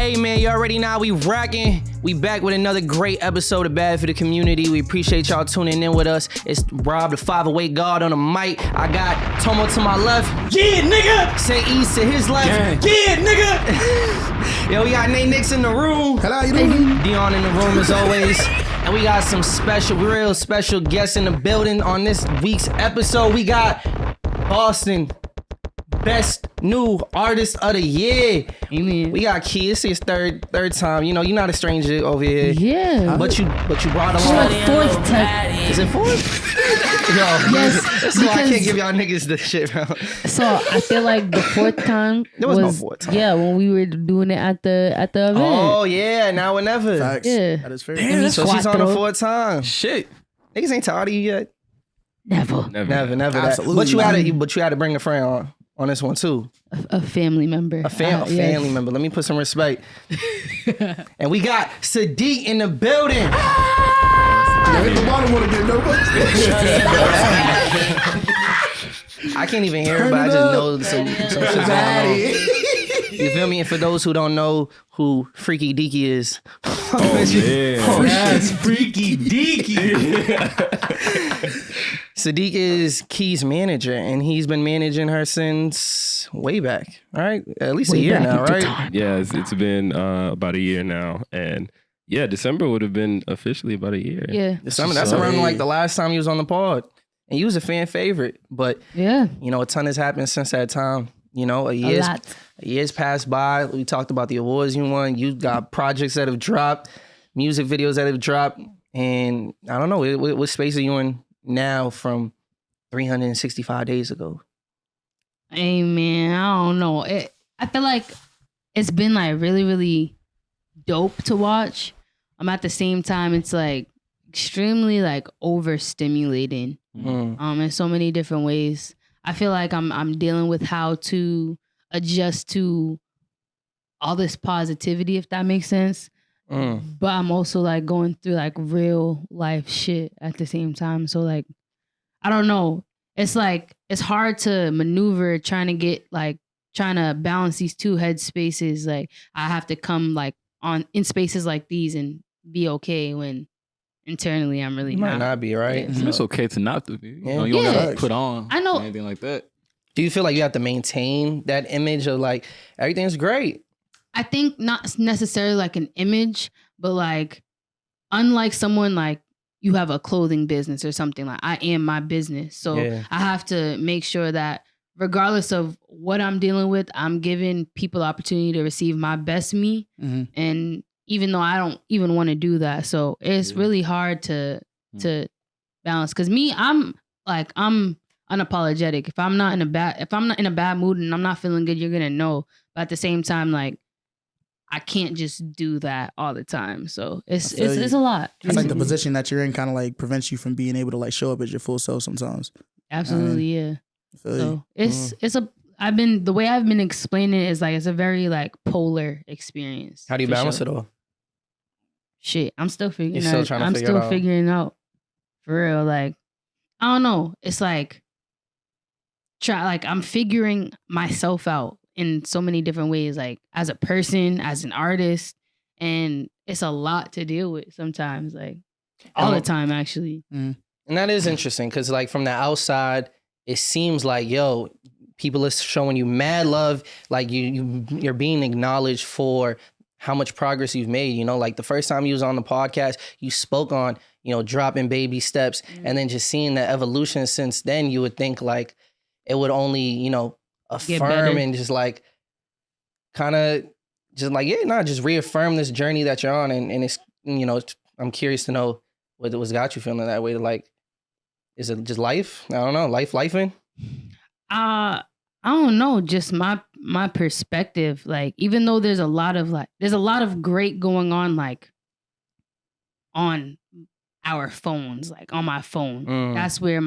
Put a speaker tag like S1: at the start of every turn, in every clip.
S1: Hey man, you already know we rocking. We back with another great episode of Bad for the Community. We appreciate y'all tuning in with us. It's Rob, the 508 guard on the mic. I got Tomo to my left.
S2: Yeah, nigga.
S1: Say East to his left.
S2: Yeah, nigga.
S1: Yo, we got Nate Nix in the room.
S3: Hello, you doing?
S1: Dion in the room as always. And we got some real special guests in the building on this week's episode. We got Boston Best New Artist of the Year.
S4: Amen.
S1: We got Kei. It's his third time. You know, you're not a stranger over here.
S4: Yeah.
S1: But you brought along.
S4: Fourth time.
S1: Is it fourth? Yo,
S4: Yes,
S1: this is why I can't give y'all niggas this shit, bro.
S4: So I feel like the fourth time
S1: There was no fourth time.
S4: Yeah, when we were doing it at the event.
S1: Oh yeah, now or never.
S3: Facts.
S4: Yeah.
S3: That is fair.
S2: Damn, that's
S1: So she's on the
S4: Cuatro.
S1: fourth time.
S2: shit.
S1: Niggas ain't tired of you yet.
S4: Never.
S1: Never. That.
S3: Absolutely
S1: But you
S3: not.
S1: had to bring a friend on this one too.
S4: A family member.
S1: A family
S4: yes.
S1: member. Let me put some respect. And we got Sadiq in the building.
S3: I hit the bottom one again, no
S1: I can't even hear it, but I just know some shit's going on. You feel me? And for those who don't know who Freaky Deaky is,
S2: That's freaky deaky.
S1: Sadiq is Kei's manager, and he's been managing her since way back. All right, at least a year
S4: back
S1: now,
S4: into
S1: right?
S4: time.
S5: Yeah, it's been about a year now, and yeah, December would have been officially about a year.
S4: Yeah.
S1: That's around like the last time you was on the pod, and you was a fan favorite. But
S4: Yeah.
S1: you know, a ton has happened since that time. You know, a
S4: lot.
S1: years passed by. We talked about the awards you won. You got projects that have dropped, music videos that have dropped, and I don't know what space are you in now from 365 days ago.
S4: Hey man, I don't know. I feel like it's been like really, really dope to watch. At the same time, it's like extremely like overstimulating. In so many different ways. I feel like I'm dealing with how to adjust to all this positivity, if that makes sense. But I'm also like going through like real life shit at the same time. So like, I don't know. It's like, it's hard to maneuver trying to balance these two head spaces. Like I have to come like in spaces like these and be okay when internally I'm really
S1: Might
S4: not.
S1: not be, right?
S4: Yeah.
S2: It's okay to not to be. You
S1: Yeah.
S2: know, you don't
S4: Yeah.
S2: gotta put on
S4: I know.
S2: anything like that.
S1: Do you feel like you have to maintain that image of like everything's great?
S4: I think not necessarily like an image, but like unlike someone like you have a clothing business or something, like I am my business. So
S1: Yeah.
S4: I have to make sure that regardless of what I'm dealing with, I'm giving people the opportunity to receive my best me.
S3: Mhm.
S4: And even though I don't even want to do that. So it's really hard to balance. Cause me, I'm unapologetic. If I'm not in a bad mood and I'm not feeling good, you're gonna know. But at the same time, like I can't just do that all the time. So it's
S3: feel you.
S4: a lot.
S3: It's like the position that you're in kind of like prevents you from being able to like show up as your full self sometimes.
S4: Absolutely, yeah.
S3: I feel you.
S4: So the way I've been explaining it is like it's a very like polar experience.
S1: How do you
S4: for
S1: balance
S4: sure.
S1: it all?
S4: Shit, I'm still figuring
S1: You're still
S4: out.
S1: trying to
S4: I'm
S1: figure
S4: still
S1: it out.
S4: figuring out. For real, like I don't know. It's like I'm figuring myself out in so many different ways, like as a person, as an artist, and it's a lot to deal with sometimes, like all the time, actually.
S1: And that is interesting because like from the outside, it seems like, yo, people are showing you mad love. Like you're being acknowledged for how much progress you've made. You know, like the first time you was on the podcast, you spoke on, you know, dropping baby steps and then just seeing the evolution since then, you would think like it would only, you know, affirm and just like kind of just like, just reaffirm this journey that you're on. And it's, you know, I'm curious to know what's got you feeling that way. Like, is it just life? I don't know. Lifing?
S4: I don't know, just my perspective. Like, even though there's a lot of great going on, like on our phones, like on my phone. That's where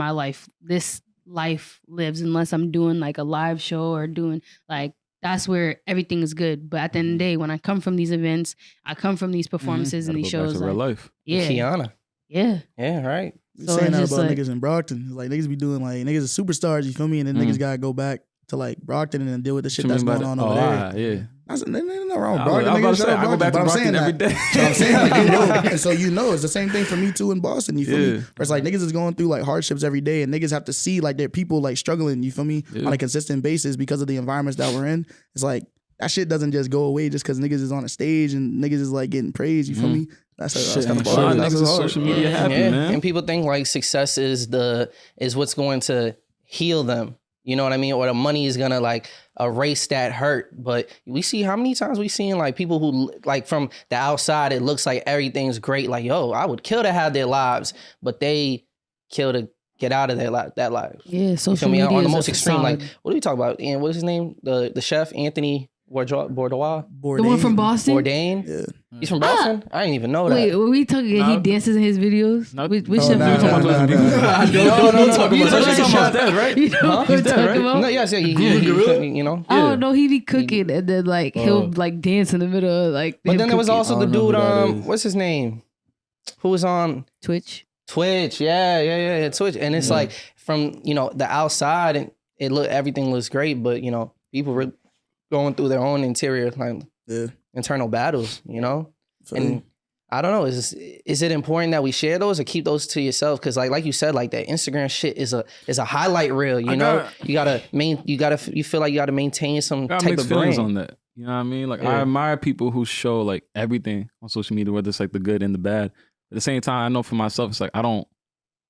S4: this life lives, unless I'm doing like a live show or doing like, that's where everything is good. But at the end of the day, when I come from these events, I come from these performances and these
S2: Gotta go back
S4: shows.
S2: to real
S4: Like,
S2: life.
S4: yeah,
S1: Keianna.
S4: yeah.
S1: Yeah, right.
S3: We
S4: So
S3: saying
S4: it's
S3: that
S4: just
S3: about
S4: like-
S3: niggas in Brockton. Like niggas be doing like niggas are superstars, you feel me? And then niggas gotta go back to like Brockton and then deal with the shit
S2: What
S3: that's
S2: you mean
S3: going
S2: by
S3: on
S2: that?
S3: over
S2: Oh,
S3: there.
S2: alright, yeah.
S3: There's nothing wrong with
S2: I
S3: Brockton.
S2: was about
S3: nigga,
S2: to say,
S3: shout out
S2: I go back
S3: Brockton.
S2: to
S3: But I'm saying
S2: Brockton every
S3: that.
S2: day.
S3: So I'm saying like, you know, and so you know it's the same thing for me too in Boston. You feel me?
S2: Yeah.
S3: Where it's like niggas is going through like hardships every day, and niggas have to see like their people like struggling. You feel me?
S2: Yeah.
S3: On a consistent basis because of the environments that we're in. It's like that shit doesn't just go away just because niggas is on a stage and niggas is like getting praised. You feel me? That's
S2: Shit
S3: kind
S2: ain't
S3: of
S2: shit.
S3: hard.
S2: Niggas
S3: That's
S2: is
S3: hard.
S2: social media happy,
S1: Yeah.
S2: man.
S1: And people think like success is what's going to heal them. You know what I mean? Or the money is gonna like erase that hurt. But we see how many times we seen like people who like from the outside, it looks like everything's great. Like, yo, I would kill to have their lives, but they kill to get out of that life.
S4: Yeah,
S1: You
S4: social
S1: feel me?
S4: media
S1: On the
S4: is a
S1: most extreme, like
S4: facade.
S1: what are you talking about? And what is his name? The chef Anthony Bourdain.
S4: The one from Boston.
S1: Bourdain.
S3: Yeah.
S1: He's from Boston. I didn't even know that.
S4: Wait, were we talking?
S2: Nah.
S4: He dances in his videos.
S2: Nah.
S4: Which
S3: Oh,
S4: chef
S3: nah,
S4: we
S3: nah,
S4: talking
S3: nah,
S4: about?
S3: nah, nah.
S2: Don't talk
S1: You
S2: about
S1: know
S2: that.
S1: the
S2: Talking about
S1: chef.
S2: that, right?
S4: You know what
S2: He's
S4: we're
S2: dead,
S4: talking
S2: right?
S4: about?
S1: No, yes, yeah, he you know.
S4: Oh no, he be cooking and then like he'll like dance in the middle of like.
S1: But
S4: him
S1: then there was
S4: cooking.
S1: also the
S2: I don't know
S1: dude.
S2: who that is.
S1: What's his name? Who was on
S4: Twitch.
S1: Twitch? Yeah, Twitch. And it's like from the outside, and everything looks great, but people were going through their own interior like
S3: Yeah.
S1: internal battles.
S3: Feel
S1: And
S3: you.
S1: I don't know. Is it important that we share those or keep those to yourself? Because like you said, like that Instagram shit is a highlight reel. You feel like you gotta maintain some
S2: Got
S1: type
S2: mixed
S1: of
S2: feelings
S1: brand.
S2: on that. You know what I mean? Like
S1: Yeah.
S2: I admire people who show like everything on social media, whether it's like the good and the bad. At the same time, I know for myself, it's like I don't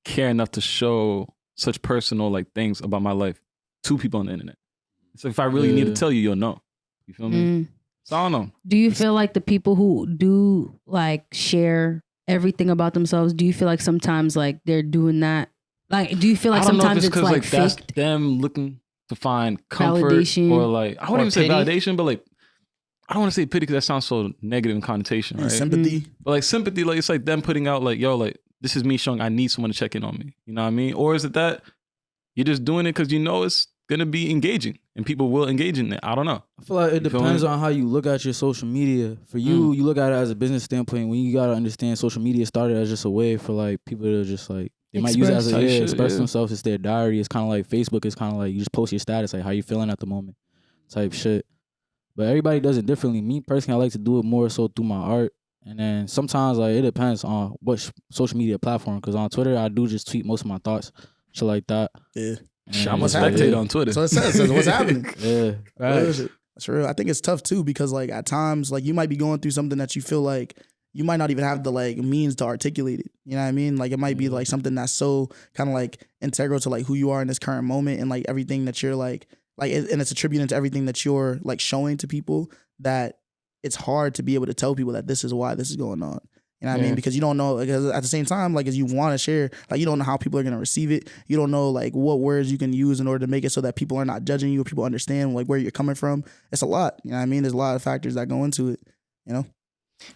S2: care enough to show such personal like things about my life to people on the internet. So if I really need to tell you, you'll know. You feel me?
S4: Mm.
S2: So I don't know.
S4: Do you feel like the people who do like share everything about themselves? Do you feel like sometimes like they're doing that? Like, do you feel like
S2: I don't know if
S4: sometimes it's like
S2: that's
S4: faked?
S2: them looking to find comfort
S4: Validation.
S2: or like I wouldn't
S1: Or
S2: even say
S1: pity?
S2: validation, but like I don't want to say pity because that sounds so negative in connotation, right?
S3: Sympathy.
S2: But like sympathy, like it's like them putting out like, yo, like this is me showing I need someone to check in on me. You know what I mean? Or is it that you're just doing it because you know it's gonna be engaging and people will engage in it? I don't know.
S6: I feel like it
S2: You feel
S6: depends
S2: me?
S6: on how you look at your social media. For you, you look at it as a business standpoint. When you gotta understand, social media started as just a way for like people to just like they might use it as
S4: Express.
S6: a
S2: Type shit,
S6: express
S2: yeah.
S6: themselves. It's their diary. It's kind of like Facebook. It's kind of like you just post your status, like how you feeling at the moment, type shit. But everybody does it differently. Me personally, I like to do it more so through my art. And then sometimes like it depends on what social media platform. Because on Twitter, I do just tweet most of my thoughts, shit like that.
S3: Yeah.
S2: Shit, I'm a
S3: what's happening?
S2: spectator on Twitter.
S3: So it says what's happening.
S6: Yeah,
S3: Real
S6: right.
S3: shit. That's real. I think it's tough too because like at times like you might be going through something that you feel like you might not even have the like means to articulate it. You know what I mean? Like it might be like something that's so kind of like integral to like who you are in this current moment and like everything that you're like and it's attributed to everything that you're like showing to people that it's hard to be able to tell people that this is why this is going on. You know what I mean? Because you don't know, because at the same time, like as you want to share, like you don't know how people are going to receive it. You don't know like what words you can use in order to make it so that people are not judging you or people understand like where you're coming from. It's a lot. You know what I mean? There's a lot of factors that go into it, you know?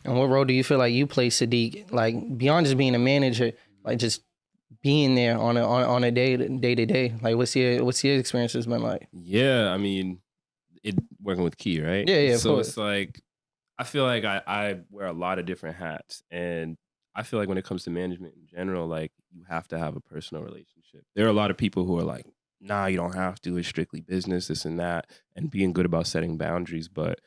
S1: And what role do you feel like you play, Sadiq? Like beyond just being a manager, like just being there on a day to day. Like what's your experiences been like?
S5: Yeah, I mean, working with Kei, right?
S1: Yeah, of
S5: so
S1: course.
S5: it's like, I feel like I wear a lot of different hats. And I feel like when it comes to management in general, like you have to have a personal relationship. There are a lot of people who are like, nah, you don't have to. It's strictly business, this and that, and being good about setting boundaries. But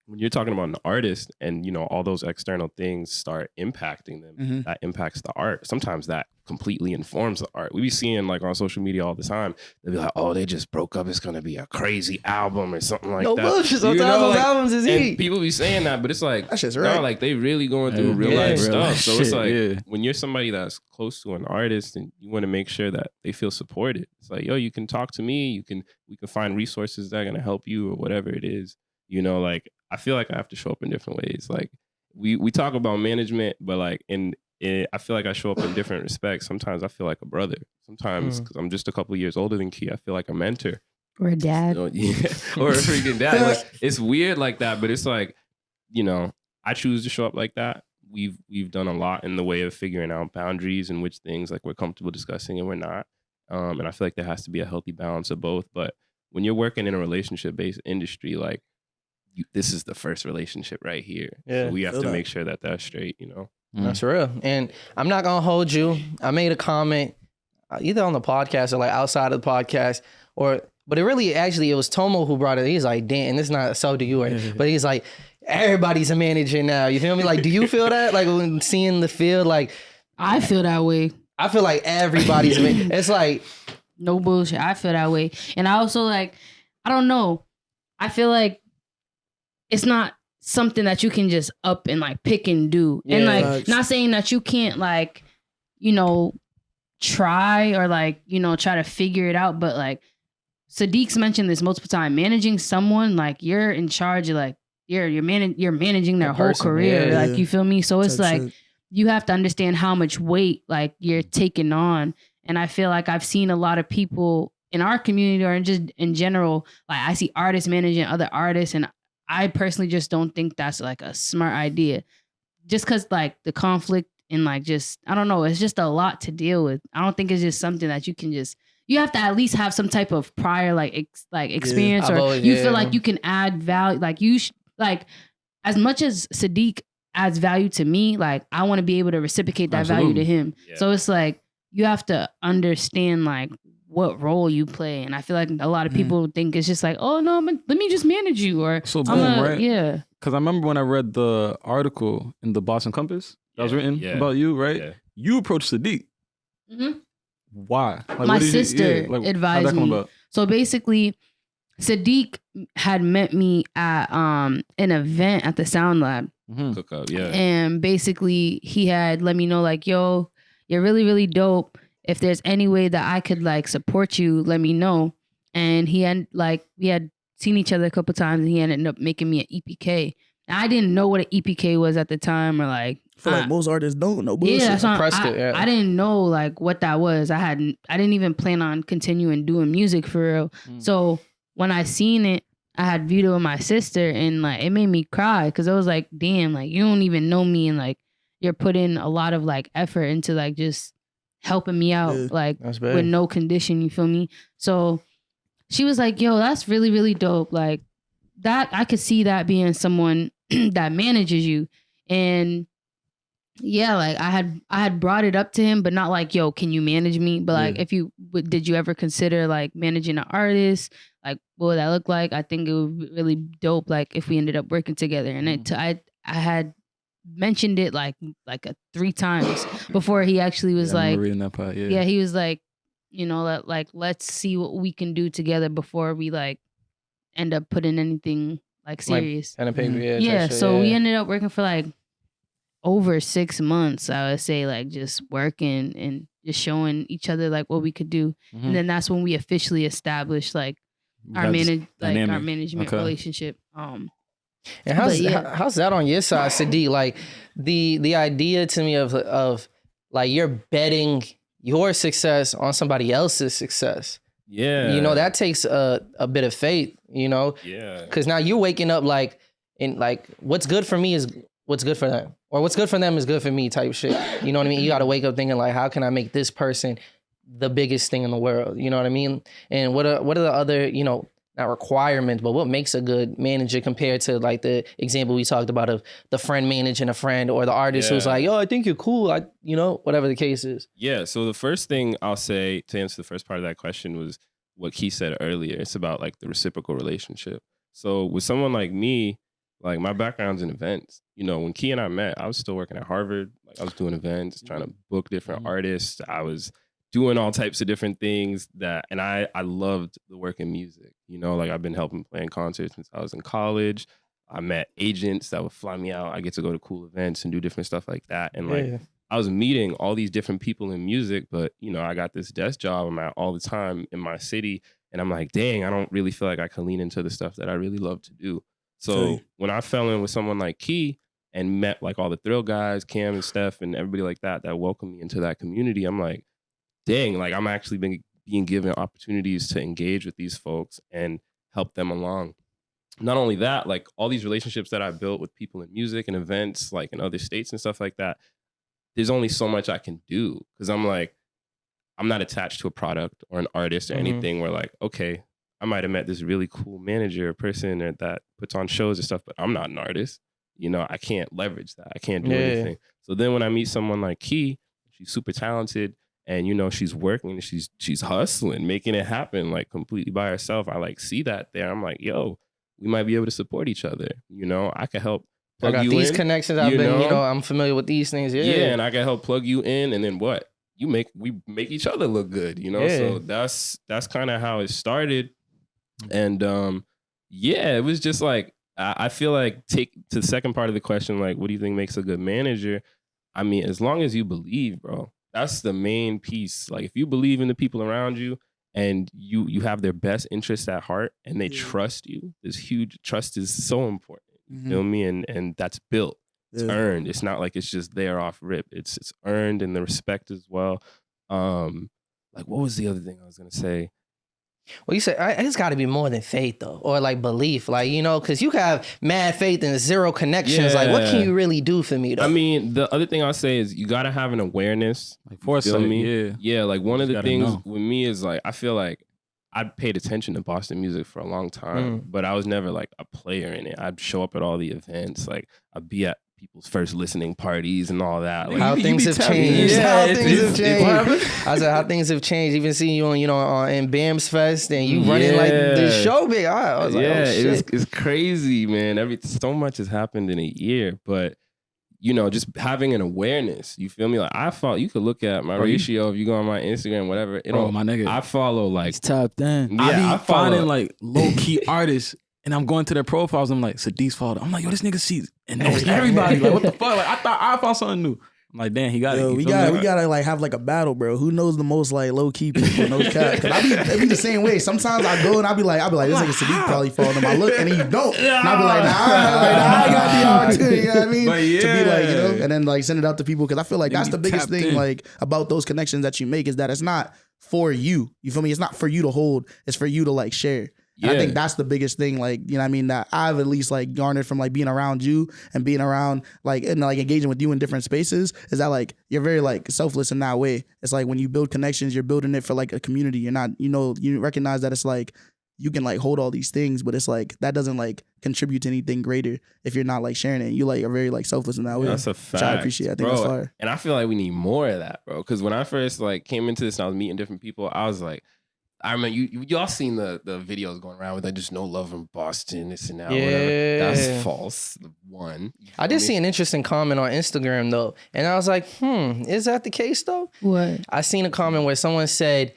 S5: when you're talking about an artist and, you know, all those external things start impacting them, that impacts the art. Sometimes that completely informs the art. We be seeing like on social media all the time, they'll be like, oh, they just broke up. It's going to be a crazy album or something like
S1: No
S5: that.
S1: bullshit.
S5: You
S1: Sometimes
S5: know,
S1: those
S5: like,
S1: albums is
S5: and
S1: heat.
S5: people be saying that, but it's like,
S3: That shit's
S5: no,
S3: right.
S5: like they really going through real
S1: Yeah,
S5: life
S2: real
S5: stuff.
S2: life
S5: So it's
S2: shit,
S5: like,
S2: yeah.
S5: when you're somebody that's close to an artist and you want to make sure that they feel supported, it's like, yo, you can talk to me. We can find resources that are going to help you or whatever it is. You know, like, I feel like I have to show up in different ways. Like we talk about management, but like I feel like I show up in different respects. Sometimes I feel like a brother. Sometimes because I'm just a couple of years older than Kei, I feel like a mentor.
S4: Or a dad.
S5: You know, yeah, or a freaking dad. Like it's weird like that, but it's like, you know, I choose to show up like that. We've done a lot in the way of figuring out boundaries and which things like we're comfortable discussing and we're not. And I feel like there has to be a healthy balance of both. But when you're working in a relationship-based industry, like this is the first relationship right here.
S1: Yeah,
S5: so we have
S3: feel
S5: to
S3: that.
S5: make sure that that's straight, you know?
S1: That's real. And I'm not gonna hold you. I made a comment either on the podcast or like outside of the podcast, or But it really, actually, it was Tomo who brought it. He's like, damn, and it's not so do you, right? But he's like, everybody's a manager now. You feel me? Like, do you feel that? Like, when seeing the field, like,
S4: I feel that way.
S1: I feel like everybody's, it's like,
S4: No bullshit. I feel that way. And I also like, I don't know. I feel like it's not something that you can just up and like pick and do.
S1: Yeah.
S4: And like,
S3: Facts.
S4: not saying that you can't like, you know, try or like, you know, try to figure it out. But like Sadiq's mentioned this multiple times, managing someone, like you're in charge of like, you're managing their
S1: The
S4: whole
S1: person,
S4: career.
S1: yeah.
S4: Like, you feel me? So it's
S3: Type
S4: like,
S3: shit.
S4: you have to understand how much weight like you're taking on. And I feel like I've seen a lot of people in our community or just in general, like I see artists managing other artists, and I personally just don't think that's like a smart idea. Just cause like the conflict and like just, I don't know, it's just a lot to deal with. I don't think it's just something that you can just, you have to at least have some type of prior like experience,
S1: I've
S4: or
S1: always-
S4: you
S1: yeah.
S4: feel like you can add value. Like like as much as Sadiq adds value to me, like I want to be able to reciprocate that value to
S2: Absolutely.
S4: him.
S5: Yeah.
S4: So it's like you have to understand like what role you play, and I feel like a lot of people think it's just like, oh no, let me just manage you, or
S2: So
S4: I'm
S2: boom,
S4: a,
S2: right?
S4: yeah.
S2: Because I remember when I read the article in the Boston Compass that was
S5: Yeah,
S2: written
S5: yeah,
S2: about you, right?
S5: yeah.
S2: You approached Sadiq.
S4: Mhm.
S2: Why? Like,
S4: My
S2: what did you-
S4: sister
S2: how'd
S4: advised
S2: that come
S4: me.
S2: about?
S4: So basically, Sadiq had met me at an event at the Sound Lab.
S2: Mhm.
S5: Cook up, yeah.
S4: And basically he had let me know like, yo, you're really, really dope. If there's any way that I could like support you, let me know. And he had like, we had seen each other a couple times, and he ended up making me an EPK. And I didn't know what an EPK was at the time, or like,
S3: I feel like most artists don't know bullshit.
S4: yeah, that's what
S1: Press kit, yeah.
S4: I didn't know like what that was. I didn't even plan on continuing doing music for real. So when I seen it, I had video of my sister, and like it made me cry because I was like, damn, like you don't even know me, and like you're putting a lot of like effort into like just helping me out,
S3: Yeah.
S4: like
S1: That's
S4: with
S1: big.
S4: no condition. You feel me? So she was like, yo, that's really, really dope. Like that, I could see that being someone that manages you. And yeah, like I had brought it up to him, but not like, yo, can you manage me? But like,
S2: Yeah.
S4: if you did you ever consider like managing an artist? Like, what would that look like? I think it would be really dope. Like if we ended up working together, and I had mentioned it like 3 times before he actually was
S2: Yeah, I
S4: like,
S2: remember reading that part. Yeah.
S4: yeah, he was like, you know, let's see what we can do together before we like end up putting anything like serious.
S1: Pen and paper,
S3: Mhm.
S1: yeah. type
S4: Yeah,
S1: shit,
S4: so we
S1: yeah.
S4: ended up working for like over 6 months, I would say, like just working and just showing each other like what we could do.
S2: Mhm.
S4: And then that's when we officially established like our
S2: That's
S4: our
S2: dynamic.
S4: management
S2: Okay.
S4: relationship.
S1: And
S4: But yeah.
S1: how's that on your side, Sadiq? Like the idea to me of like you're betting your success on somebody else's success.
S5: Yeah.
S1: You know, that takes a bit of faith, you know,
S5: Yeah.
S1: because now you're waking up like in like what's good for me is what's good for them, or what's good for them is good for me type shit. You know what I mean? You got to wake up thinking like, how can I make this person the biggest thing in the world? You know what I mean? And what are the other, you know, not requirements, but what makes a good manager compared to like the example we talked about of the friend managing a friend, or the artist who's
S5: Yeah.
S1: like, yo, I think you're cool. You know, whatever the case is.
S5: Yeah. So the first thing I'll say to answer the first part of that question was what Kei said earlier. It's about like the reciprocal relationship. So with someone like me, like my background's in events. You know, when Kei and I met, I was still working at Harvard. Like I was doing events, trying to book different artists. I was doing all types of different things and I loved the work in music. You know, like I've been helping playing concerts since I was in college. I met agents that would fly me out. I get to go to cool events and do different stuff like that. And like,
S1: Yeah.
S5: I was meeting all these different people in music, but you know, I got this desk job I'm at all the time in my city. And I'm like, dang, I don't really feel like I can lean into the stuff that I really love to do. So
S3: Okay.
S5: when I fell in with someone like Kei and met like all the Thrill guys, Cam and Steph and everybody like that welcomed me into that community, I'm like, dang, like I'm actually being given opportunities to engage with these folks and help them along. Not only that, like all these relationships that I built with people in music and events, like in other states and stuff like that, there's only so much I can do because I'm like, I'm not attached to a product or an artist or
S1: Mhm.
S5: anything where like, okay, I might have met this really cool manager or person that puts on shows and stuff, but I'm not an artist. You know, I can't leverage that. I can't do
S1: Yeah.
S5: anything. So then when I meet someone like Kei, she's super talented and you know she's working, she's hustling, making it happen like completely by herself. I like see that there. I'm like, yo, we might be able to support each other. You know, I can help
S1: I
S5: plug
S1: got
S5: you
S1: these
S5: in,
S1: connections. I've been, I'm familiar with these things.
S5: Yeah, and I can help plug you in, and then what? We make each other look good, you know?
S1: Yeah.
S5: So that's kind of how it started. And yeah, it was just like I feel like take to the second part of the question, like, what do you think makes a good manager? I mean, as long as you believe, bro, that's the main piece. Like if you believe in the people around you and you have their best interest at heart and they trust you, this huge trust is so important. You feel me? And that's built. It's earned. It's not like it's just there off rip. It's earned, and the respect as well. Like what was the other thing I was gonna say?
S1: Well, you said it's got to be more than faith though, or like belief, like because you have mad faith and zero connections. Like what can you really do for me though?
S5: I mean, the other thing I'll say is you gotta have an awareness,
S2: like foresight.
S5: Yeah. Like one of the things
S2: know.
S5: with me is like I feel like I paid attention to Boston music for a long time, but I was never like a player in it. I'd show up at all the events, like I'd be at people's first listening parties and all that. Like,
S1: how things have changed.
S5: Yeah,
S1: how things have changed. I said how things have changed. Even seeing you on in BAM's Fest and you running like the show big. I was like, oh shit.
S5: It's crazy, man. So much has happened in a year, but you know, just having an awareness. You feel me? Like I follow. You could look at my ratio if you go on my Instagram, whatever.
S2: My nigga,
S5: I follow like
S6: It's top 10.
S2: I be finding like low key artists. And I'm going to their profiles. I'm like, Sadiq's followed. I'm like, yo, this nigga sees and knows everybody. Like, what the fuck? Like, I thought I found something new. I'm like, damn, he got it.
S3: We gotta like have like a battle, bro. Who knows the most like low key people? No cap. Cause I be the same way. Sometimes I go and I be like, this nigga Sadiq probably followed him. I look and he don't. And I be like, I got the opportunity. You know what I mean?
S5: But yeah.
S3: To be like, and then like send it out to people. Cause I feel like that's the biggest thing like about those connections that you make is that it's not for you. You feel me? It's not for you to hold. It's for you to like share. I think that's the biggest thing, like, you know what I mean, that I've at least like garnered from like being around you and being around like and like engaging with you in different spaces is that like you're very like selfless in that way. It's like when you build connections, you're building it for like a community. You're not, you recognize that it's like you can like hold all these things, but it's like that doesn't like contribute to anything greater if you're not like sharing it. You like are very like selfless in that way.
S5: That's a fact.
S3: Which I appreciate. I think that's fire.
S5: And I feel like we need more of that, bro. Because when I first like came into this and I was meeting different people, I was like, I remember y'all seen the videos going around with like just no love in Boston, this and that, whatever. That's false. One.
S1: I did see an interesting comment on Instagram though, and I was like, is that the case though?
S4: What?
S1: I seen a comment where someone said,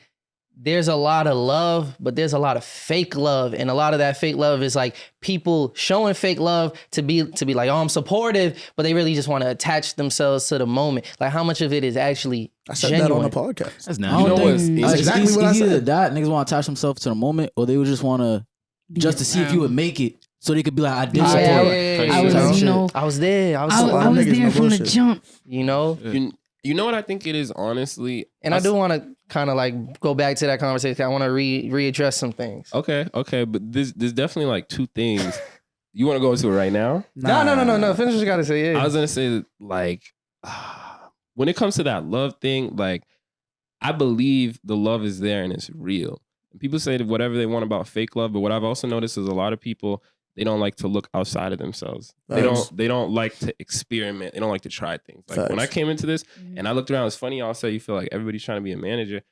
S1: there's a lot of love, but there's a lot of fake love. And a lot of that fake love is like people showing fake love to be like, oh, I'm supportive, but they really just want to attach themselves to the moment. Like how much of it is actually
S3: I said
S1: genuine?
S3: that on the podcast.
S2: That's
S6: I
S2: not.
S6: don't think
S3: That's exactly what I
S6: either
S3: said.
S6: that niggas want to attach themselves to the moment, or they would just want to just to see if you would make it, so they could be like, I did support.
S1: I was there. I was
S4: there from the jump.
S1: You know.
S5: You know what I think it is, honestly?
S1: And I do want to kind of like go back to that conversation. I want to readdress some things.
S5: Okay. But there's definitely like two things. You want to go into it right now?
S1: No. Finish what you got to say. Yeah.
S5: I was going to say, like, when it comes to that love thing, like, I believe the love is there and it's real. And people say whatever they want about fake love, but what I've also noticed is a lot of people, they don't like to look outside of themselves. They don't like to experiment. They don't like to try things. Like when I came into this and I looked around, it's funny also you feel like everybody's trying to be a manager.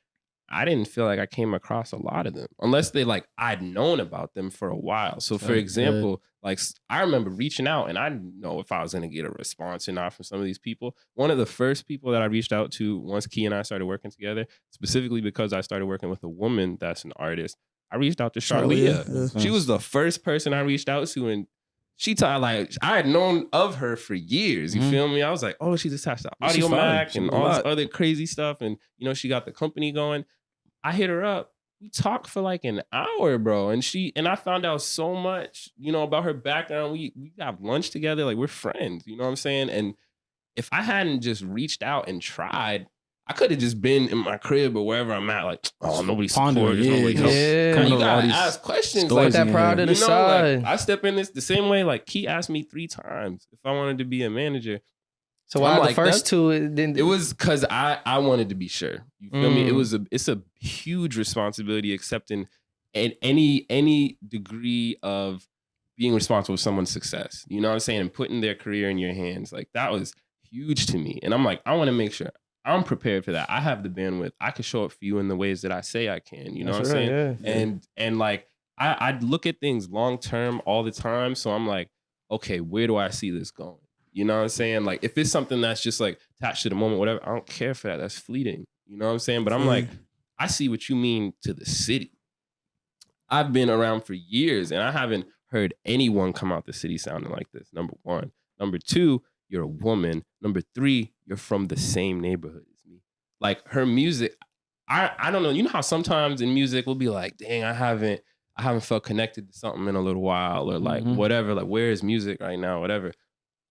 S5: I didn't feel like I came across a lot of them unless they like I'd known about them for a while. So for example, like I remember reaching out and I didn't know if I was going to get a response or not from some of these people. One of the first people that I reached out to once Kei and I started working together, specifically because I started working with a woman that's an artist, I reached out to Charlia. She was the first person I reached out to, and she taught like I had known of her for years. You feel me? I was like, oh, she's attached to Audio Mac and all this other crazy stuff, and she got the company going. I hit her up. We talked for like an hour, bro, and I found out so much, about her background. We have lunch together, like we're friends. You know what I'm saying? And if I hadn't just reached out and tried, I could have just been in my crib or wherever I'm at, like, oh, nobody supports, nobody helps. You gotta ask questions
S1: like that. Proud of the side.
S5: Like, I step in this the same way. Like Kei asked me 3 times if I wanted to be a manager.
S1: So why the first two?
S5: It was because I wanted to be sure. You feel me? It's a huge responsibility accepting any degree of being responsible for someone's success. You know what I'm saying? And putting their career in your hands. Like that was huge to me. And I'm like, I want to make sure I'm prepared for that. I have the bandwidth. I can show up for you in the ways that I say I can. You know what I'm saying?
S1: Yeah.
S5: And like I look at things long term all the time. So I'm like, okay, where do I see this going? You know what I'm saying? Like if it's something that's just like attached to the moment, whatever, I don't care for that. That's fleeting. You know what I'm saying? But I'm like, I see what you mean to the city. I've been around for years and I haven't heard anyone come out the city sounding like this. Number one. Number two, you're a woman. Number three, you're from the same neighborhood as me. Like her music, I don't know. You know how sometimes in music we'll be like, dang, I haven't felt connected to something in a little while, or like whatever, like where is music right now, whatever.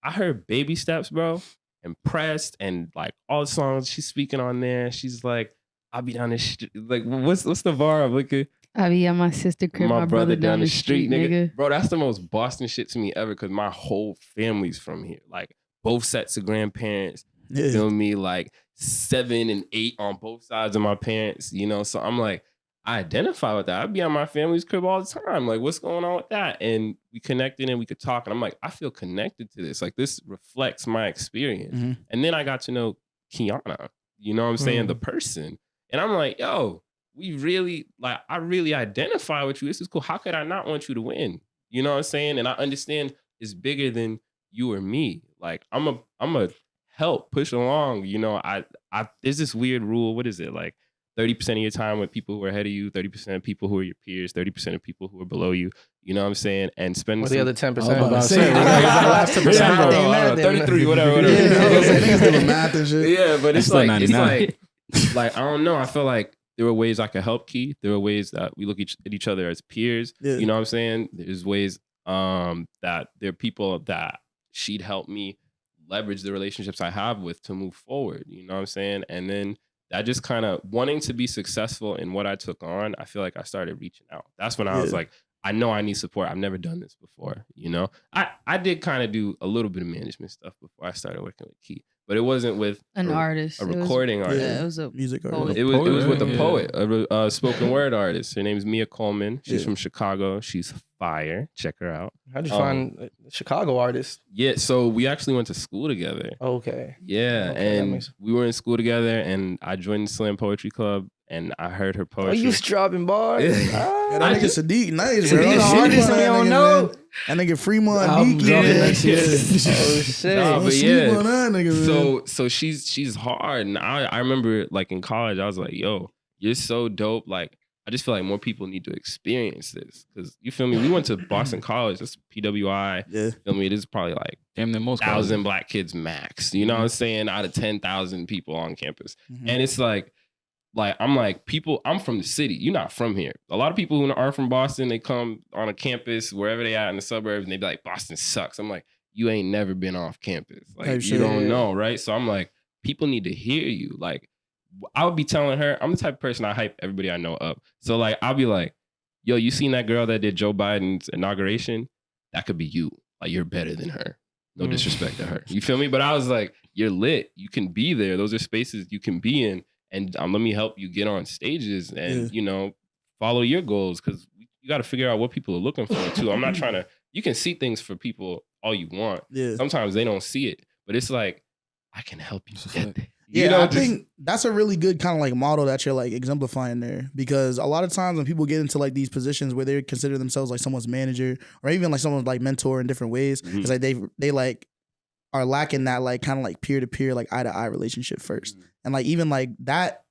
S5: I heard Baby Steps, bro, and Pressed, and like all the songs she's speaking on there. She's like, I'll be down the street. Like, what's the bar I'm looking?
S4: I be at my sister crib, my brother down the street, nigga.
S5: Bro, that's the most Boston shit to me ever, because my whole family's from here. Like, both sets of grandparents, you feel me? Like, 7 and 8 on both sides of my parents, you know? So I'm like, I identify with that. I'd be on my family's crib all the time. Like, what's going on with that? And we connected and we could talk. And I'm like, I feel connected to this. Like, this reflects my experience. And then I got to know Keianna, you know what I'm saying? The person. And I'm like, yo, we really, like, I really identify with you. This is cool. How could I not want you to win? You know what I'm saying? And I understand it's bigger than you or me. Like, I'm a help push along. You know, I there's this weird rule. What is it? Like 30% of your time with people who are ahead of you, 30% of people who are your peers, 30% of people who are below you. You know what I'm saying? And spend
S1: the other 10%.
S3: Last 10%.
S5: 33, whatever.
S3: Math and shit.
S5: Yeah, but it's like I don't know. I feel like there were ways I could help Kei. There were ways that we look at each other as peers. Yeah. You know what I'm saying? There's ways that there are people that she'd help me leverage the relationships I have with to move forward. You know what I'm saying? And then that just kind of wanting to be successful in what I took on, I feel like I started reaching out. That's when I was like, I know I need support. I've never done this before. You know, I did kind of do a little bit of management stuff before I started working with Kei, but it wasn't with
S4: an artist,
S5: a recording artist.
S4: Yeah, it was a
S3: music
S4: artist.
S5: It was with a poet, a spoken word artist. Her name's Mia Coleman. She's from Chicago. She's fire. Check her out.
S1: How'd you find a Chicago artist?
S5: Yeah, so we actually went to school together.
S1: Okay.
S5: Yeah, and we were in school together, and I joined the Slam Poetry Club, and I heard her poetry.
S1: Oh, you was dropping bars?
S3: Yeah, that nigga Sadiq nice, bro.
S1: Artist we don't know.
S3: That nigga Fremont dropping next year.
S1: Oh shit.
S5: Nah, but
S3: yeah. On that nigga, man.
S5: So she's hard, and I remember like in college I was like, yo, you're so dope. Like I just feel like more people need to experience this, because you feel me. We went to Boston College. That's PWI.
S3: Yeah.
S5: Feel me. This is probably like
S2: damn near most
S5: 1,000 black kids max. You know what I'm saying? Out of 10,000 people on campus, and it's like I'm like, people, I'm from the city. You're not from here. A lot of people who aren't from Boston, they come on a campus, wherever they at in the suburbs, and they be like, Boston sucks. I'm like, you ain't never been off campus. Like, you don't know, right? So I'm like, people need to hear you. Like, I would be telling her, I'm the type of person I hype everybody I know up. So like, I'll be like, yo, you seen that girl that did Joe Biden's inauguration? That could be you. Like, you're better than her. No disrespect to her. You feel me? But I was like, you're lit. You can be there. Those are spaces you can be in. And let me help you get on stages and, you know, follow your goals, because you got to figure out what people are looking for too. I'm not trying to, you can see things for people all you want. Yeah. Sometimes they don't see it, but it's like, I can help you get there.
S3: Yeah, you know, I think that's a really good kind of like model that you're like exemplifying there, because a lot of times when people get into like these positions where they consider themselves like someone's manager or even like someone's like mentor in different ways, it's like they like are lacking that like kind of like peer-to-peer, like eye-to-eye relationship first. And like even like that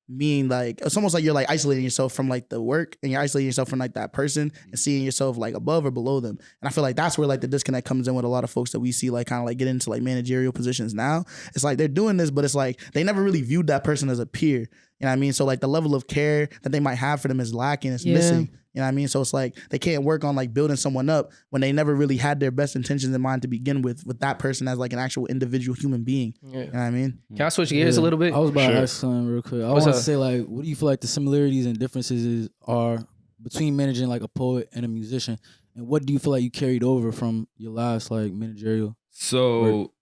S3: mean like it's almost like you're like isolating yourself from like the work, and you're isolating yourself from like that person and seeing yourself like above or below them. And I feel like that's where like the disconnect comes in with a lot of folks that we see like kind of like get into like managerial positions now. It's like they're doing this, but it's like they never really viewed that person as a peer. You know what I mean? So like the level of care that they might have for them is lacking, it's missing. You know what I mean? So it's like they can't work on like building someone up when they never really had their best intentions in mind to begin with that person as like an actual individual human being. Yeah. You know what I mean?
S1: Can I switch gears a little bit?
S6: I was about to ask something real quick. I want to say, like, what do you feel like the similarities and differences are between managing like a poet and a musician? And what do you feel like you carried over from your last like managerial?
S5: So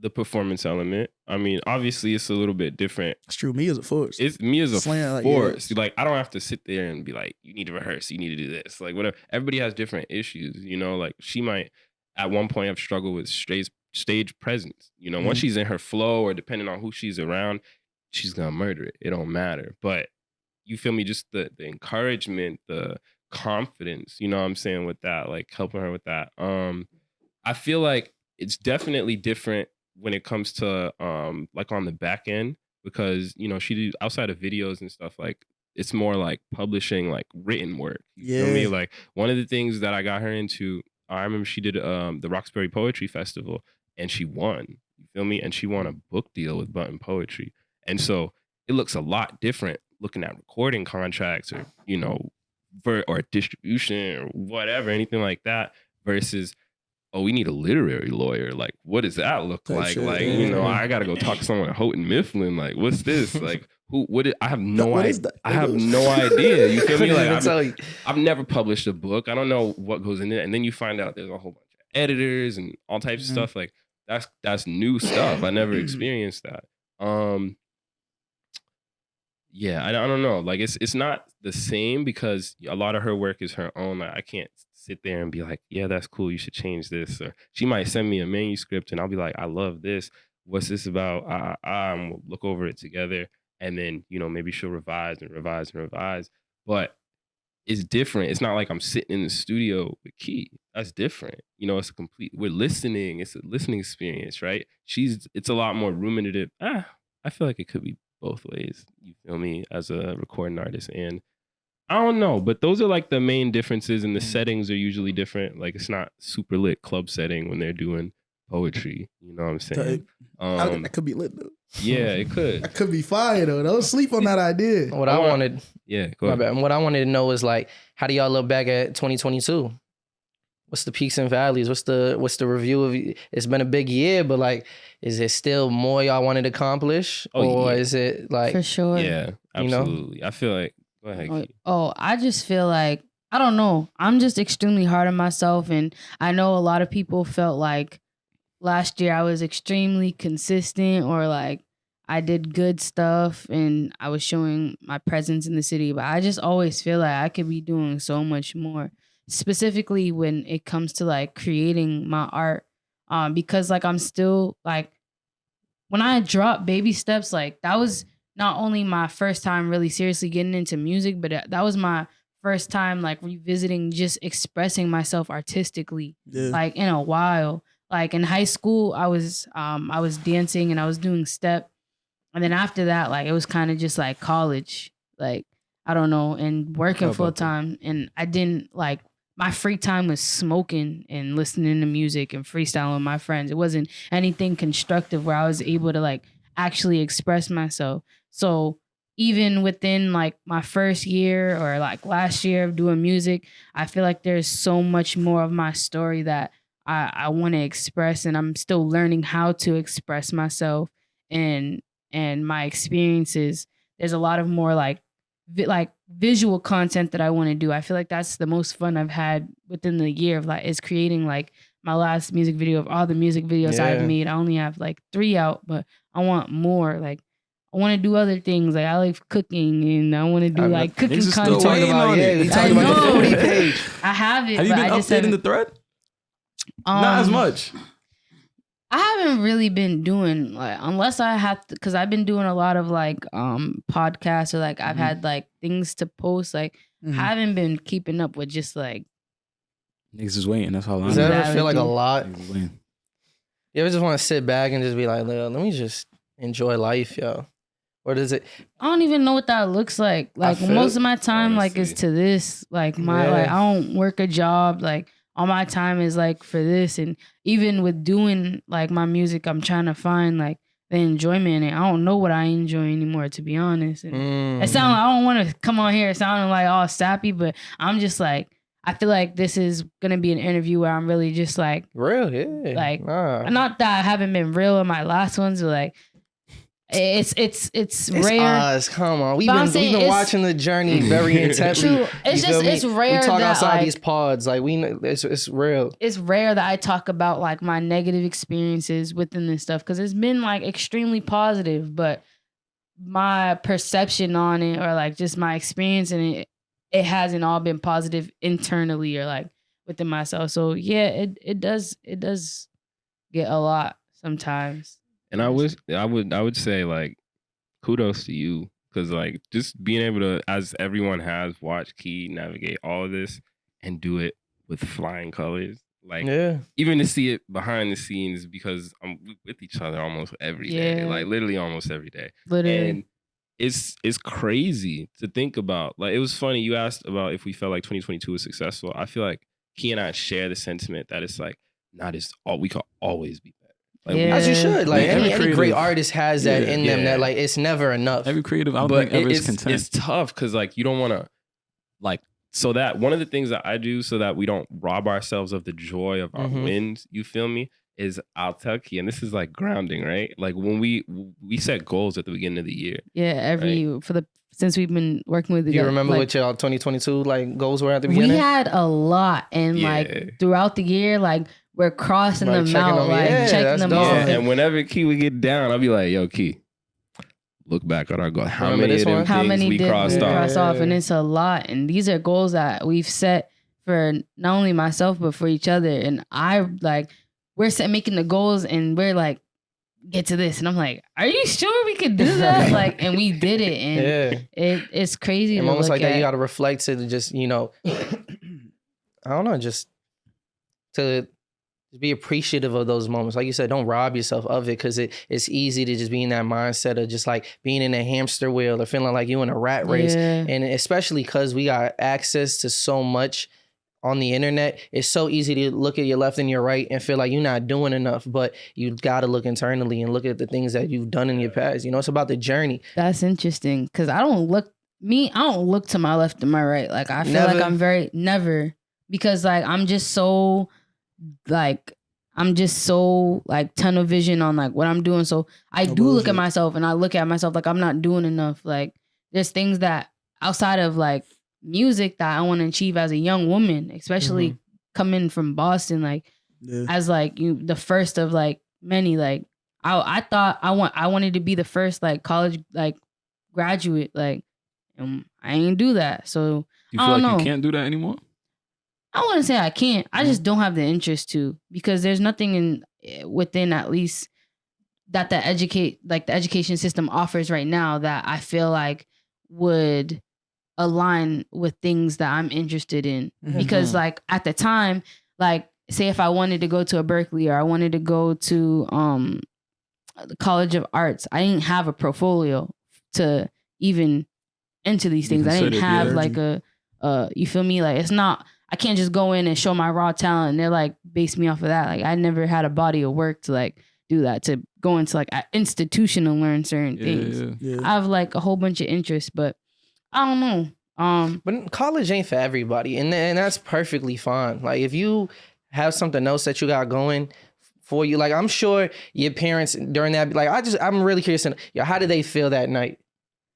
S5: the performance element. I mean, obviously it's a little bit different.
S3: It's true. Me as a force.
S5: It's me as a force. Like, I don't have to sit there and be like, you need to rehearse, you need to do this. Like, whatever. Everybody has different issues, you know? Like, she might at one point have struggled with stage presence. You know, once she's in her flow or depending on who she's around, she's gonna murder it. It don't matter. But you feel me? Just the encouragement, the confidence, you know what I'm saying, with that, like helping her with that. I feel like it's definitely different when it comes to like on the back end, because you know she do outside of videos and stuff, like it's more like publishing like written work. You feel me? Like one of the things that I got her into, I remember she did the Roxbury Poetry Festival and she won. You feel me? And she won a book deal with Button Poetry. And so it looks a lot different looking at recording contracts or, you know, or distribution or whatever, anything like that, versus, oh, we need a literary lawyer. Like, what does that look like? Like, you know, I got to go talk to someone at Houghton Mifflin. Like, what's this? Like, I have no idea. I have no idea. You feel me? Like, I've never published a book. I don't know what goes in it. And then you find out there's a whole bunch of editors and all types of stuff. Like, that's new stuff. I never experienced that. Yeah, I don't know. Like, it's not the same because a lot of her work is her own. Like, I can't sit there and be like, yeah, that's cool, you should change this. Or she might send me a manuscript and I'll be like, I love this. What's this about? We'll look over it together. And then, you know, maybe she'll revise and revise and revise. But it's different. It's not like I'm sitting in the studio with Kei. That's different. You know, we're listening. It's a listening experience, right? It's a lot more ruminative. I feel like it could be both ways. You feel me? As a recording artist. And I don't know, but those are like the main differences, and the settings are usually different. Like it's not super lit club setting when they're doing poetry. You know what I'm saying?
S3: That could be lit though.
S5: Yeah, it could.
S3: That could be fire though. Don't sleep on that idea.
S1: What I wanted.
S5: Yeah, go ahead.
S1: My bad. What I wanted to know is like, how do y'all look back at 2022? What's the peaks and valleys? What's the review of? It's been a big year, but like, is it still more y'all wanted to accomplish, is it like
S4: for sure?
S5: Yeah, absolutely. You know? I feel like. Go ahead, Kei.
S4: I just feel like, I don't know. I'm just extremely hard on myself, and I know a lot of people felt like last year I was extremely consistent, or like I did good stuff and I was showing my presence in the city, but I just always feel like I could be doing so much more, specifically when it comes to like creating my art, because like I'm still like, when I dropped Baby Steps, like that was not only my first time really seriously getting into music, but that was my first time like revisiting just expressing myself artistically, like in a while. Like in high school, I was dancing and I was doing step, and then after that, like it was kind of just like college, like I don't know, and working full time, and I didn't like, my free time was smoking and listening to music and freestyling with my friends. It wasn't anything constructive where I was able to like actually express myself. So even within like my first year or like last year of doing music, I feel like there's so much more of my story that I want to express, and I'm still learning how to express myself and my experiences. There's a lot of more like visual content that I want to do. I feel like that's the most fun I've had within the year of like, is creating like my last music video. Of all the music videos I've made, I only have like 3 out, but I want more. Like I want to do other things. Like I like cooking, and I want to do like cooking content.
S1: Talking about the foodie page.
S4: I have it.
S2: Have you been updating the thread? Not as much.
S4: I haven't really been doing like, unless I have to, because I've been doing a lot of like podcasts, or like I've had like things to post. Like I haven't been keeping up with just like
S2: niggas is waiting. That's how long.
S1: Does that ever feel like a lot?
S2: You
S1: ever just want to sit back and just be like, let me just enjoy life, yo? Or does it?
S4: I don't even know what that looks like. Like most of my time, like is to this. Like like I don't work a job. Like all my time is like for this. And even with doing like my music, I'm trying to find like the enjoyment in it. I don't know what I enjoy anymore, to be honest. And it sounds like, I don't want to come on here sounding like all sappy, but I'm just like, I feel like this is gonna be an interview where I'm really just like
S1: real, yeah.
S4: Like not that I haven't been real in my last ones, but like it's rare.
S1: Us, come on. We've been watching the journey very intensely.
S4: True. It's rare.
S1: We talk
S4: that,
S1: outside
S4: like,
S1: these pods, like we know it's real.
S4: It's rare that I talk about like my negative experiences within this stuff, because it's been like extremely positive, but my perception on it, or like just my experience in it hasn't all been positive internally or like within myself. So yeah, it does get a lot sometimes.
S5: And I would say like kudos to you, because like just being able to, as everyone has, watch Kei navigate all of this and do it with flying colors. Like even to see it behind the scenes, because I'm with each other almost every day, like literally almost every day.
S4: Literally.
S5: And it's crazy to think about. Like, it was funny, you asked about if we felt like 2022 was successful. I feel like Kei and I share the sentiment that it's like, not as all, we could always be better. Like,
S1: as you should. Like any great artist has that in them, that like it's never enough.
S2: Every creative, I don't think ever is content.
S5: It's tough because like you don't want to like, so that one of the things that I do so that we don't rob ourselves of the joy of our wins, you feel me, is I'll tell Kei, and this is like grounding, right? Like when we set goals at the beginning of the year.
S4: Yeah, since we've been working with
S1: you. You remember what your 2022 like goals were at the beginning?
S4: We had a lot, and like throughout the year, like we're crossing them out, like checking them off.
S5: Yeah, and whenever Kei would get down, I'll be like, "Yo, Kei, look back at our goal. How many of them things we crossed off?"
S4: And it's a lot. And these are goals that we've set for not only myself but for each other. And we're making the goals, and we're like, get to this, and I'm like, are you sure we could do that? Like, and we did it, and it's crazy.
S1: And moments like that, you got to reflect to just, I don't know, just to be appreciative of those moments. Like you said, don't rob yourself of it, because it's easy to just be in that mindset of just like being in a hamster wheel or feeling like you in a rat race. And especially because we got access to so much on the internet, it's so easy to look at your left and your right and feel like you're not doing enough, but you got to look internally and look at the things that you've done in your past. It's about the journey.
S4: That's interesting, because I don't look to my left and my right. Like, I feel like I'm never, because like I'm just so tunnel vision on like what I'm doing. So I do look at myself, and I look at myself like I'm not doing enough. Like, there's things that outside of like music that I want to achieve as a young woman, especially coming from Boston, like as like the first of like many. Like I thought I wanted to be the first like college like graduate, like, and I ain't do that. So
S2: you feel like you can't do that anymore?
S4: I wouldn't say I can't. I just don't have the interest to, because there's nothing within at least that the education system offers right now that I feel like would align with things that I'm interested in. Because like at the time, like say if I wanted to go to a Berkeley or I wanted to go to the College of Arts, I didn't have a portfolio to even enter these things. I didn't have like a you feel me? Like, it's not, I can't just go in and show my raw talent and they're like base me off of that. Like, I never had a body of work to like do that, to go into like an institution and learn certain things. I have like a whole bunch of interests, but I don't know.
S1: But college ain't for everybody, and that's perfectly fine. Like, if you have something else that you got going for you, like, I'm sure your parents during that, like, I'm really curious. How did they feel that night?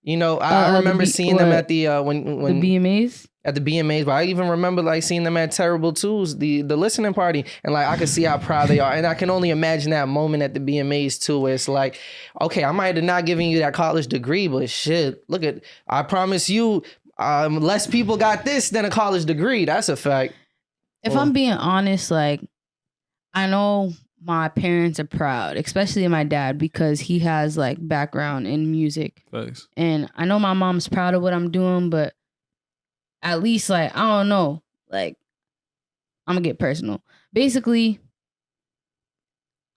S1: I remember seeing them at the when
S4: the BMAs.
S1: At the BMAs, but I even remember like seeing them at Terrible Twos, the listening party, and like I could see how proud they are, and I can only imagine that moment at the BMAs too, where it's like, okay, I might have not given you that college degree, but shit, look at, I promise you, less people got this than a college degree. That's a fact.
S4: If I'm being honest, like, I know my parents are proud, especially my dad, because he has like background in music.
S2: Thanks.
S4: And I know my mom's proud of what I'm doing, but at least, like, I don't know, like, I'm gonna get personal. Basically,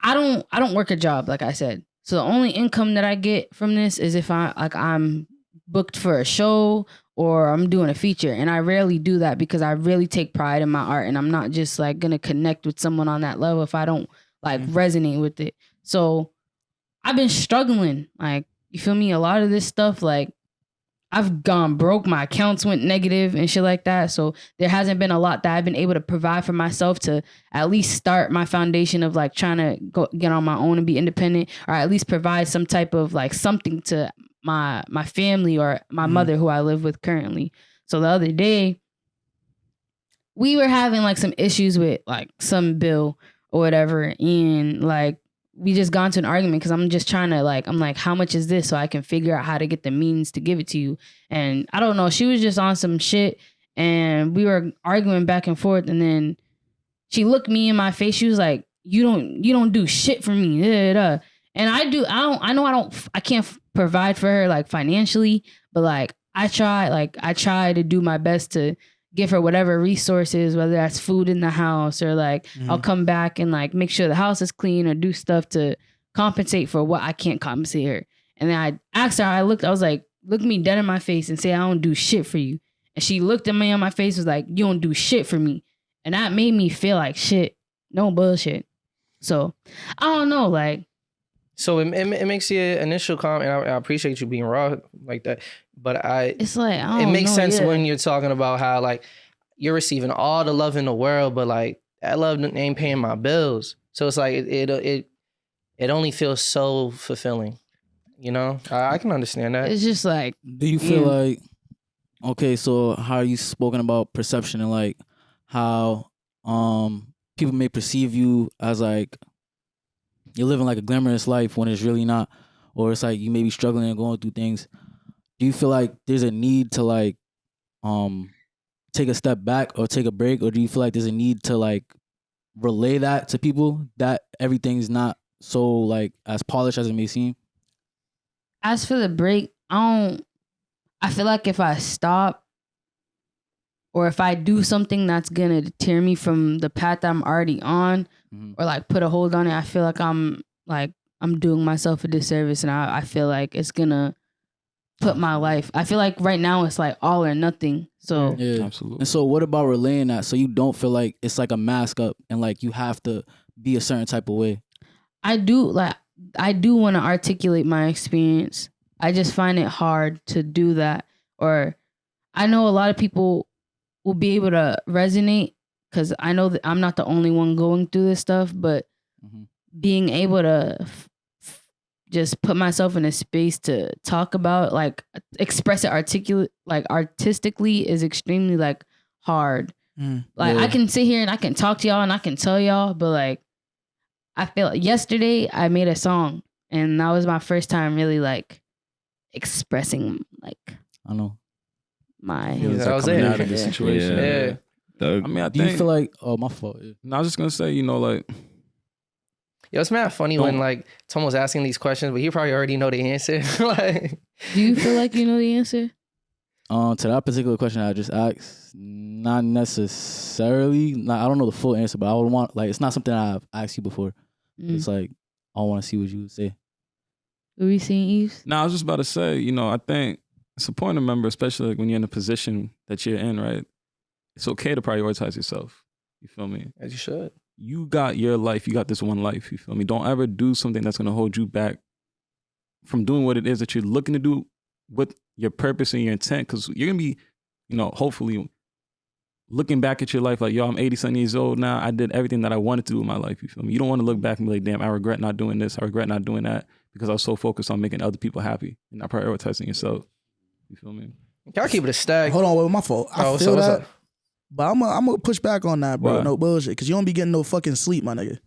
S4: I don't work a job, like I said. So the only income that I get from this is if I'm booked for a show or I'm doing a feature. And I rarely do that because I really take pride in my art, and I'm not just like gonna connect with someone on that level if I don't like resonate with it. So I've been struggling, like, you feel me? A lot of this stuff, like, I've gone broke, my accounts went negative and shit like that. So there hasn't been a lot that I've been able to provide for myself to at least start my foundation of like trying to get on my own and be independent, or at least provide some type of like something to my family or my mother, who I live with currently. So the other day we were having like some issues with like some bill or whatever, and like we just got into an argument because I'm just trying to like, I'm like, how much is this? So I can figure out how to get the means to give it to you. And I don't know, she was just on some shit, and we were arguing back and forth. And then she looked me in my face. She was like, you don't do shit for me. Da, da, da. And I can't provide for her like financially, but like I try to do my best to give her whatever resources, whether that's food in the house or like I'll come back and like make sure the house is clean or do stuff to compensate for what I can't compensate her. And then I asked her, I was like, look me dead in my face and say, I don't do shit for you. And she looked at me on my face, was like, you don't do shit for me. And that made me feel like shit. No bullshit. So I don't know, like.
S1: So it makes your initial comment, I appreciate you being raw like that, but
S4: it's like, I don't
S1: it makes
S4: know,
S1: sense
S4: yeah.
S1: when you're talking about how like you're receiving all the love in the world, but like that love ain't paying my bills. So it's like it only feels so fulfilling, you know? I can understand that.
S4: It's just like,
S6: Do you feel like, okay, so how you spoken about perception and like how people may perceive you as like you're living like a glamorous life when it's really not, or it's like you may be struggling and going through things. Do you feel like there's a need to like take a step back or take a break, or do you feel like there's a need to like relay that to people that everything's not so like as polished as it may seem?
S4: as for the break, I feel like if I stop or if I do something that's gonna deter me from the path I'm already on, or like put a hold on it, I feel like I'm doing myself a disservice, and I feel like it's gonna put my life. I feel like right now it's like all or nothing. So
S6: Yeah,
S2: Absolutely.
S6: And so what about relaying that so you don't feel like it's like a mask up and like you have to be a certain type of way?
S4: I do want to articulate my experience. I just find it hard to do that. Or I know a lot of people will be able to resonate because I know that I'm not the only one going through this stuff, but being able to just put myself in a space to talk about, like express it artistically is extremely like hard. Like I can sit here and I can talk to y'all and I can tell y'all, but like I feel like yesterday I made a song and that was my first time really like expressing like
S6: I know.
S4: my
S2: Feelings
S1: that
S2: are
S1: was
S2: coming
S1: it.
S2: out of the
S5: Yeah.
S2: situation.
S1: Yeah.
S2: I mean, I
S6: Do you
S2: think.
S6: feel like, oh, my fault. Yeah.
S2: No, I was just gonna say, you know, like
S1: Yo, it's mad funny when like Tomo's asking these questions, but he probably already know the answer. Like,
S4: Do you feel like you know the answer?
S6: To that particular question I just asked, not necessarily. I don't know the full answer, but I would want, like, it's not something I've asked you before. It's like, I want to see what you would say.
S4: What were you saying, Eves?
S2: No, I was just about to say, you know, I think it's important to remember, especially like when you're in a position that you're in, right? It's okay to prioritize yourself. You feel me?
S1: as you should.
S2: You got your life. You got this one life. You feel me? Don't ever do something that's going to hold you back from doing what it is that you're looking to do with your purpose and your intent. Because you're going to be, you know, hopefully looking back at your life like, yo, I'm 80-something years old now. I did everything that I wanted to do with my life. You feel me? You don't want to look back and be like, damn, I regret not doing this. I regret not doing that because I was so focused on making other people happy and not prioritizing yourself. You feel me?
S1: Y'all keep it a stack.
S3: Hold on, wait, my fault. I
S1: what's
S3: feel
S1: up, what's
S3: that,
S1: up?
S3: but I'm gonna push back on that, bro.
S2: Why?
S3: No bullshit, because you don't be getting no fucking sleep, my nigga.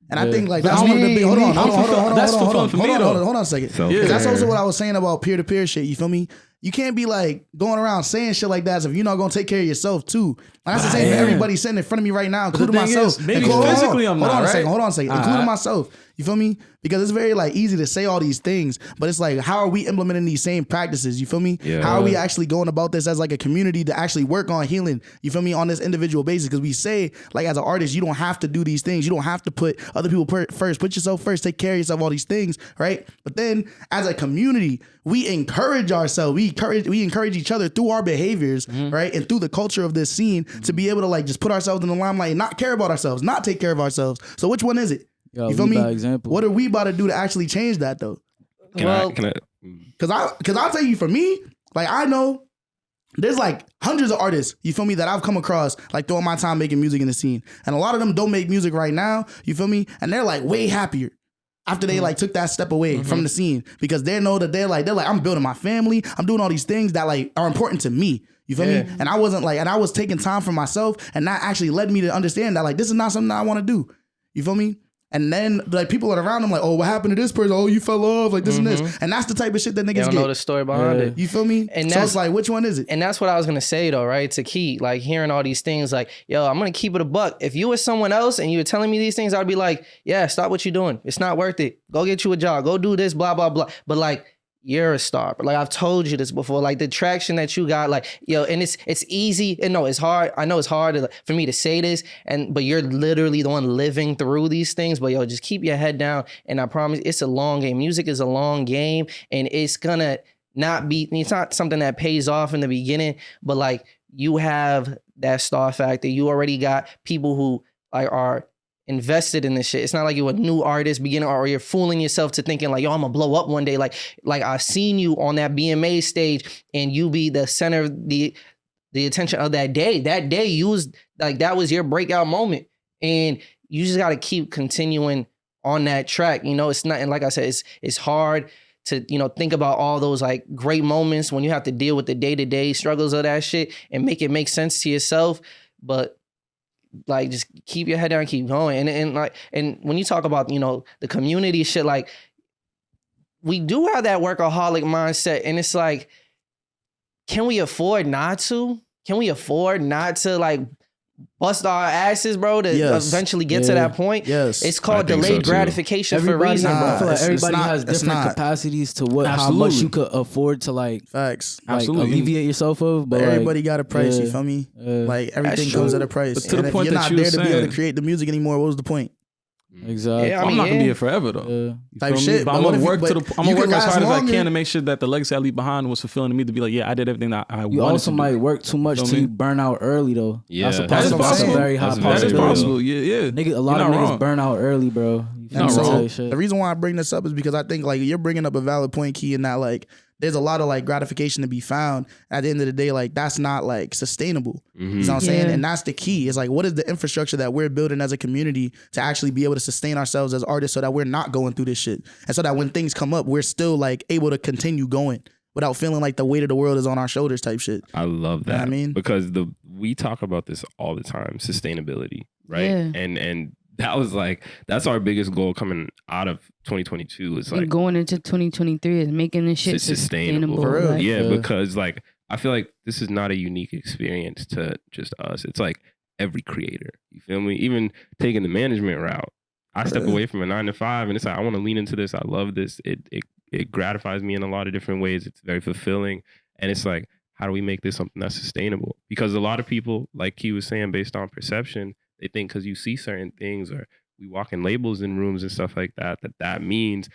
S3: And I
S6: Yeah.
S3: think like
S2: That's
S3: that's one of the big. Hold on,
S2: That's fulfilling for me, though.
S3: hold on a second.
S5: So,
S2: Yeah.
S3: 'Cause that's also what I was saying about peer to peer shit. You feel me? You can't be like going around saying shit like that as if you're not gonna take care of yourself too. And that's the same for everybody sitting in front of me right now, including
S2: thing
S3: myself.
S2: is, maybe
S3: Hold on,
S2: physically I'm
S3: hold
S2: not,
S3: on a
S2: right?
S3: second. Hold on a second.
S2: All
S3: Including
S2: right.
S3: myself. You feel me? Because it's very like easy to say all these things, but it's like, how are we implementing these same practices? You feel me?
S5: Yeah.
S3: How are we actually going about this as like a community to actually work on healing? You feel me? On this individual basis, because we say like as an artist, you don't have to do these things. You don't have to put other people first. Put yourself first. Take care of yourself. All these things, right? But then as a community, we encourage ourselves. We encourage each other through our behaviors, right, and through the culture of this scene to be able to like just put ourselves in the limelight and not care about ourselves, not take care of ourselves. So which one is it? You feel me?
S6: Example.
S3: What are we about to do to actually change that though?
S5: Can I?
S3: Cause I'll tell you, for me, like I know there's like hundreds of artists, you feel me, that I've come across like throwing my time making music in the scene. And a lot of them don't make music right now, you feel me? And they're like way happier after they like took that step away from the scene, because they know that they're like, I'm building my family. I'm doing all these things that like are important to me. You feel me? And I was taking time for myself, and that actually led me to understand that like this is not something that I want to do. You feel me? And then like people are around them like, oh, what happened to this person? Oh, you fell off, like this and this. And that's the type of shit that
S1: They
S3: niggas
S1: don't know
S3: get.
S1: the story behind it.
S3: You feel me?
S1: And
S3: so
S1: that's
S3: it's like, which one is it?
S1: And that's what I was gonna say though, right? To Kei, like hearing all these things, like, yo, I'm gonna keep it a buck. If you were someone else and you were telling me these things, I'd be like, yeah, stop what you're doing. It's not worth it. Go get you a job. Go do this, blah, blah, blah. But like, you're a star. But like I've told you this before, like the traction that you got, like, yo, and it's easy. And no, it's hard. I know it's hard for me to say this, but you're literally the one living through these things. But yo, just keep your head down. And I promise it's a long game. Music is a long game, and it's gonna it's not something that pays off in the beginning, but like you have that star factor. You already got people who like are invested in this shit. It's not like you're a new artist beginner or you're fooling yourself to thinking like, yo, I'm gonna blow up one day. Like I've seen you on that BMA stage and you be the center of the attention of that day. That day you was like, that was your breakout moment. And you just gotta keep continuing on that track. You know, it's not, and like I said, it's hard to, you know, think about all those like great moments when you have to deal with the day-to-day struggles of that shit and make it make sense to yourself. But like, just keep your head down and keep going. And when you talk about, you know, the community shit, like we do have that workaholic mindset, and it's like, can we afford not to? Can we afford not to like bust our asses, bro, to eventually get to that point?
S3: Yes.
S1: It's called delayed gratification for a reason, bro.
S6: I feel like everybody has different capacities to how much you could afford to like,
S3: facts.
S6: Like alleviate yourself of. But
S3: everybody
S6: like,
S3: got a price, you feel me? Like everything comes at a price.
S2: But to the point
S3: if you're
S2: that
S3: not there to be able to create the music anymore, what was the point?
S6: Exactly.
S1: Yeah,
S2: I'm not gonna be here forever though.
S3: Type shit.
S2: But I'm gonna work I'm gonna work as hard as I can to make sure that the legacy I leave behind was fulfilling to me, to be like, yeah, I did everything that I wanted.
S6: You also
S2: to
S6: might
S2: do.
S6: work too much till you burn out early though.
S5: Yeah,
S6: that's a very high possibility.
S2: That is possible. Yeah.
S6: Nigga, a lot of niggas burn out early, bro.
S3: The reason why I bring this up is because I think like you're bringing up a valid point, Kei, in that like there's a lot of like gratification to be found. At the end of the day, like that's not like sustainable. You know what I'm saying? And that's the key. It's like, what is the infrastructure that we're building as a community to actually be able to sustain ourselves as artists so that we're not going through this shit? And so that when things come up, we're still like able to continue going without feeling like the weight of the world is on our shoulders type shit.
S5: I love that.
S3: You know what I mean?
S5: Because we talk about this all the time, sustainability, right?
S4: Yeah.
S5: And that was like, that's our biggest goal coming out of 2022 is like
S4: and going into 2023 is making this shit sustainable.
S3: For real.
S4: Like,
S5: yeah, because like I feel like this is not a unique experience to just us. It's like every creator. You feel me? Even taking the management route, I step away from a 9-to-5 and it's like, I want to lean into this. I love this. It gratifies me in a lot of different ways. It's very fulfilling. And it's like, how do we make this something that's sustainable? Because a lot of people, like Kei was saying, based on perception, they think because you see certain things or we walk in labels in rooms and stuff like that, that means,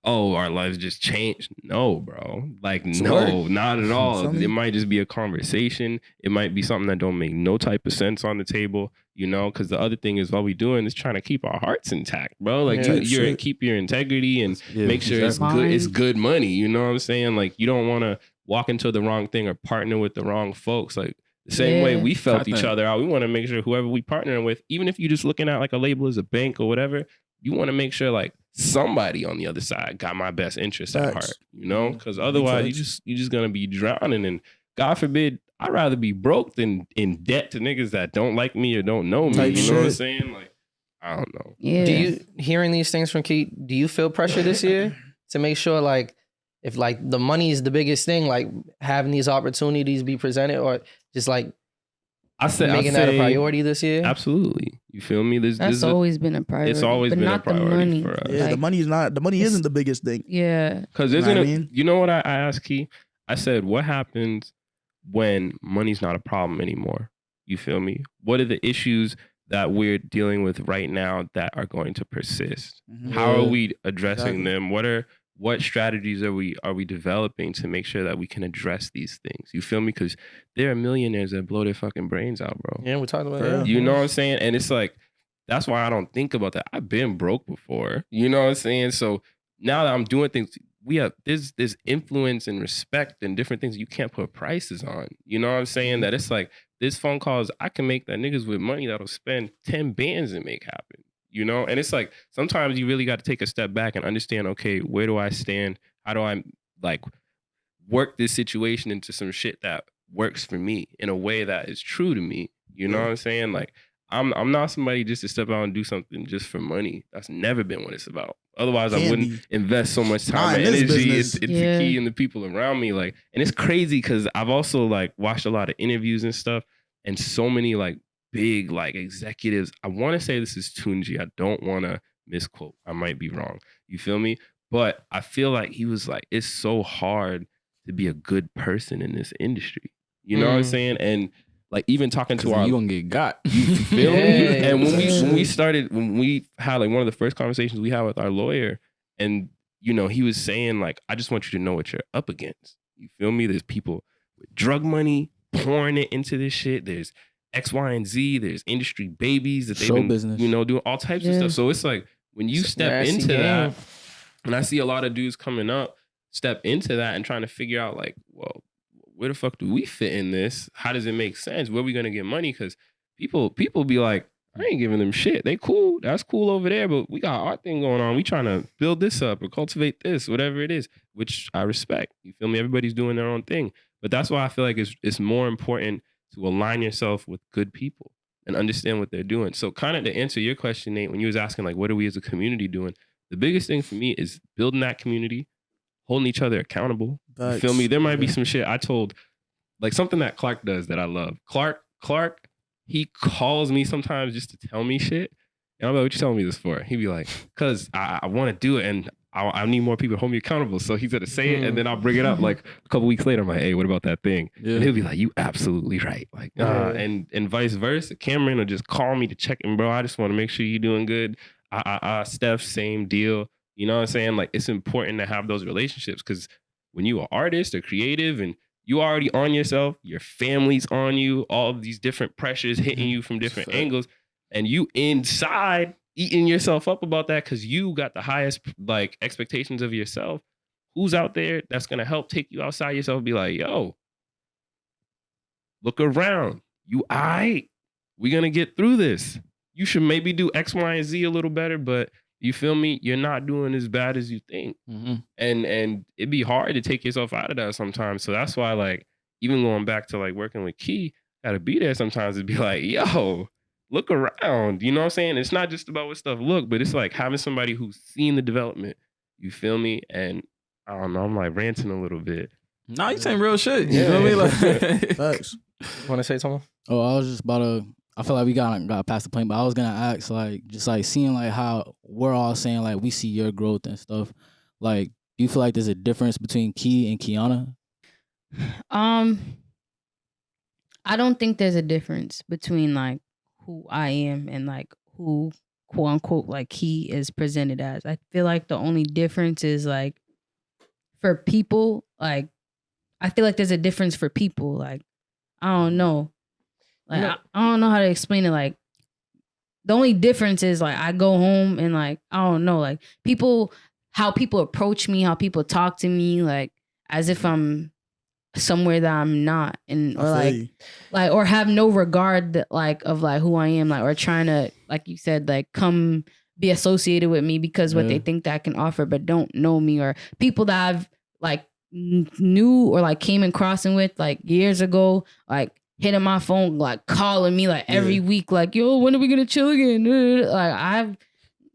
S5: oh, our lives just changed. No, bro. Like, no, not at all. It might just be a conversation. It might be something that don't make no type of sense on the table, you know, because the other thing is all we doing is trying to keep our hearts intact, bro. Like, you're keep your integrity and make sure it's good. It's good money. You know what I'm saying? Like, you don't want to walk into the wrong thing or partner with the wrong folks. Like, the same way we felt each other out, we want to make sure whoever we partnering with, even if you're just looking at like a label as a bank or whatever, you want to make sure like somebody on the other side got my best interest at heart, you know? Because otherwise you're just gonna be drowning. And God forbid, I'd rather be broke than in debt to niggas that don't like me or don't know me. You know what I'm saying? Like, I don't know.
S4: Yeah.
S1: Do you, hearing these things from Kei, do you feel pressure this year to make sure like, if like the money is the biggest thing, like having these opportunities be presented, or just like making that a priority this year?
S5: Absolutely. You feel me?
S4: That's always been a priority.
S5: It's always been a priority for us.
S3: Yeah,
S4: like,
S3: the money isn't the biggest thing.
S4: Yeah.
S5: Because you know what I asked Kei? I said, what happens when money's not a problem anymore? You feel me? What are the issues that we're dealing with right now that are going to persist? How are we addressing them? What strategies are we developing to make sure that we can address these things? You feel me? Because there are millionaires that blow their fucking brains out, bro.
S1: Yeah, we're talking about that.
S5: You know what I'm saying? And it's like, that's why I don't think about that. I've been broke before. You know what I'm saying? So now that I'm doing things, we have there's influence and respect and different things you can't put prices on. You know what I'm saying? That it's like, this phone calls, I can make that niggas with money that'll spend 10 bands and make happen. You know, and it's like sometimes you really got to take a step back and understand, okay, where do I stand? How do I like work this situation into some shit that works for me in a way that is true to me? You know what I'm saying? Like, I'm not somebody just to step out and do something just for money. That's never been what it's about. Otherwise, I
S3: Can
S5: wouldn't
S3: be.
S5: invest so much time
S3: Nah,
S5: and
S3: in this
S5: energy
S3: business.
S5: into
S4: Yeah.
S5: Key and the people around me. Like, and it's crazy because I've also like watched a lot of interviews and stuff, and so many like big like executives. I want to say this is Tunji. I don't want to misquote. I might be wrong. You feel me? But I feel like he was like, it's so hard to be a good person in this industry. You know what I'm saying? And like even talking to our
S2: you gonna get got.
S5: you feel me?
S1: Yeah,
S5: And when we
S3: yeah.
S5: started, when we had like one of the first conversations we had with our lawyer, and you know, he was saying like, I just want you to know what you're up against. You feel me? There's people with drug money pouring it into this shit. There's X, Y, and Z. There's industry babies that they've
S6: Show
S5: been,
S6: business.
S5: you know, doing all types of
S4: Yeah.
S5: stuff. So it's like when you
S1: It's a
S5: step
S1: nasty
S5: into
S1: game.
S5: that, and I see a lot of dudes coming up, step into that and trying to figure out like, well, where the fuck do we fit in this? How does it make sense? Where are we gonna get money? Because people be like, I ain't giving them shit. They cool. That's cool over there, but we got our thing going on. We trying to build this up or cultivate this, whatever it is, which I respect. You feel me? Everybody's doing their own thing. But that's why I feel like it's more important to align yourself with good people and understand what they're doing. So kind of to answer your question, Nate, when you was asking like, what are we as a community doing? The biggest thing for me is building that community, holding each other accountable. You feel me? There might be some shit I told, like something that Clark does that I love. Clark, he calls me sometimes just to tell me shit. And I'm like, what you telling me this for? He'd be like, cause I want to do it and I need more people to hold me accountable. So he's gonna say it and then I'll bring it up like a couple weeks later. I'm like, hey, what about that thing?
S2: Yeah.
S5: And he'll be like, you absolutely right. Like, and vice versa. Cameron will just call me to check in, bro. I just want to make sure you're doing good. Steph, same deal. You know what I'm saying? Like, it's important to have those relationships because when you are artist or creative and you already on yourself, your family's on you, all of these different pressures hitting you from different angles, and you inside eating yourself up about that because you got the highest like expectations of yourself. Who's out there that's gonna help take you outside yourself and be like, yo, look around. You all right? We're gonna get through this. You should maybe do X, Y, and Z a little better, but you feel me? You're not doing as bad as you think.
S2: Mm-hmm.
S5: And it'd be hard to take yourself out of that sometimes. So that's why, like, even going back to like working with Kei, gotta be there sometimes to be like, yo, look around. You know what I'm saying? It's not just about what stuff look, but it's like having somebody who's seen the development. You feel me? And I don't know, I'm like ranting a little bit.
S2: Nah, you saying real shit. You
S1: Yeah.
S2: feel me? Like,
S3: Facts.
S1: Want to say something?
S6: Oh, I was just about to. I feel like we got past the point, but I was gonna ask, like, just like seeing like how we're all saying like we see your growth and stuff. Like, do you feel like there's a difference between Kei and Keianna?
S4: I don't think there's a difference between like who I am and like who quote unquote like Kei is presented as. I feel like the only difference is like for people, like I feel like there's a difference for people. Like, I don't know. Like I don't know how to explain it. Like the only difference is like I go home and like I don't know, like how people approach me, how people talk to me, like as if I'm somewhere that I'm not, and or like or have no regard that, like of like who I am, like or trying to, like you said, like come be associated with me because what they think that I can offer, but don't know me, or people that I've like knew or like came in crossing with like years ago, like hitting my phone, like calling me like every week, like, yo, when are we gonna chill again? Like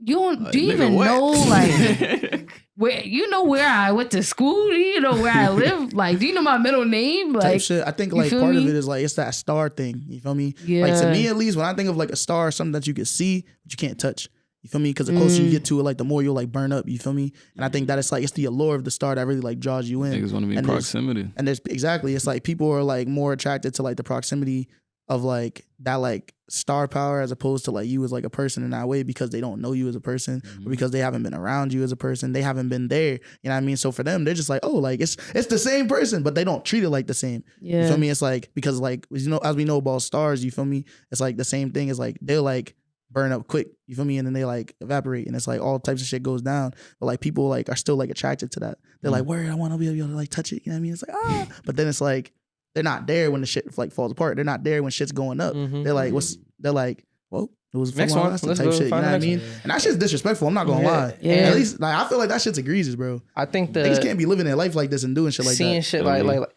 S4: do you even know like where I went to school? Do you know where I live? Like, do you know my middle name? Like,
S3: type shit. I think like part of it is like it's that star thing. You feel me?
S4: Yeah.
S3: Like to me at least, when I think of like a star, something that you can see but you can't touch. You feel me? Because the closer you get to it, like the more you'll like burn up. You feel me? And I think that it's like it's the allure of the star that really like draws you in.
S2: niggas want to be in proximity.
S3: And there's exactly, it's like people are like more attracted to like the proximity of like that like star power as opposed to like you as like a person in that way because they don't know you as a person or because they haven't been around you as a person. They haven't been there. You know what I mean? So for them, they're just like, oh, like it's the same person, but they don't treat it like the same.
S4: Yeah.
S3: You feel me? It's like, because like, you know, as we know about stars, you feel me? It's like the same thing. It's like they're like burn up quick, you feel me? And then they like evaporate and it's like all types of shit goes down. But like people like are still like attracted to that. They're like, word, I want to be able to like touch it. You know what I mean? It's like, but then it's like, they're not there when the shit like falls apart. They're not there when shit's going up. They're like, they're like, well, it was
S1: Next one. Let's
S3: type
S1: go
S3: shit. You know
S1: find
S3: what
S1: the
S3: I
S1: next
S3: mean?
S1: one.
S3: And that shit's disrespectful. I'm not gonna lie.
S4: Yeah.
S3: At least like I feel like that shit's egregious, bro.
S1: I think
S3: Niggas can't be living their life like this and doing shit like
S1: seeing
S3: that.
S1: shit like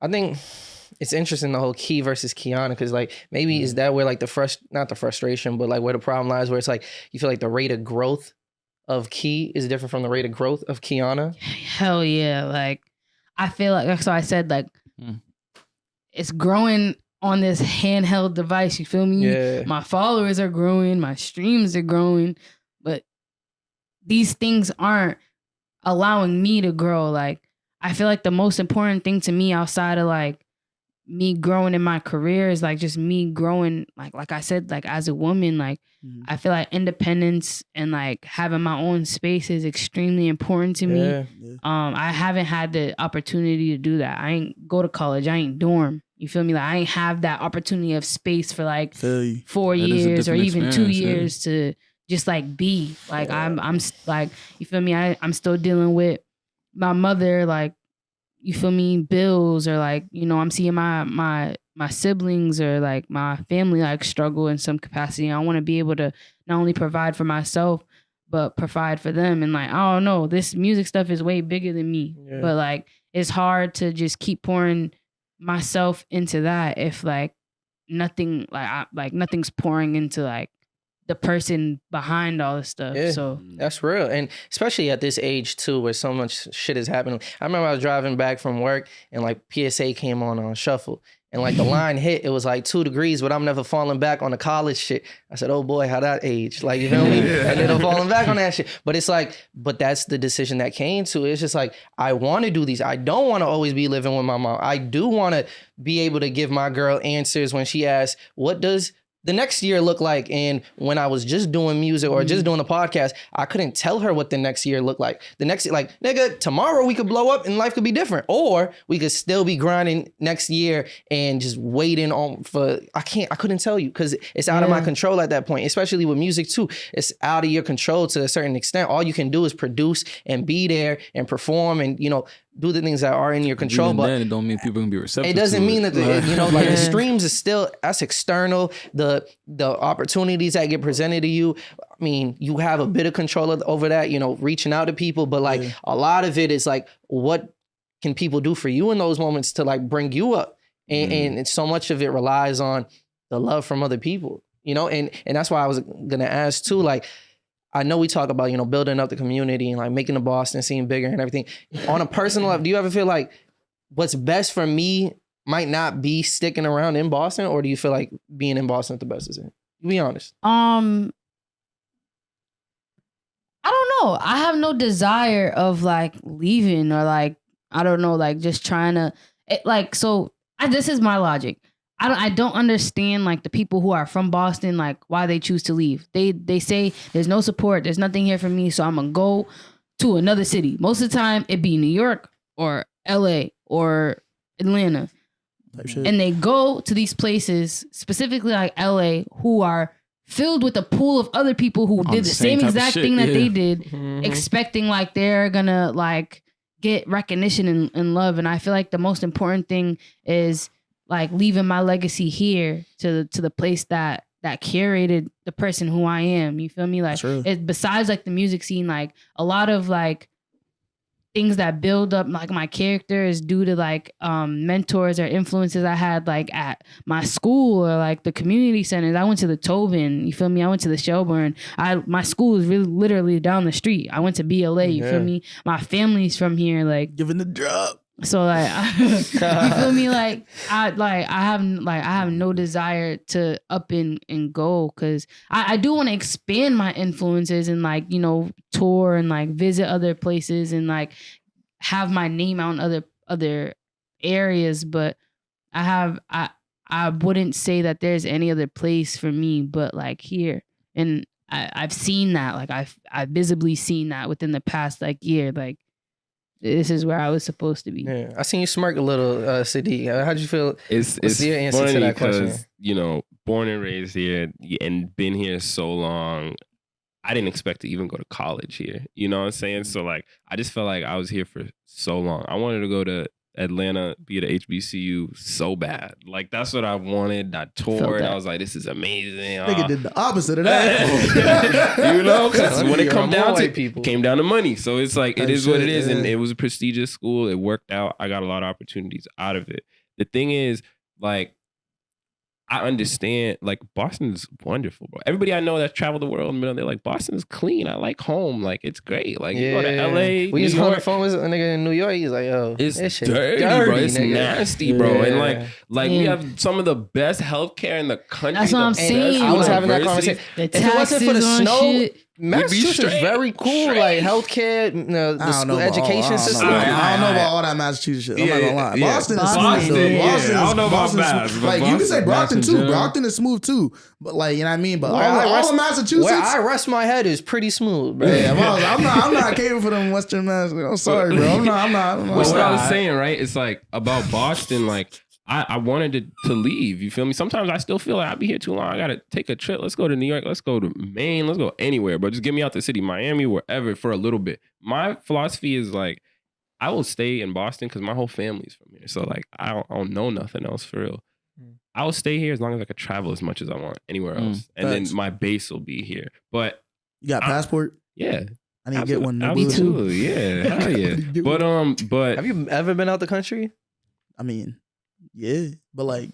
S1: I think it's interesting the whole Kei versus Keianna, because like maybe is that where like not the frustration, but like where the problem lies, where it's like you feel like the rate of growth of Kei is different from the rate of growth of Keianna.
S4: Hell yeah. Like, I feel like, that's why I said, like, it's growing on this handheld device. You feel me?
S1: Yeah.
S4: My followers are growing, my streams are growing, but these things aren't allowing me to grow. Like, I feel like the most important thing to me outside of like me growing in my career is like just me growing, like I said, like as a woman, like I feel like independence and like having my own space is extremely important to me. I haven't had the opportunity to do that. I ain't go to college. I ain't dorm. You feel me? Like I ain't have that opportunity of space for like 4 years or even 2 years to just like be like, I'm like, you feel me? I'm still dealing with my mother, like, you feel me, bills, or like, you know, I'm seeing my siblings or like my family like struggle in some capacity. I want to be able to not only provide for myself, but provide for them. And like, I don't know, this music stuff is way bigger than me. But like, it's hard to just keep pouring myself into that if like nothing, like nothing's pouring into like the person behind all this stuff. So
S1: that's real. And especially at this age too, where so much shit is happening. I remember I was driving back from work and like PSA came on shuffle. And like the line hit, it was like 2 degrees, but I'm never falling back on the college shit. I said, oh boy, how that age? Like, you feel me? And then I'm falling back on that shit. But it's like, but that's the decision that came to. It's just like, I want to do these. I don't want to always be living with my mom. I do want to be able to give my girl answers when she asks, what does the next year look like? And when I was just doing music or just doing a podcast, I couldn't tell her what the next year looked like. The next, like, nigga, tomorrow we could blow up and life could be different. Or we could still be grinding next year and just waiting on for, I couldn't tell you because it's out of my control at that point, especially with music too. It's out of your control to a certain extent. All you can do is produce and be there and perform and, you know, do the things that are in your control.
S2: Even
S1: but
S2: then, it don't mean people can be receptive.
S1: It doesn't mean that you know, like the streams is still, that's external. The opportunities that get presented to you, I mean, you have a bit of control over that, you know, reaching out to people, but like a lot of it is like, what can people do for you in those moments to like bring you up? And so much of it relies on the love from other people, you know? And that's why I was gonna ask too, like, I know we talk about, you know, building up the community and like making the Boston scene bigger and everything. On a personal level, do you ever feel like what's best for me might not be sticking around in Boston, or do you feel like being in Boston is the best? Is it? Be honest.
S4: I don't know. I have no desire of like leaving or like, I don't know, like just trying to this is my logic. I don't understand like the people who are from Boston, like why they choose to leave. They say there's no support, there's nothing here for me, so I'm gonna go to another city. Most of the time it'd be New York or LA or Atlanta. And they go to these places, specifically like LA, who are filled with a pool of other people who did the same exact thing that they did, expecting like they're gonna like get recognition and love. And I feel like the most important thing is like leaving my legacy here to the place that curated the person who I am. You feel me? Like besides like the music scene, like a lot of like things that build up like my character is due to like mentors or influences I had like at my school or like the community centers. I went to the Tobin, you feel me? I went to the Shelburne. My school is really literally down the street. I went to BLA, you feel me? My family's from here, like
S3: giving the drop.
S4: So like, you feel me? Like I have no desire to up and go, because I do want to expand my influences and like, you know, tour and like visit other places and like have my name out in other areas. But I wouldn't say that there's any other place for me but like here. And I've seen that, like I've visibly seen that within the past like year, like this is where I was supposed to be.
S1: Yeah, I seen you smirk a little, Sadiq. How'd you feel?
S5: It's
S1: your answer
S5: funny
S1: to that question?
S5: Because, you know, born and raised here and been here so long, I didn't expect to even go to college here. You know what I'm saying? So like, I just felt like I was here for so long. I wanted to go to Atlanta, be at HBCU so bad. Like that's what I wanted. I toured. I was like, this is amazing.
S3: Nigga did the opposite of that.
S5: You know, because when it came down to money. So it's like, it is what it is.
S3: Yeah.
S5: And it was a prestigious school. It worked out. I got a lot of opportunities out of it. the thing is, like, I understand, like, Boston is wonderful, bro. Everybody I know that's traveled the world, they're like, Boston is clean. I like home. Like, it's great. Like, you go to LA,
S1: we
S5: New
S1: was on the
S5: York,
S1: phone with a nigga in New York. He's like, yo,
S5: it's
S1: this shit
S5: dirty,
S1: dirty,
S5: bro. It's
S1: nigga.
S5: nasty, bro. And like we
S4: Yeah.
S5: have some of the best healthcare in the country.
S4: That's what
S5: the
S4: I'm
S5: best
S4: saying.
S1: I was having that
S5: universities.
S1: conversation.
S4: The
S1: If it wasn't for the
S4: taxes on
S1: snow,
S4: shit.
S1: Massachusetts is
S5: straight.
S1: very cool.
S5: Straight.
S1: Like healthcare, the
S3: I don't
S1: school
S3: know about
S1: education
S3: all,
S1: system.
S3: I don't know about all that Massachusetts shit. I'm not gonna lie.
S5: Yeah.
S3: Boston is
S4: Boston,
S3: smooth though.
S4: yeah.
S3: Boston is,
S5: I don't know about
S3: Boston's
S5: Mass,
S3: smooth.
S5: but
S3: Like you can say
S2: Boston,
S3: Brockton too.
S2: Boston,
S3: Brockton is smooth too. But like you know what I mean. But
S1: Where I
S3: all
S1: rest-
S3: of Massachusetts.
S1: Where I rest my head is pretty smooth, bro.
S3: Yeah, I'm not capable for them Western Mass. I'm sorry, bro. I'm not.
S5: But what I was saying, right? It's like about Boston, like I wanted to leave. You feel me? Sometimes I still feel like I'll be here too long. I gotta take a trip. Let's go to New York. Let's go to Maine. Let's go anywhere, bro. Just get me out the city, Miami, wherever, for a little bit. My philosophy is like, I will stay in Boston because my whole family's from here. So like, I don't know nothing else for real. I will stay here as long as I could travel as much as I want anywhere else, and
S3: Facts.
S5: then my base will be here. But
S3: You got a passport?
S5: yeah,
S3: I need to get one.
S5: absolutely, yeah, hell yeah. But
S1: Have you ever been out the country?
S3: I mean, yeah, but like,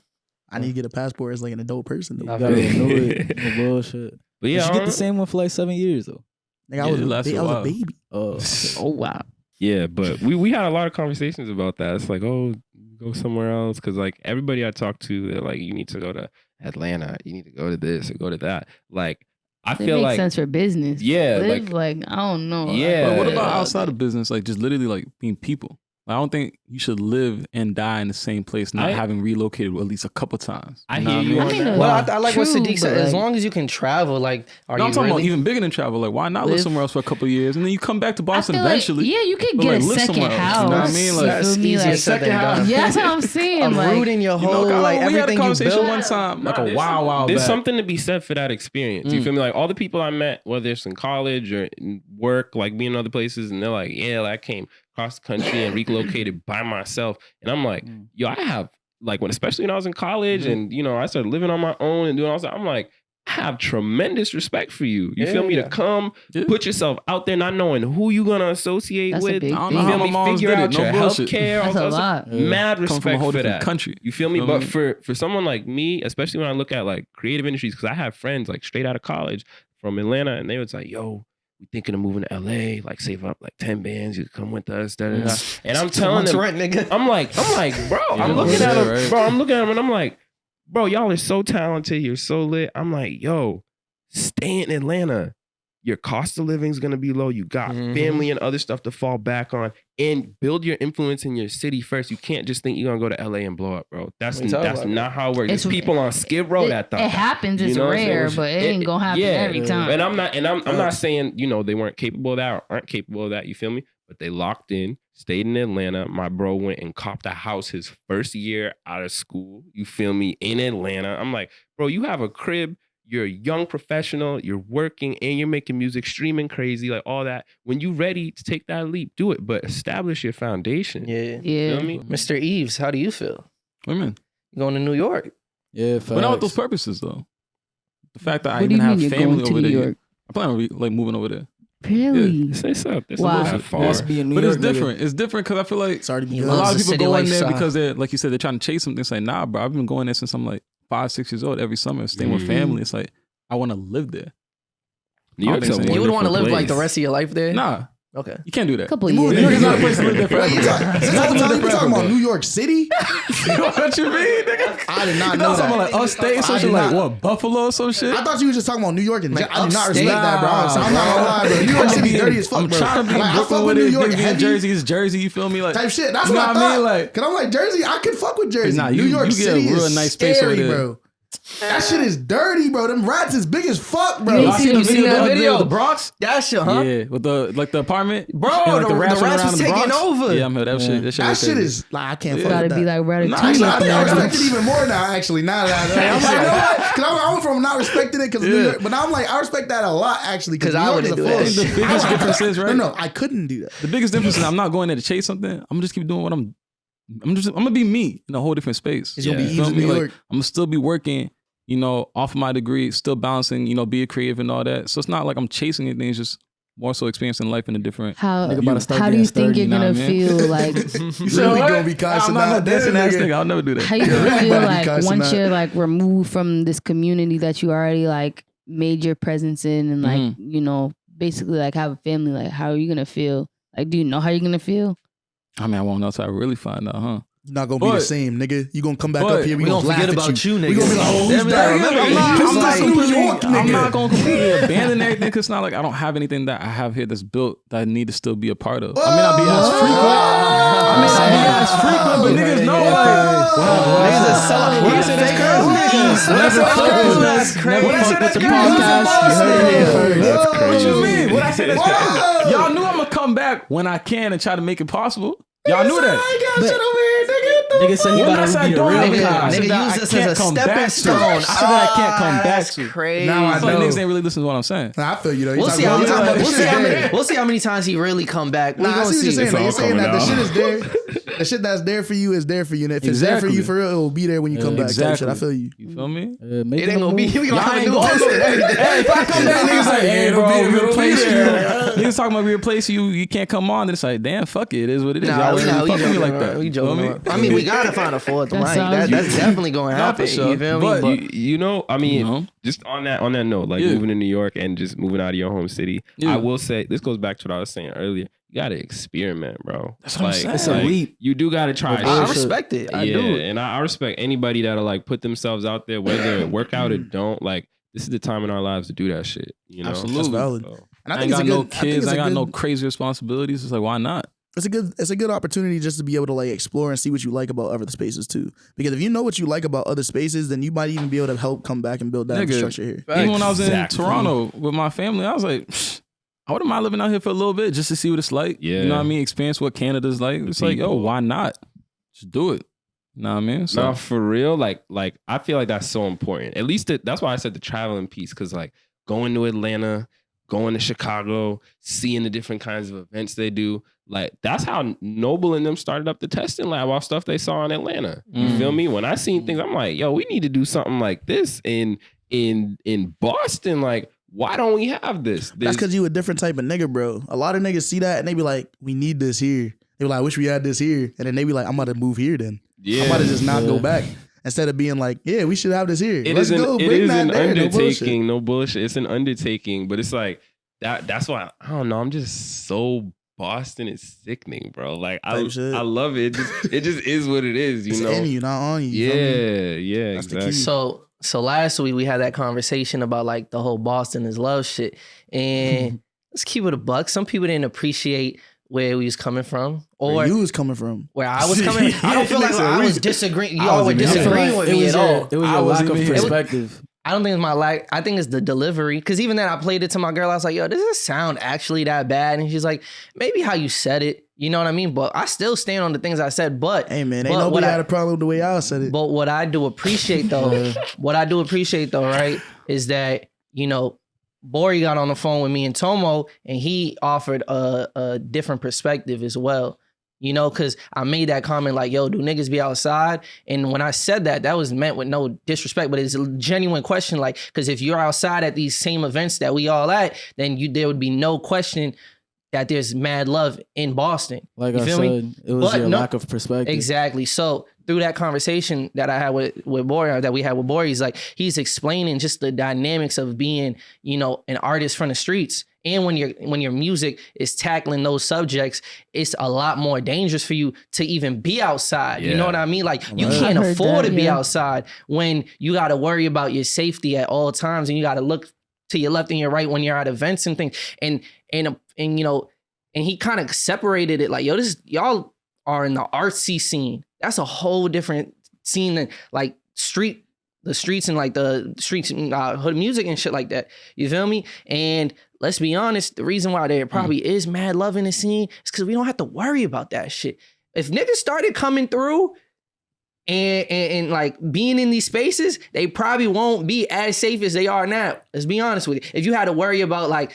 S3: I need to get a passport as like an adult person though.
S1: I
S6: You gotta
S1: feel
S6: renew
S1: you.
S6: it. No bullshit.
S5: But
S6: You
S5: yeah,
S6: should
S5: I
S6: get
S5: don't-
S6: the same one for like 7 years though.
S3: Like, I
S2: Yeah,
S3: was
S2: it lasts a
S3: a
S2: while.
S3: baby.
S6: Oh wow.
S5: Yeah, but we had a lot of conversations about that. It's like, oh, go somewhere else, because like everybody I talk to, they're like, you need to go to Atlanta, you need to go to this or go to that. Like, I
S4: It
S5: feel
S4: makes
S5: like
S4: sense for business.
S5: Yeah,
S4: Live, like I don't know.
S5: Yeah.
S2: But what about
S5: Yeah.
S2: outside of business? Like just literally like being people. I don't think you should live and die in the same place, not
S5: I-
S2: having relocated at least a couple times.
S5: I
S2: You know
S5: hear
S2: what
S5: you
S2: mean?
S5: on
S4: I mean,
S5: that.
S1: Well, I like what
S4: True,
S1: Sadiq said.
S4: but,
S1: As
S4: like-
S1: long as you can travel, like, are
S2: No,
S1: you
S2: I'm talking
S1: really?
S2: about even bigger than travel. Like, why not live
S4: Live-
S2: somewhere else for a couple of years and then you come back to
S4: I
S2: Boston
S4: feel like,
S2: eventually?
S4: yeah, you could
S2: but,
S4: get
S2: like,
S4: a
S2: live
S4: second
S2: somewhere else,
S4: house.
S2: you know what I mean? Like,
S1: That's
S4: you feel me?
S1: easier
S4: Like,
S1: said than done.
S4: yeah, that's what I'm saying.
S1: Of
S4: Like,
S1: rooting your
S2: You know,
S1: whole
S2: we
S1: like
S2: had a
S1: everything you
S2: conversation
S1: built.
S2: one time, like a
S5: there's
S2: while
S5: There's
S2: back.
S5: something to be said for that experience. You
S2: Mm.
S5: feel me? Like all the people I met, whether it's in college or in work, like being in other places, and they're like, yeah, like, I came across the country and relocated by myself. And I'm like, yo, I have like especially when I was in college and I started living on my own and doing all that. I'm like, I have tremendous respect for you. You feel me?
S1: Yeah.
S5: To come,
S2: Yeah.
S5: put yourself out there, not knowing who you gonna associate
S4: That's a
S5: with.
S4: big
S2: I don't
S4: thing.
S2: know
S5: You
S2: how
S5: feel
S2: my
S5: me?
S2: mom's
S5: Figure
S2: did it.
S5: out
S2: No
S5: your
S2: bullshit.
S5: healthcare.
S4: That's a
S5: all-
S4: lot.
S5: Mad
S2: Come from a
S5: respect
S2: whole
S5: for
S2: different
S5: that.
S2: country.
S5: You feel me?
S2: Feel
S5: But
S2: me?
S5: for someone like me, especially when I look at like creative industries, because I have friends like straight out of college from Atlanta, and they was like, "Yo, we thinking of moving to LA. Like save up like 10 bands. You come with us." Da, da, da. And I'm telling
S1: Months
S5: them,
S1: rent, nigga.
S5: I'm like, bro.
S2: Yeah,
S5: I'm looking
S2: yeah,
S5: at them,
S2: right.
S5: bro. I'm looking at them, and I'm like, bro, y'all are so talented. You're so lit. I'm like, yo, stay in Atlanta. Your cost of living is gonna be low. You got
S1: Mhm.
S5: family and other stuff to fall back on, and build your influence in your city first. You can't just think you're gonna go to LA and blow up, bro. That's
S1: What you talking about,
S5: not how it works.
S4: It's-
S5: There's people on Skid Row that thought
S4: it
S5: that.
S4: happens.
S5: You
S4: It's
S5: know what I'm saying?
S4: rare, but it ain't gonna happen every time.
S5: And I'm not saying they weren't capable of that or aren't capable of that. You feel me? But they locked in, stayed in Atlanta. My bro went and copped a house his first year out of school. You feel me? In Atlanta. I'm like, bro, you have a crib. You're a young professional. You're working and you're making music, streaming crazy, like all that. When you're ready to take that leap, do it. But establish your foundation.
S1: Yeah.
S4: Yeah.
S5: Feel me?
S1: Mr. Eves, how do you feel?
S2: Women.
S1: You going to New York?
S6: Yeah,
S2: But not with those
S6: facts.
S2: purposes though. The fact that I
S4: What do
S2: even
S4: you
S2: have
S4: mean you're
S2: family
S4: going to
S2: over
S4: New
S2: there.
S4: York?
S2: I plan on like moving over there.
S4: Really?
S5: Say something. It's
S4: Wow.
S5: not that far.
S6: Must be in New
S2: But
S6: York,
S2: it's
S6: nigga.
S2: different. It's different because I feel like
S3: It's already
S1: He
S3: begun.
S2: a lot
S1: loves
S2: of
S1: the
S2: people
S1: city
S2: go in there
S1: lifestyle.
S2: because they're, like you said, they're trying to chase something. It's like, nah, bro, I've been going there since I'm like 5-6 years old every summer, staying with
S5: Mhm.
S2: family. It's like, I want to live there.
S5: New York's
S2: I
S5: a
S2: don't think so.
S1: You would want to
S5: wonderful
S1: live like the
S5: place.
S1: rest of your life there?
S2: Nah,
S1: Okay.
S2: you can't do that.
S4: Couple
S3: You
S4: years.
S3: moving-
S2: New York is not a place to live there forever.
S3: Wait, you talking
S2: It's not to live there
S3: about
S2: forever.
S3: New York City?
S2: What you mean, nigga?
S3: I did not
S2: You
S3: know
S2: know something
S3: that.
S2: like upstate,
S3: I
S2: some
S3: did
S2: shit like
S3: not-
S2: what, Buffalo or some shit?
S3: I thought you were just talking about New York and
S1: Like
S3: I did not
S1: upstate?
S3: respect that, bro. So I'm not gonna lie, bro. New York City dirty as fuck,
S2: I'm
S3: bro.
S2: trying to be
S3: Like, I
S2: Brooklyn
S3: fuck
S2: with
S3: with New
S2: it.
S3: York
S2: Niggas being
S3: heavy
S2: Jersey is Jersey. You feel me? Like
S3: type shit. That's
S2: you
S3: what
S2: know
S3: I
S2: what
S3: thought.
S2: I mean? Like,
S3: Cause I'm like Jersey, I could fuck with Jersey.
S2: Nah,
S3: New
S2: you
S3: York
S2: get a
S3: City
S2: real
S3: is
S2: nice space over
S3: scary,
S2: there.
S3: bro. That shit is dirty, bro. Them rats is big as fuck, bro.
S4: You
S2: I
S4: see
S2: seen the
S4: the
S2: video
S1: that
S2: the other day
S1: video?
S2: with the Bronx.
S1: That shit, huh?
S2: Yeah, with the like the apartment,
S1: Bro,
S2: and, like,
S1: the rats
S2: running
S1: was
S2: around the
S1: taking
S2: Bronx.
S1: over.
S2: Yeah, I'm here. That shit. That shit.
S3: That
S2: was
S3: shit
S2: crazy.
S3: is like I can't
S2: Yeah.
S3: fuck
S4: Gotta
S3: with
S4: be
S3: that.
S4: like
S2: Nah,
S4: Ratatouille.
S3: Actually, I
S4: up
S3: think
S4: in
S3: I
S4: that
S3: respect
S4: bitch.
S3: it even more now. Actually, now that I'm like, you know what? Because I went from not respecting it because New
S2: Yeah.
S3: York, but now I'm like, I respect that a lot actually.
S1: 'Cause
S3: New
S1: I
S3: York is
S1: wouldn't
S3: a
S1: do
S3: full-
S1: that
S2: shit. The biggest difference is, right?
S3: No, I couldn't do that.
S2: The biggest difference is I'm not going there to chase something. I'm gonna just keep doing what I'm gonna be me in a whole different space.
S3: It's gonna be
S2: You
S3: easy
S2: feel
S3: in
S2: me?
S3: New
S2: Like,
S3: York.
S2: I'm gonna still be working, off of my degree, still balancing, be a creative and all that. So it's not like I'm chasing anything. It's just more so experiencing life in a different.
S4: How
S6: Nigga about to start
S4: how do you
S6: getting
S4: think
S6: sturdy,
S4: you're
S6: you know
S4: gonna
S6: what I mean?
S4: feel like?
S3: You really gonna be
S2: I'm
S3: constant
S2: not no
S3: out there,
S2: dancing ass
S3: nigga.
S2: nigga. I'll never do that.
S4: How you
S3: Yeah,
S4: gonna feel
S3: everybody
S4: like
S3: cussing
S4: once
S3: out.
S4: you're like removed from this community that you already like made your presence in and like
S2: Mm-hmm.
S4: you know basically like have a family? Like how are you gonna feel? Like do you know how you're gonna feel?
S2: I mean, I won't know until I really find out, huh?
S3: You're not gonna be the
S2: But-
S3: same, nigga. You gonna come back
S2: but
S3: up here.
S1: We gonna
S3: laugh
S1: forget
S3: at
S1: about you, niggas.
S3: We gonna be like, oh,
S1: They'll
S3: who's
S1: be
S3: back?
S1: like, remember,
S2: I'm not,
S3: This
S2: I'm not
S3: is New
S2: completely,
S3: York,
S2: I'm
S3: nigga.
S2: not going to completely abandon everything because it's not like I don't have anything that I have here that's built that I need to still be a part of. I may not be as frequent. I may not be as frequent, but niggas know like,
S1: Niggas are selling.
S2: What I said that's crazy.
S6: Never
S1: That's
S6: fuck
S1: crazy.
S6: with the
S1: That's
S6: podcast. You heard it here
S5: That's
S6: first.
S2: What you
S5: crazy.
S2: mean? What I said that's crazy. Y'all knew I'm gonna come back when I can and try to make it possible. Y'all knew that.
S6: Nigga said he
S2: When I
S6: about
S2: said
S6: to
S2: I
S6: be a
S2: don't
S6: real
S2: have it,
S1: Nigga,
S2: I said
S1: nigga
S2: that
S1: use
S2: I
S1: this
S2: can't
S1: as a
S2: come
S1: stepping
S2: back to.
S1: stone.
S2: I said that I can't come back
S1: That's
S2: to.
S1: crazy.
S3: Now I
S2: It's like
S3: know.
S2: niggas ain't really listening to what I'm saying.
S3: Nah, I feel you though.
S1: We'll see,
S3: We'll
S1: we'll see how many times he really come back. We
S3: Nah, I
S1: gonna
S3: see what you're
S1: see.
S3: saying.
S5: It's
S3: Like,
S5: all
S3: you're saying that
S5: coming
S3: the shit
S5: out.
S3: is there. The shit that's there for you is there for you. And if it's there for you
S2: Exactly.
S3: for real, it will be there when you come back. Type shit. I feel you.
S2: You feel me?
S3: Mm.
S1: It ain't gonna be. We gonna
S2: Y'all
S1: have a
S2: ain't
S1: new
S2: going
S1: host and everything.
S2: Hey, if I come back, niggas like, hey,
S3: It'll
S2: bro,
S3: be-
S2: we
S3: it'll be
S2: replace you.
S3: there.
S2: Niggas talking about we replace you, you can't come on. Then it's like, damn, fuck it, it is what it is.
S1: Nah,
S2: Y'all
S1: we
S2: really
S1: not. We
S2: fuck with me
S1: joking
S2: like
S1: around.
S2: that.
S1: We
S2: You feel
S1: joking
S2: me?
S1: around. I mean, we gotta find a fourth one.
S4: That sounds
S1: That's definitely gonna
S2: Nah,
S1: happen.
S2: for sure.
S1: You feel me?
S2: But
S1: But
S5: You know, I mean,
S2: You know?
S5: just on that note, like
S2: Yeah.
S5: moving to New York and just moving out of your home city,
S2: Yeah.
S5: I will say this goes back to what I was saying earlier. You gotta experiment, bro.
S2: That's what I'm saying.
S6: It's a
S5: like,
S6: leap.
S5: You do gotta try.
S1: I
S5: shit.
S1: respect it. I
S5: yeah,
S1: do.
S5: and I respect anybody that'll like put themselves out there, whether it work out or don't. Like this is the time in our lives to do that shit. You know,
S2: Absolutely.
S3: That's valid.
S5: So,
S3: And I
S2: I
S3: think
S2: ain't
S3: it's a
S2: got
S3: good.
S2: no
S3: I think
S2: kids.
S3: it's
S2: I
S3: a
S2: got no
S3: good-
S2: crazy responsibilities. It's like, why not?
S3: It's a good opportunity just to be able to like explore and see what you like about other spaces too. Because if you know what you like about other spaces, then you might even be able to help come back and build that
S2: Nigga.
S3: infrastructure here.
S2: Even when I was in
S5: Exactly.
S2: Toronto with my family, I was like, I wouldn't mind living out here for a little bit just to see what it's like.
S5: Yeah.
S2: You know what I mean? Experience what Canada's like. It's like, yo,
S5: people.
S2: why not? Just do it. You know what I mean? So,
S5: nah, for real, like I feel like that's so important. At least that's why I said the traveling piece, because like going to Atlanta, going to Chicago, seeing the different kinds of events they do, like that's how Noble and them started up the testing lab off stuff they saw in Atlanta. You
S2: Mm.
S5: feel me? When I seen things, I'm like, yo, we need to do something like this in Boston. Like, why don't we have this?
S3: That's because you a different type of nigga, bro. A lot of niggas see that and they be like, we need this here. They be like, I wish we had this here. And then they be like, I'm about to move here then.
S5: yeah,
S3: I'm about to just not go back. Instead of being like, yeah, we should have this here.
S5: It
S3: Let's
S5: is
S3: go.
S5: an, it
S3: Bring
S5: is
S3: that
S5: an
S3: there. No bullshit.
S5: undertaking. No bullshit. It's an undertaking, but it's like that's why I don't know. I'm just so Boston is sickening, bro. Like I
S3: Type shit.
S5: love it. It just is what it is, you
S3: It's
S5: know.
S3: in you, not on you. You feel me?
S5: Yeah,
S3: That's the
S5: exactly.
S3: key.
S1: So last week we had that conversation about like the whole Boston is love shit, and let's keep it a buck. Some people didn't appreciate where we was coming from, or
S3: Where you was coming from.
S1: where I was coming. I don't feel like
S3: Listen,
S1: I
S3: we-
S1: was disagreeing.
S3: I
S1: Y'all were
S3: wasn't even-
S1: disagreeing with me at all.
S6: It was
S2: I
S6: your lack
S2: wasn't
S6: of
S2: even here.
S6: perspective.
S1: I don't think it's my lack. I think it's the delivery. Because even then, I played it to my girl. I was like, "Yo, does this sound actually that bad?" And she's like, "Maybe how you said it. You know what I mean?" But I still stand on the things I said. But
S3: Hey man,
S1: but
S3: ain't
S1: what
S3: nobody
S1: I-
S3: had a problem with the way I said it.
S1: But what I do appreciate though, right, is that, you know, Bori got on the phone with me and Tomo, and he offered a different perspective as well. You know, because I made that comment like, yo, do niggas be outside? And when I said that, that was meant with no disrespect, but it's a genuine question. Like, because if you're outside at these same events that we all at, then there would be no question that there's mad love in Boston.
S6: Like
S1: You
S6: I
S1: feel
S6: said,
S1: me?
S6: it was
S1: But
S6: your
S1: no-
S6: lack of perspective.
S1: Exactly. So through that conversation that I had with Bori, or that we had with Bori, he's explaining just the dynamics of being, you know, an artist from the streets. And when your music is tackling those subjects, it's a lot more dangerous for you to even be outside. You know
S5: Yeah.
S1: what I mean? Like you
S6: Right.
S1: can't
S4: I heard
S1: afford
S4: that,
S1: to be
S4: yeah.
S1: outside when you got to worry about your safety at all times, and you got to look to your left and your right when you're at events and things. And you know, and he kind of separated it like, yo, y'all are in the artsy scene. That's a whole different scene than like the streets and like the streets and hood music and shit like that. You feel me? And let's be honest, the reason why there probably is mad love in the scene is because we don't have to worry about that shit. If niggas started coming through and like being in these spaces, they probably won't be as safe as they are now. Let's be honest with you. If you had to worry about like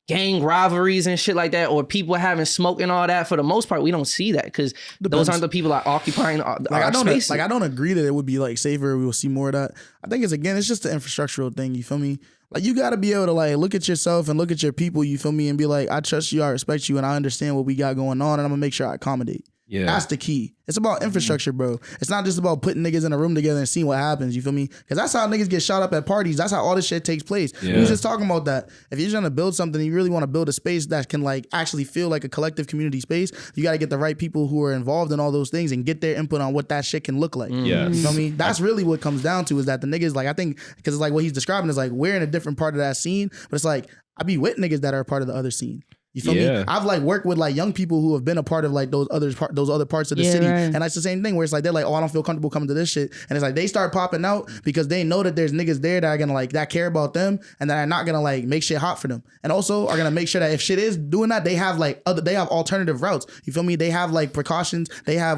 S1: gang rivalries and shit like that, or people having smoke and all that, for the most part, we don't see that because those
S3: Depends.
S1: aren't the people that are occupying our
S3: Like
S1: spaces.
S3: I don't agree that it would be like safer. We will see more of that. I think it's just the infrastructural thing. You feel me? Like you gotta be able to like look at yourself and look at your people, you feel me, and be like, I trust you, I respect you, and I understand what we got going on, and I'm gonna make sure I accommodate.
S5: Yeah.
S3: That's the key. It's about infrastructure, bro. It's not just about putting niggas in a room together and seeing what happens, you feel me? Because that's how niggas get shot up at parties. That's how all this shit takes place.
S5: Yeah.
S3: We was just talking about that. If you're trying to build something, you really want to build a space that can like actually feel like a collective community space, you got to get the right people who are involved in all those things and get their input on what that shit can look like.
S5: Yes.
S3: You feel me? That's really what comes down to, is that the niggas, like, I think, because it's like what he's describing is like, we're in a different part of that scene, but it's like, I be with niggas that are a part of the other scene. You feel me? I've like worked with like young people who have been a part of like those other parts of the city,
S4: right.
S3: and that's the same thing where it's like they're like, oh, I don't feel comfortable coming to this shit, and it's like they start popping out because they know that there's niggas there that are gonna like that care about them and that are not gonna like make shit hot for them, and also are gonna make sure that if shit is doing that, they have like they have alternative routes. You feel me? They have like precautions. They have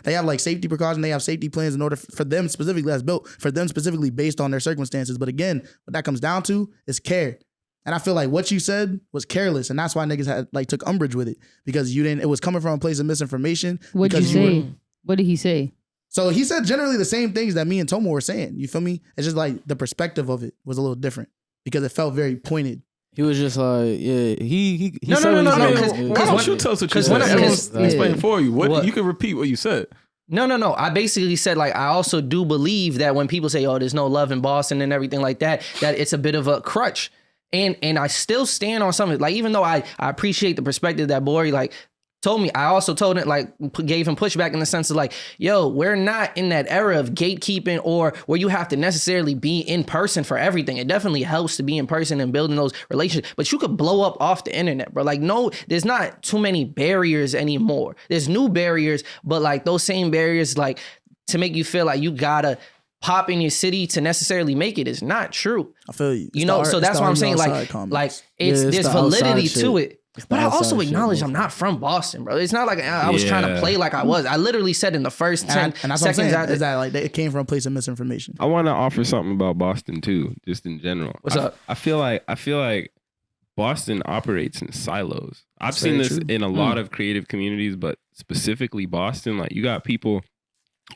S3: they have like safety precautions. They have safety plans in order for them specifically, that's built for them specifically based on their circumstances. But again, what that comes down to is care. And I feel like what you said was careless, and that's why niggas had like took umbrage with it, because you didn't. It was coming from a place of misinformation.
S4: What'd you say? What did he say?
S3: So he said generally the same things that me and Tomo were saying. You feel me? It's just like the perspective of it was a little different because it felt very pointed.
S6: He was just like, yeah, he
S1: No.
S2: Why don't you tell us what you said? Everyone's explaining for you. What you can repeat what you said.
S1: No. I basically said, like, I also do believe that when people say, oh, there's no love in Boston and everything like that, that it's a bit of a crutch. And I still stand on something. Like, even though I appreciate the perspective that Bori, like, told me, I also told it, like, gave him pushback in the sense of like, yo, we're not in that era of gatekeeping or where you have to necessarily be in person for everything. It definitely helps to be in person and building those relationships, but you could blow up off the internet, bro. Like, no, there's not too many barriers anymore. There's new barriers, but like those same barriers, like, to make you feel like you gotta pop in your city to necessarily make it is not true.
S3: I feel you.
S1: You know, so that's why I'm saying, like it's there's validity to it. But I also acknowledge I'm not from Boston, bro. It's not like I was trying to play like I was. I literally said in the first 10
S3: and that's
S1: seconds
S3: what I'm saying, is that like it came from a place of misinformation.
S5: I want to offer something about Boston too, just in general.
S1: What's up?
S5: I feel like Boston operates in silos. I've seen this in a lot of creative communities, but specifically Boston, like you got people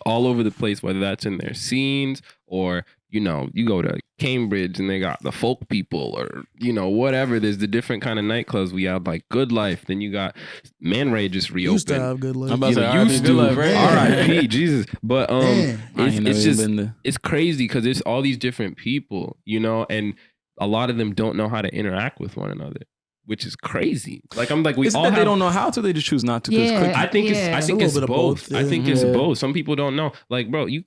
S5: all over the place, whether that's in their scenes or, you know, you go to Cambridge and they got the folk people or, you know, whatever. There's the different kind of nightclubs. We have like Good Life. Then you got Man Ray just reopened.
S3: Used to have Good Life.
S2: I'm about to say,
S5: used to. R.I.P. Jesus. But
S2: it's
S5: it's crazy because there's all these different people, you know, and a lot of them don't know how to interact with one another, which is crazy. Like I'm like,
S2: they don't know how to, they just choose not to.
S5: I think it's both.
S3: Yeah.
S5: I think it's both. Some people don't know. Like, bro, you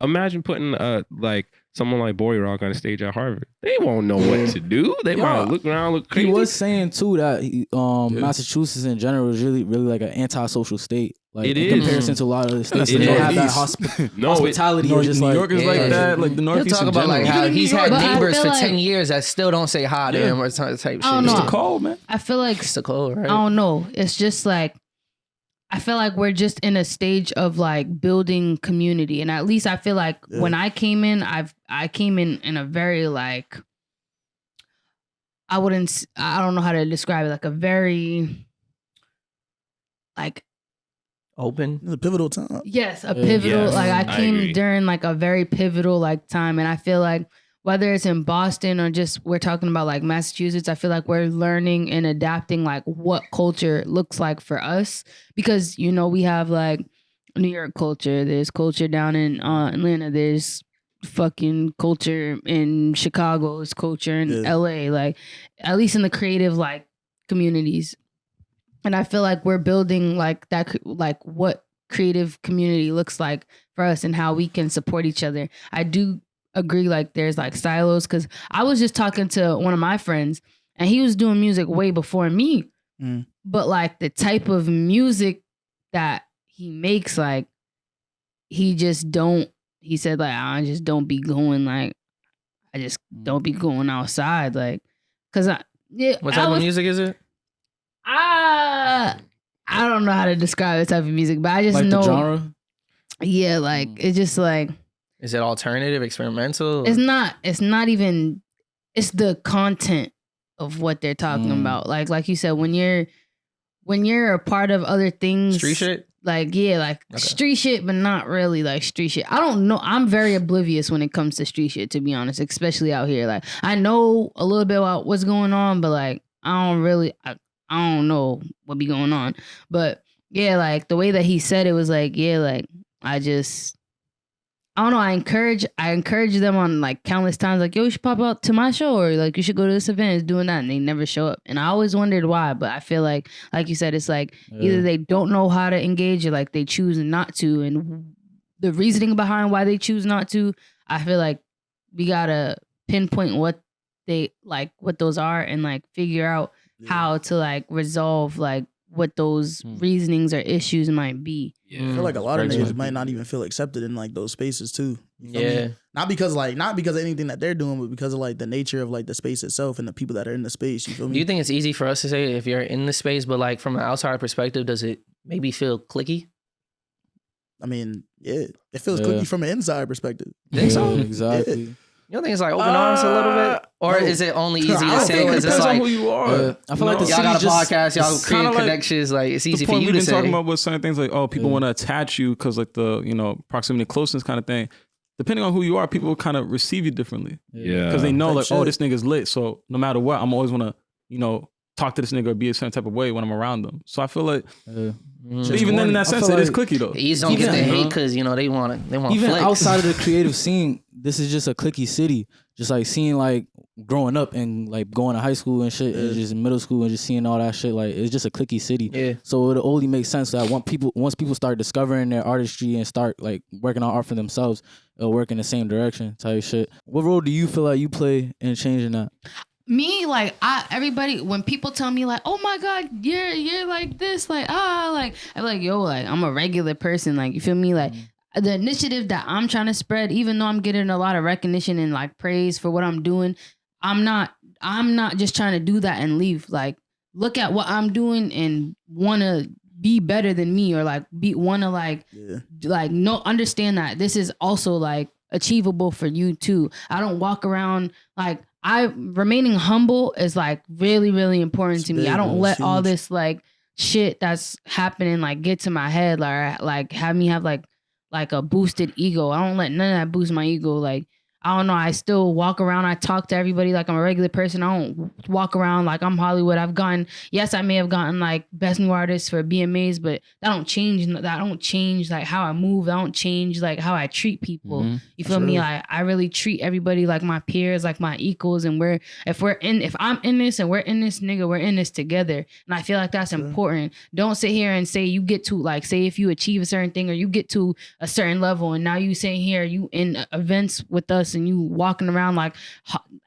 S5: imagine putting like someone like Boy Rock on a stage at Harvard. They won't know what to do. They might look around, look crazy.
S6: He was saying too that Massachusetts in general is really like an antisocial state. Like
S5: it
S6: in
S5: is.
S6: comparison to a lot of the states,
S5: It
S6: they don't
S5: is.
S6: have that hospitality.
S2: New
S6: just
S2: York is like that. Like the
S1: He'll
S2: Northeast
S1: talk
S2: in
S1: about
S2: general.
S1: like how he's had
S4: But I
S1: neighbors
S4: feel
S1: for
S4: like-
S1: 10 years that still don't say hi to him or type shit.
S4: I don't know.
S2: It's the cold, man.
S4: I feel like
S1: It's the cold, right?
S4: I don't know. It's just like I feel like we're just in a stage of like building community, and at least I feel like when I came in, I came in a very like I don't know how to describe it, like a very like
S1: Open.
S3: It's a pivotal time.
S4: yes, a pivotal
S5: Yes,
S4: like I
S5: I
S4: came
S5: agree.
S4: during like a very pivotal like time, and I feel like whether it's in Boston or just we're talking about like Massachusetts, I feel like we're learning and adapting like what culture looks like for us, because you know we have like New York culture, there's culture down in Atlanta, there's fucking culture in Chicago, there's culture in LA, like at least in the creative like communities. And I feel like we're building like that, like what creative community looks like for us and how we can support each other. I do agree, like there's like silos, because I was just talking to one of my friends and he was doing music way before me, but like the type of music that he makes, like he said like I just don't be going, like I just don't be going outside, like because
S1: What type of music is it?
S4: I don't know how to describe the type of music, but I just
S6: like
S4: know
S6: the genre.
S4: Yeah, like it's just like
S1: Is it alternative, experimental?
S4: it's not even, it's the content of what they're talking about. Like you said, when you're a part of other things.
S1: Street shit?
S4: like street shit, but not really like street shit. I don't know. I'm very oblivious when it comes to street shit, to be honest, especially out here. Like I know a little bit about what's going on, but like I don't know what be going on. But yeah, like the way that he said it was like, yeah, like I don't know. I encourage them on like countless times, like, yo, you should pop out to my show, or like you should go to this event, it's doing that, and they never show up. And I always wondered why, but I feel like you said, it's like either they don't know how to engage or like they choose not to. And the reasoning behind why they choose not to, I feel like we gotta pinpoint what those are and like figure out how to like resolve like what those reasonings or issues might be.
S3: I feel like a lot of niggas might not even feel accepted in like those spaces too. You feel me? Not because of anything that they're doing, but because of like the nature of like the space itself and the people that are in the space. You feel me?
S1: Do you think it's easy for us to say if you're in the space, but like from an outside perspective, does it maybe feel cliquey?
S3: I mean, yeah, it feels cliquey from an inside perspective.
S1: Think so?
S6: Exactly.
S3: Yeah.
S1: You don't think it's like open arms a little bit? Or is it only easy to say because it's like,
S2: who you are.
S6: I feel like the
S1: y'all
S6: city
S1: got a
S6: just
S1: podcast, y'all create
S2: like
S1: connections, like it's easy
S2: the
S1: for
S2: point
S1: you
S2: we've
S1: to
S2: been talking
S1: say.
S2: about with certain things like, oh, people want to attach you because like the, you know, proximity, closeness kind of thing. Depending on who you are, people kind of receive you differently.
S5: Yeah.
S2: Because they know like,
S3: shit.
S2: oh, this nigga's lit. So no matter what, I'm always want to, you know, talk to this nigga or be a certain type of way when I'm around them. So I feel like, but even then in that sense, it is cliquey though.
S1: They just don't get the hate because, you know, they want
S6: even
S1: flex.
S6: outside of the creative scene, this is just a cliquey city. Just like seeing like growing up and like going to high school and shit, and just middle school and just seeing all that shit, like it's just a cliquey city.
S1: Yeah.
S6: So it only makes sense that once people start discovering their artistry and start like working on art for themselves, it'll work in the same direction type shit. What role do you feel like you play in changing that?
S4: Me, like everybody, when people tell me like, oh my God, you're like this, like like I'm like, yo, like I'm a regular person, like you feel me, like the initiative that I'm trying to spread, even though I'm getting a lot of recognition and like praise for what I'm doing, I'm not just trying to do that and leave. Like look at what I'm doing and wanna be better than me, or like understand that this is also like achievable for you too. I don't walk around like remaining humble is like really, really important to me. I don't let all this like shit that's happening like get to my head or like have me have like a boosted ego. I don't let none of that boost my ego. Like I don't know. I still walk around. I talk to everybody like I'm a regular person. I don't walk around like I'm Hollywood. I may have gotten like best new artist for BMAs, but that don't change like how I move. That don't change like how I treat people. You feel me? Like I really treat everybody like my peers, like my equals. And if I'm in this and we're in this, nigga, we're in this together. And I feel like that's important. Don't sit here and say you get to like, say if you achieve a certain thing or you get to a certain level and now you sitting here, you in events with us and you walking around like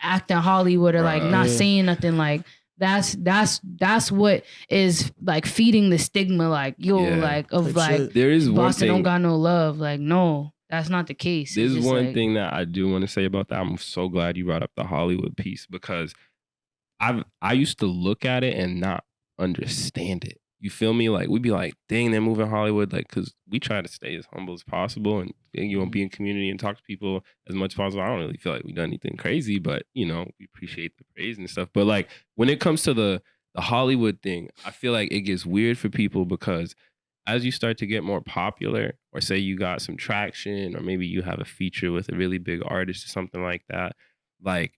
S4: acting Hollywood or like not saying nothing, like that's what is like feeding the stigma, like
S5: there is one
S4: Boston
S5: thing,
S4: don't got no love. Like no, that's not the case.
S5: There's one thing that I do want to say about that. I'm so glad you brought up the Hollywood piece, because I used to look at it and not understand it. You feel me? Like we'd be like, dang, they're moving Hollywood, like, because we try to stay as humble as possible and you know, be in community and talk to people as much as possible. I don't really feel like we've done anything crazy, but you know, we appreciate the praise and stuff. But like when it comes to the Hollywood thing, I feel like it gets weird for people, because as you start to get more popular, or say you got some traction, or maybe you have a feature with a really big artist or something like that, like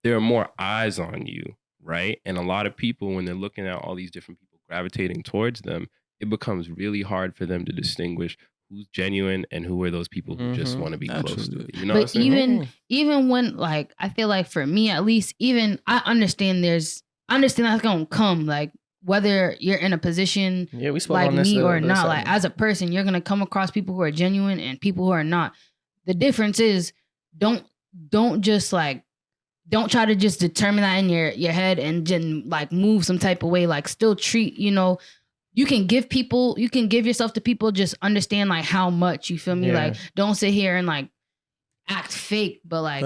S5: there are more eyes on you, right? And a lot of people, when they're looking at all these different people gravitating towards them, it becomes really hard for them to distinguish who's genuine and who are those people who just want to be close to it. You know,
S4: but even when like I feel like for me at least, even I understand that's gonna come, like whether you're in a position like me or not, like as a person, you're gonna come across people who are genuine and people who are not. The difference is don't just like don't try to just determine that in your head and just like move some type of way. Like still treat, you know, you can give yourself to people, just understand like how much, you feel me? Like don't sit here and like act fake, but like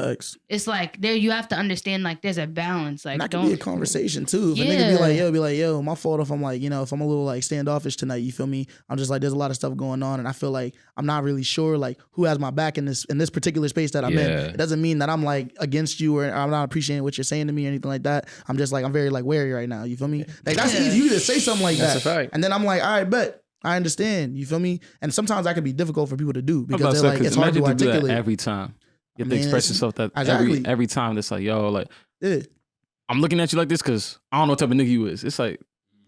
S4: it's like there you have to understand like there's a balance. Like
S3: that could be a conversation too. If a nigga be like, yo, my fault if I'm like, you know, if I'm a little like standoffish tonight, you feel me? I'm just like, there's a lot of stuff going on and I feel like I'm not really sure like who has my back in this particular space that I'm in. It doesn't mean that I'm like against you or I'm not appreciating what you're saying to me or anything like that. I'm just like, I'm very like wary right now. You feel me? Like that's easy. You just say something like that.
S1: That's a fact.
S3: And then I'm like, all right, bet. I understand. You feel me? And sometimes that can be difficult for people to do
S2: I'm about
S3: because
S2: to
S3: they're
S2: say,
S3: like, it's hard to
S2: imagine do that
S3: articulate.
S2: every time. You have
S3: I
S2: to
S3: mean,
S2: express
S3: it's-
S2: yourself that
S3: exactly.
S2: every time. It's like, yo, like
S3: Yeah.
S2: I'm looking at you like this because I don't know what type of nigga you is. It's like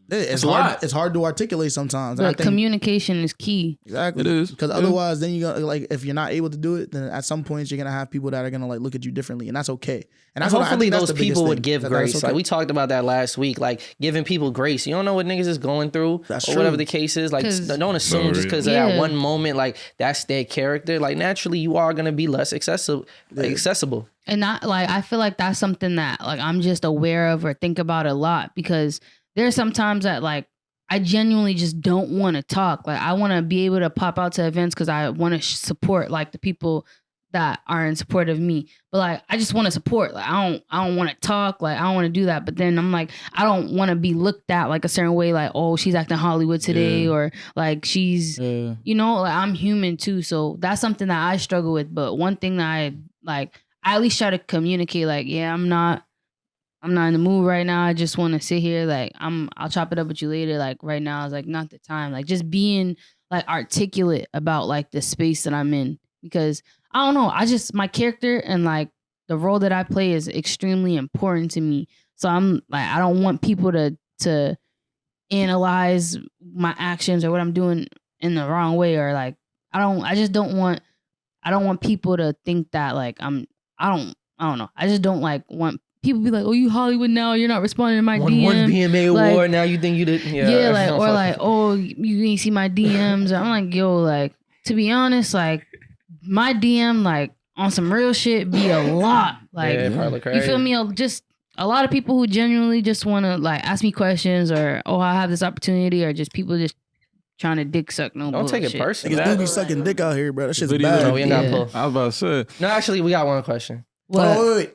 S3: It's
S2: a
S3: hard.
S2: lot.
S3: It's hard to articulate sometimes. And I
S4: But
S3: think
S4: communication is key.
S3: exactly
S2: It is.
S3: because
S2: Yeah.
S3: otherwise, then you gonna like if you're not able to do it, then at some points you're gonna have people that are gonna like look at you differently, and that's okay. And that's what I
S1: Hopefully
S3: think that's
S1: those
S3: the biggest
S1: people would
S3: thing,
S1: give
S3: that
S1: grace.
S3: that's okay.
S1: Like we talked about that last week, like giving people grace. You don't know what niggas is going through
S3: That's
S1: or whatever
S3: true.
S1: the case is. Like
S4: 'Cause-
S1: don't assume just because of
S4: Yeah.
S1: that one moment, like that's their character. Like naturally you are gonna be less accessible. Like,
S3: Yeah.
S1: accessible.
S4: And I feel like that's something that like I'm just aware of or think about a lot because there's sometimes that like I genuinely just don't want to talk. Like I want to be able to pop out to events because I want to support like the people that are in support of me. But like I just want to support. Like I don't want to talk. Like I don't want to do that. But then I'm like I don't want to be looked at like a certain way. Like oh she's acting Hollywood today
S2: Yeah.
S4: or like she's
S6: Yeah.
S4: you know like I'm human too. So that's something that I struggle with. But one thing that I at least try to communicate like yeah I'm not in the mood right now. I just want to sit here. Like I'll chop it up with you later. Like right now is like not the time. Like just being like articulate about like the space that I'm in because I don't know. I just my character and like the role that I play is extremely important to me. So I'm like I don't want people to analyze my actions or what I'm doing in the wrong way or like I don't want people to think that like I don't know. I just don't like want people to be like, oh, you Hollywood now, you're not responding to my
S1: One
S4: DM.
S1: BMA
S4: like-
S1: award, now you think you did
S4: Yeah, like or like, oh, you ain't see my DMs. I'm like, yo, like to be honest, like my DM, like on some real shit, be a lot. Like
S1: yeah, probably crazy.
S4: you feel me? Just a lot of people who genuinely just want to like ask me questions or oh, I have this opportunity or just people just trying to dick suck. No,
S1: Don't take it
S4: bullshit.
S1: personal.
S3: Niggas do be sucking dick out here, bro. That shit's
S2: Video-
S3: bad.
S1: No, we ain't got
S4: Yeah.
S1: pull.
S2: I was about to say.
S1: No, actually, we got one question.
S4: What?
S3: Oh, wait.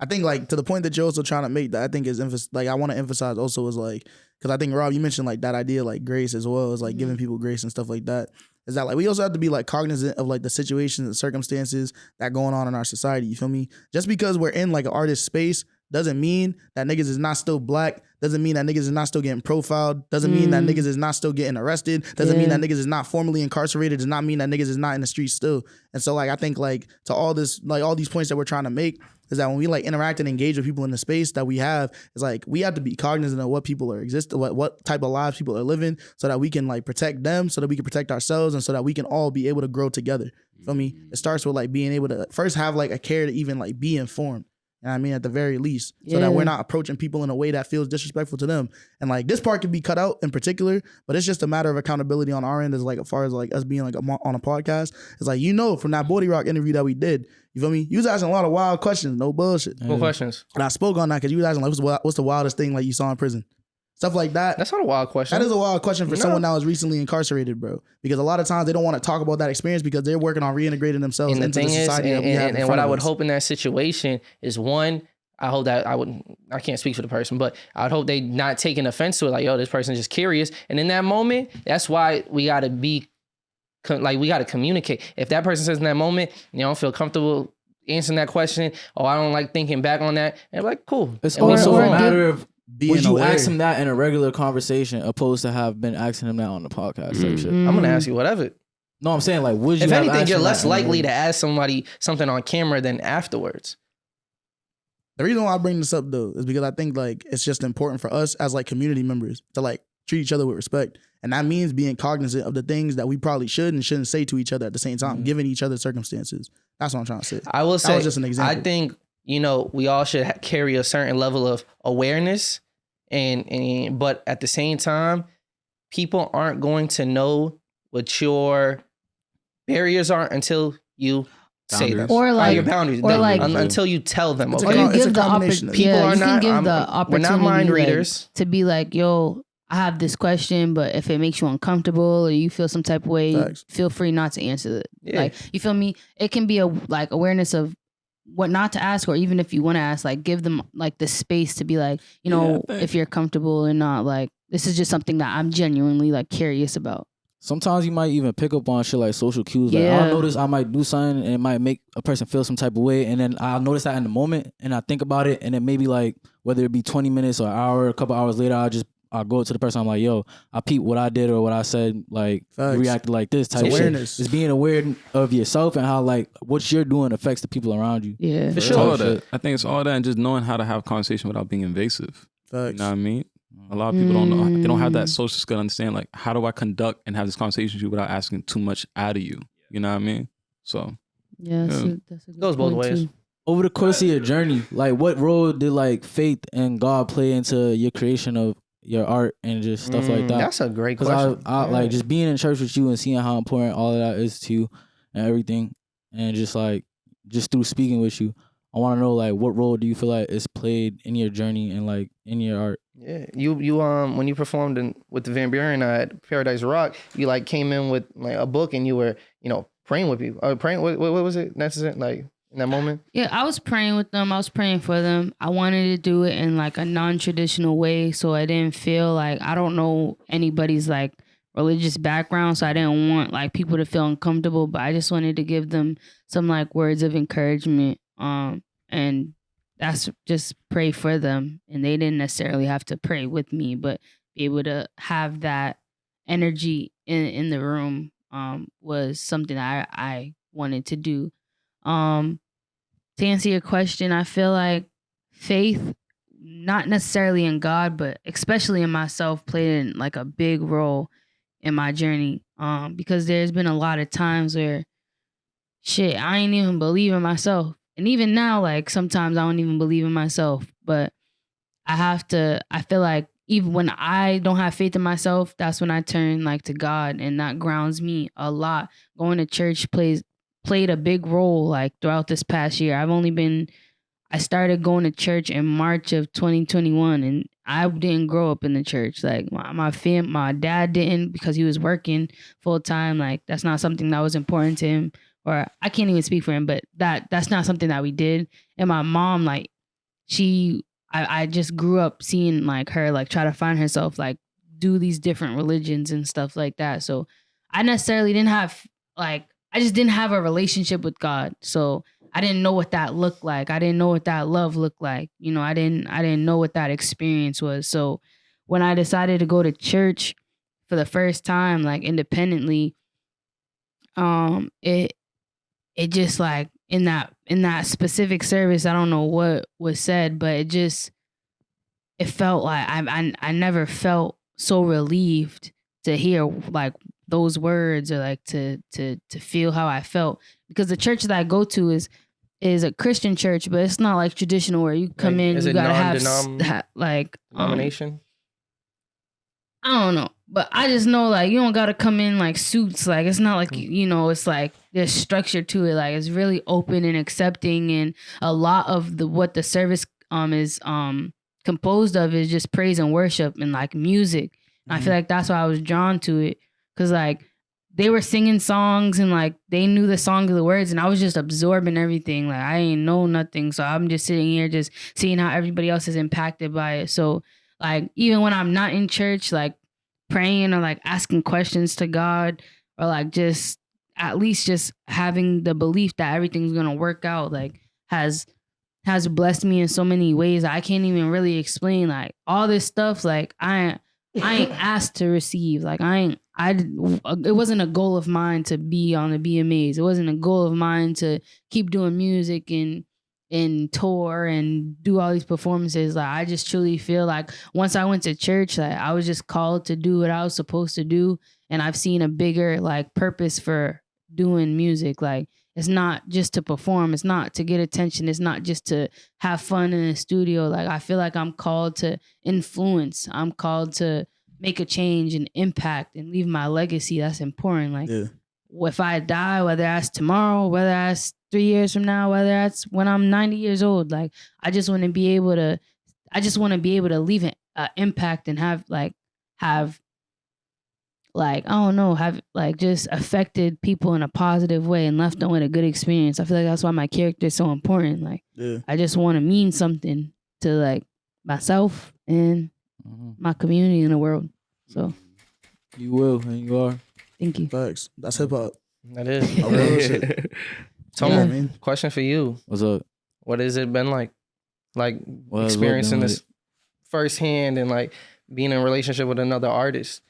S3: I think like to the point that you're also trying to make that I think is like I want to emphasize also is like because I think Rob you mentioned like that idea like grace as well as like giving people grace and stuff like that is that like we also have to be like cognizant of like the situations and circumstances that going on in our society. You feel me? Just because we're in like an artist space doesn't mean that niggas is not still black. Doesn't mean that niggas is not still getting profiled. Doesn't mean that niggas is not still getting arrested. Doesn't mean that niggas is not formally incarcerated. Does not mean that niggas is not in the streets still. And so like I think like to all this like all these points that we're trying to make is that when we like interact and engage with people in the space that we have, it's like we have to be cognizant of what people are existing, what type of lives people are living, so that we can like protect them, so that we can protect ourselves, and so that we can all be able to grow together. Feel me? It starts with like being able to first have like a care to even like be informed. You know what I mean? At the very least, so that
S4: Yeah.
S3: we're not approaching people in a way that feels disrespectful to them. And like this part can be cut out in particular, but it's just a matter of accountability on our end. As like as far as like us being like on a podcast, it's like from that Bodie Rock interview that we did. You feel me? You was asking a lot of wild questions, no bullshit.
S1: What questions?
S3: And I spoke on that because you was asking like, what's the wildest thing like you saw in prison? Stuff like that.
S1: That's not a wild question.
S3: That is a wild question for
S1: No.
S3: someone that was recently incarcerated, bro. Because a lot of times they don't want to talk about that experience because they're working on reintegrating themselves
S1: and the
S3: into the
S1: thing is,
S3: society that we have in
S1: and
S3: front
S1: what I
S3: of
S1: would
S3: us.
S1: hope in that situation is one, I hope that I can't speak for the person, but I'd hope they not taking offense to it. Like, yo, this person's just curious. And in that moment, that's why we got to be like, we got to communicate. If that person says in that moment, you don't feel comfortable answering that question, or I don't like thinking back on that, and I'm like, cool.
S6: It's
S1: And we
S6: also
S1: move
S6: a
S1: on.
S6: matter of
S3: Being
S6: would you
S3: aware.
S6: ask him that in a regular conversation opposed to have been asking him that on the podcast type shit.
S1: I'm gonna ask you whatever.
S6: No, I'm saying like would you
S1: If
S6: have
S1: anything,
S6: asked
S1: you're
S6: him
S1: less
S6: that in a
S1: likely to
S6: regular-
S1: ask somebody something on camera than afterwards.
S3: The reason why I bring this up though is because I think like it's just important for us as like community members to like treat each other with respect. And that means being cognizant of the things that we probably should and shouldn't say to each other at the same time, given each other circumstances. That's what I'm trying to say.
S1: I will say,
S3: was just an example.
S1: I think, we all should carry a certain level of awareness, and but at the same time, people aren't going to know what your barriers are until you say them.
S2: Boundaries.
S4: Or like,
S1: your boundaries.
S4: or like,
S1: until you tell them.
S3: It's a
S1: Okay,
S3: con-
S4: you give
S3: a
S4: the
S3: combination of-
S4: opportunity.
S1: People
S4: Yeah,
S1: are
S4: you can
S1: not-
S4: give
S1: I'm-
S4: the
S1: we're
S4: opportunity.
S1: not mind
S4: like,
S1: readers.
S4: to be like, yo, I have this question, but if it makes you uncomfortable or you feel some type of way,
S3: Facts.
S4: feel free not to answer it.
S1: Yeah.
S4: Like, you feel me? It can be a like awareness of what not to ask, or even if you want to ask, like give them like the space to be like,
S2: I think-
S4: if you're comfortable and not like, this is just something that I'm genuinely like curious about.
S6: Sometimes you might even pick up on shit like social cues. Like
S4: Yeah.
S6: I'll notice I might do something and it might make a person feel some type of way, and then I'll notice that in the moment and I think about it, and then maybe like whether it be 20 minutes or an hour, a couple hours later, I go to the person, I'm like, yo, I peep what I did or what I said, like
S3: Facts.
S6: you reacted like this type
S3: It's
S6: of
S3: awareness.
S6: shit. It's being aware of yourself and how like what you're doing affects the people around you.
S4: Yeah.
S1: For
S2: It's
S1: sure.
S2: all that. I think it's all that, and just knowing how to have conversation without being invasive.
S3: Facts.
S2: You know what I mean? A lot of people don't know. They don't have that
S4: Mm.
S2: social skill to understand, like, how do I conduct and have this conversation with you without asking too much out of you? You know what I mean? So,
S4: Yeah, that's,
S2: Yeah.
S4: that's a good
S1: Goes both
S4: point,
S1: ways.
S4: too.
S6: Over the course of your journey, like what role did like faith and God play into your creation of your art and just stuff like that?
S1: That's a great
S6: Because
S1: question.
S6: I
S1: Yeah.
S6: like just being in church with you and seeing how important all of that is to you and everything, and just like just through speaking with you, I want to know like what role do you feel like is played in your journey and like in your art?
S1: Yeah, you when you performed with the Van Buren at Paradise Rock, you like came in with like a book and you were praying with people. Praying. What was it necessary like in that moment?
S4: Yeah, I was praying with them. I was praying for them. I wanted to do it in like a non-traditional way, so I didn't feel like I don't know anybody's like religious background, so I didn't want like people to feel uncomfortable. But I just wanted to give them some like words of encouragement. And that's just pray for them, and they didn't necessarily have to pray with me, but be able to have that energy in the room was something I wanted to do. To answer your question, I feel like faith, not necessarily in God, but especially in myself, played in like a big role in my journey. Because there's been a lot of times where shit, I ain't even believe in myself. And even now, like sometimes I don't even believe in myself. But I feel like even when I don't have faith in myself, that's when I turn like to God, and that grounds me a lot. Going to church played a big role like throughout this past year. I started going to church in March of 2021, and I didn't grow up in the church. Like my dad didn't, because he was working full time. Like that's not something that was important to him, or I can't even speak for him, but that's not something that we did. And my mom, like I just grew up seeing like her like try to find herself, like do these different religions and stuff like that. So I necessarily didn't have like, I just didn't have a relationship with God. So I didn't know what that looked like. I didn't know what that love looked like. I didn't know what that experience was. So when I decided to go to church for the first time, like independently, it just like in that specific service, I don't know what was said, but it felt like I never felt so relieved to hear like those words, or like to feel how I felt, because the church that I go to is a Christian church, but it's not like traditional where you come
S1: Like,
S4: in,
S1: is
S4: you
S1: it
S4: gotta have
S1: non-denom-
S4: like
S1: Denomination.
S4: I don't know, but I just know like you don't gotta come in like suits. Like it's not like it's like there's structure to it. Like it's really open and accepting, and a lot of what the service is composed of is just praise and worship and like music. And I feel like that's why I was drawn to it, because like they were singing songs and like they knew the song of the words, and I was just absorbing everything. Like I ain't know nothing, so I'm just sitting here just seeing how everybody else is impacted by it. So like even when I'm not in church, like praying or like asking questions to God, or like just at least just having the belief that everything's gonna work out, like has blessed me in so many ways I can't even really explain. Like all this stuff, like I ain't asked to receive. Like it wasn't a goal of mine to be on the BMAs. It wasn't a goal of mine to keep doing music and tour and do all these performances. Like I just truly feel like once I went to church, like I was just called to do what I was supposed to do, and I've seen a bigger like purpose for doing music. Like it's not just to perform, it's not to get attention, it's not just to have fun in the studio. Like I feel like I'm called to influence, I'm called to make a change and impact and leave my legacy. That's important. Like if I die, whether that's tomorrow, whether that's 3 years from now, whether that's when I'm 90 years old, like I just want to be able to leave an impact and have I don't know, have like just affected people in a positive way and left them with a good experience. I feel like that's why my character is so important. Like I just want to mean something to like myself and my community in the world. So
S6: You will, and you are.
S4: thank you.
S3: Facts. That's hip hop.
S1: That is.
S3: I real shit.
S1: Tomo,
S3: Yeah, I mean.
S1: question for you.
S6: What's up?
S1: What has it been like
S6: What has
S1: experiencing
S6: been
S1: this firsthand, and like being in a relationship with another artist?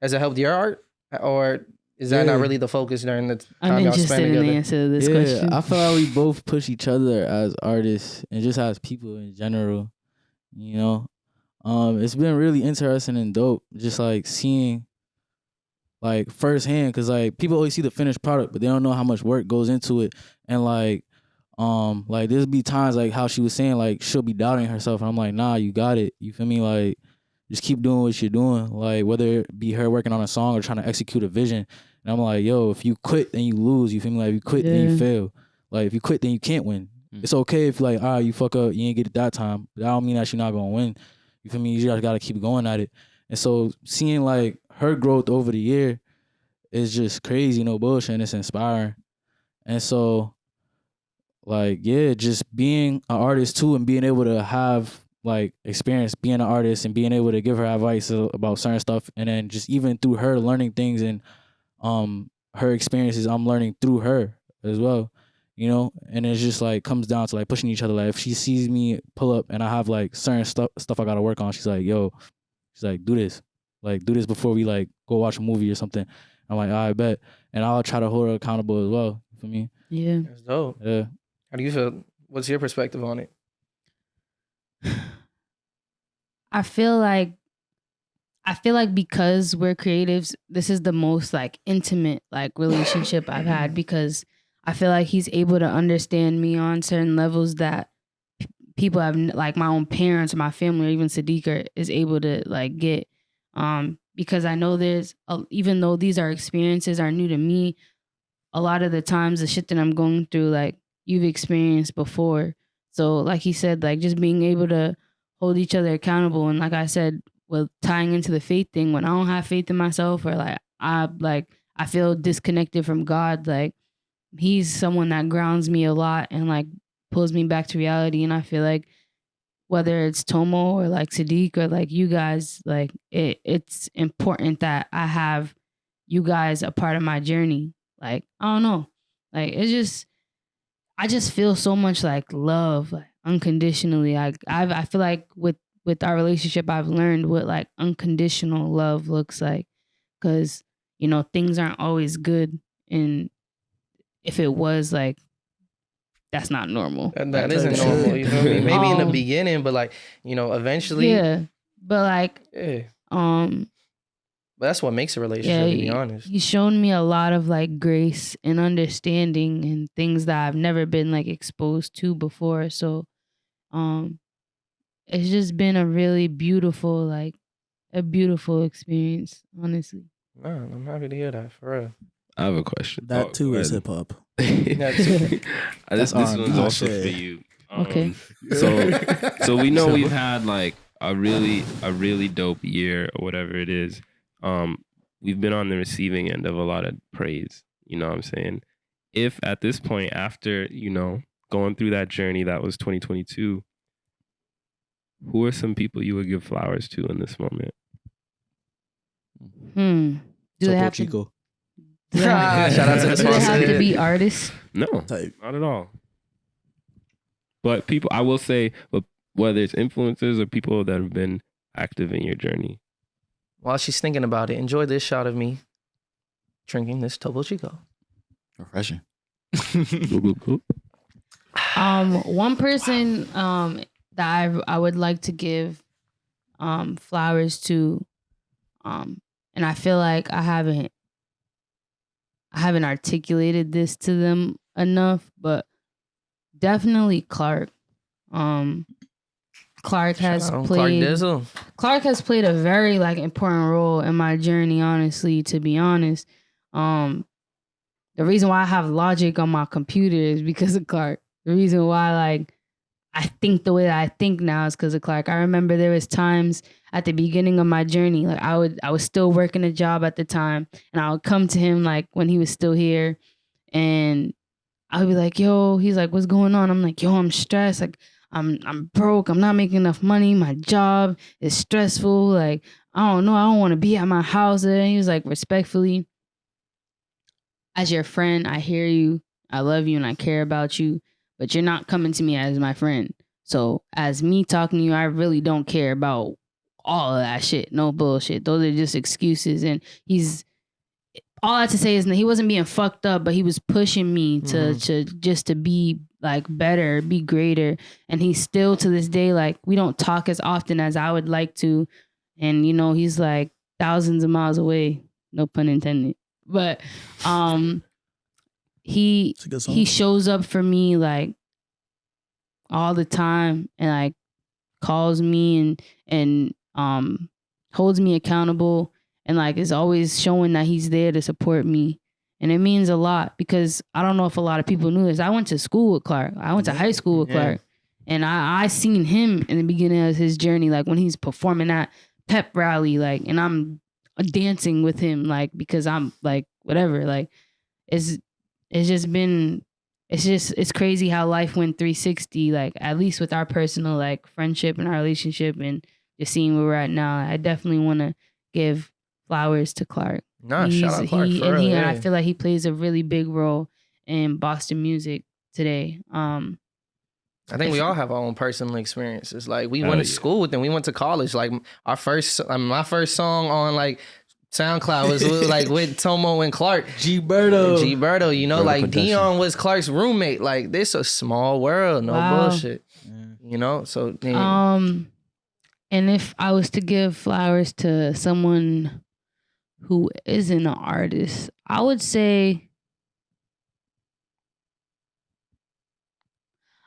S1: Has it helped your art, or is that not
S3: Yeah.
S1: really the focus during the
S4: I'm
S1: time y'all spend
S4: interested in the
S1: together?
S4: answer to this
S6: Yeah,
S4: question.
S6: I feel like we both push each other as artists and just as people in general. You know, it's been really interesting and dope, just like seeing like firsthand, because like people always see the finished product, but they don't know how much work goes into it. And like there'll be times like how she was saying, like she'll be doubting herself, and I'm like, nah, you got it. You feel me? Like just keep doing what you're doing. Like whether it be her working on a song or trying to execute a vision. And I'm like, yo, if you quit, then you lose. You feel me? Like if you quit, then you
S4: Yeah.
S6: fail. Like if you quit, then you can't win. It's okay if like, you fuck up, you ain't get it that time. But that don't mean that you're not gonna win. You feel me? You just gotta keep going at it. And so seeing like her growth over the year is just crazy, no bullshit, and it's inspiring. And so like, yeah, just being an artist too, and being able to have like experience being an artist and being able to give her advice about certain stuff, and then just even through her learning things and her experiences, I'm learning through her as well, you know. And it's just like comes down to like pushing each other. Like if she sees me pull up and I have like certain stuff I gotta work on, she's like, yo, she's like, do this before we like go watch a movie or something. I'm like, I bet, and I'll try to hold her accountable as well. For me,
S4: Yeah.
S1: That's dope.
S6: yeah.
S1: How do you feel? What's your perspective on it?
S4: I feel like because we're creatives, this is the most like intimate like relationship I've had, because I feel like he's able to understand me on certain levels that people have, like my own parents or my family or even Sadiq is able to like get. Because I know even though these are experiences are new to me, a lot of the times the shit that I'm going through, like you've experienced before. So like he said, like just being able to hold each other accountable. And like I said, with tying into the faith thing, when I don't have faith in myself, or I feel disconnected from God, like he's someone that grounds me a lot and like pulls me back to reality. And I feel like whether it's Tomo or like Sadiq or like you guys, like it's important that I have you guys a part of my journey. Like, I don't know. Like I just feel so much like love, like unconditionally. I feel like with our relationship, I've learned what like unconditional love looks like, because you know things aren't always good, and if it was, like that's not normal.
S1: That
S3: Like,
S1: isn't
S3: type
S1: normal.
S3: shit.
S1: You feel me? Maybe in the
S4: Um,
S1: beginning, but like eventually,
S4: Yeah, but like
S1: yeah.
S4: um
S1: But that's what makes a
S4: yeah,
S1: relationship, to be honest.
S4: he's shown me a lot of like grace and understanding and things that I've never been like exposed to before. So um it's just been a really beautiful, like a beautiful experience, honestly.
S1: No, I'm happy to hear that, for real.
S5: I have a question.
S3: That too
S5: go
S3: is
S5: ahead.
S3: hip hop.
S5: This
S6: R&B
S5: one's also
S3: shit.
S5: for you.
S4: Okay.
S5: So we know we've had like a really dope year or whatever it is. We've been on the receiving end of a lot of praise. You know what I'm saying? If at this point, after going through that journey that was 2022, who are some people you would give flowers to in this moment?
S4: Do they
S6: Topo
S4: have to?
S6: Chico.
S4: Do they have,
S1: Shout out to the
S4: do they have
S1: sponsor.
S4: to be artists?
S5: No,
S3: Type.
S5: not at all. But people, I will say, whether it's influencers or people that have been active in your journey.
S1: While she's thinking about it, enjoy this shot of me drinking this Topo Chico.
S6: Refreshing.
S4: One person that I would like to give flowers to, and I feel like I haven't articulated this to them enough, but definitely Clark. Clark has
S1: Shout out
S4: played
S1: Clark Dizzle.
S4: Clark has played a very like important role in my journey, honestly, to be honest. The reason why I have Logic on my computer is because of Clark. The reason why like I think the way that I think now is because of Clark. I remember there was times at the beginning of my journey, like I was still working a job at the time, and I would come to him like when he was still here, and I would be like, yo, he's like, what's going on? I'm like, yo, I'm stressed. Like, I'm broke. I'm not making enough money. My job is stressful. Like, I don't know. I don't want to be at my house. And he was like, respectfully, as your friend, I hear you. I love you and I care about you, but you're not coming to me as my friend. So as me talking to you, I really don't care about all of that shit. No bullshit. Those are just excuses. And he's all I have to say is that he wasn't being fucked up, but he was pushing me to just to be like better, be greater. And he's still to this day, like, we don't talk as often as I would like to. And, you know, he's like thousands of miles away. No pun intended. But he shows up for me like all the time and like calls me and holds me accountable and like is always showing that he's there to support me. And it means a lot because I don't know if a lot of people knew this. I went to school with Clark. I went to high school with Clark. And I seen him in the beginning of his journey, like when he's performing at pep rally, like, and I'm dancing with him, like, because I'm like, whatever, like, it's crazy how life went 360, like, at least with our personal, like, friendship and our relationship and just seeing where we're at now. I definitely want to give flowers to Clark.
S1: Nah, shout out Clark.
S4: And I feel like he plays a really big role in Boston music today.
S1: I think we all have our own personal experiences. Like we went to school with them. We went to college. Like my first song on like SoundCloud was like with Tomo and Clark.
S6: G Berto,
S1: you know, like Dion was Clark's roommate. Like this a small world, no bullshit. You know, so
S4: and if I was to give flowers to someone who isn't an artist, I would say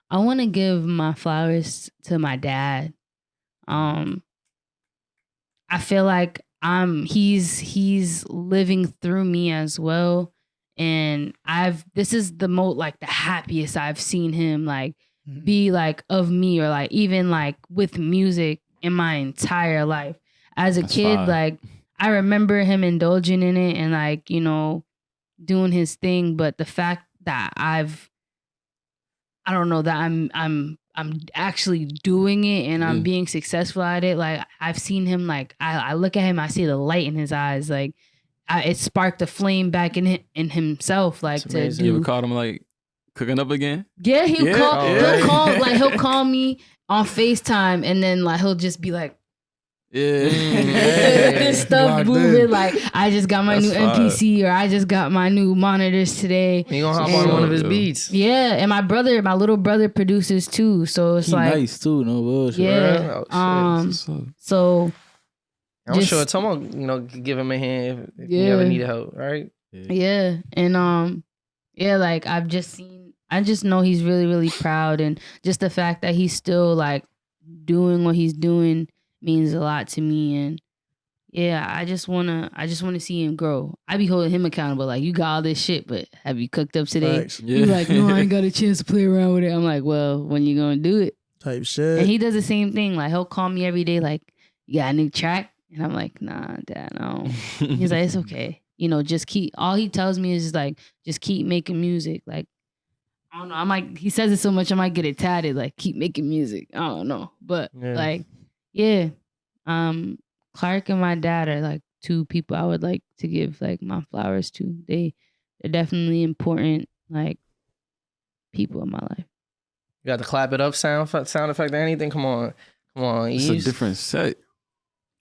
S4: I want to give my flowers to my dad. I feel like he's living through me as well, and this is the like the happiest I've seen him like be like of me, or like even like with music in my entire life. As a kid, like I remember him indulging in it and like, you know, doing his thing, but the fact that I don't know, that I'm actually doing it and I'm being successful at it. Like I've seen him, like I look at him, I see the light in his eyes. Like it sparked a flame back in himself. Like to do.
S2: You ever caught him like cooking up again?
S4: Yeah, he'll call me on FaceTime and then like he'll just be like, this stuff moving, like I just got my new MPC or I just got my new monitors today.
S1: You gonna hop on one of his beats?
S4: Yeah, and my little brother produces too, so it's like
S6: nice too, no bullshit.
S4: Yeah, so
S1: I'm sure Tomo, you know, give him a hand if you ever need help, right?
S4: Yeah, and like I just know he's really, really proud, and just the fact that he's still like doing what he's doing means a lot to me. And yeah, I just wanna see him grow. I be holding him accountable, like, you got all this shit, but have you cooked up today? He's like, no, I ain't got a chance to play around with it. I'm like, well, when you gonna do it?
S3: Type shit.
S4: And he does the same thing. Like he'll call me every day, like, you got a new track? And I'm like, nah, Dad, no. He's like, it's okay. You know, all he tells me is like, just keep making music. Like, I don't know, he says it so much, I might get it tatted, like, keep making music. I don't know. But like, yeah, Clark and my dad are like two people I would like to give like my flowers to. They're definitely important, like, people in my life.
S1: You got the clap it up sound effect or anything? Come on,
S2: It's a different set.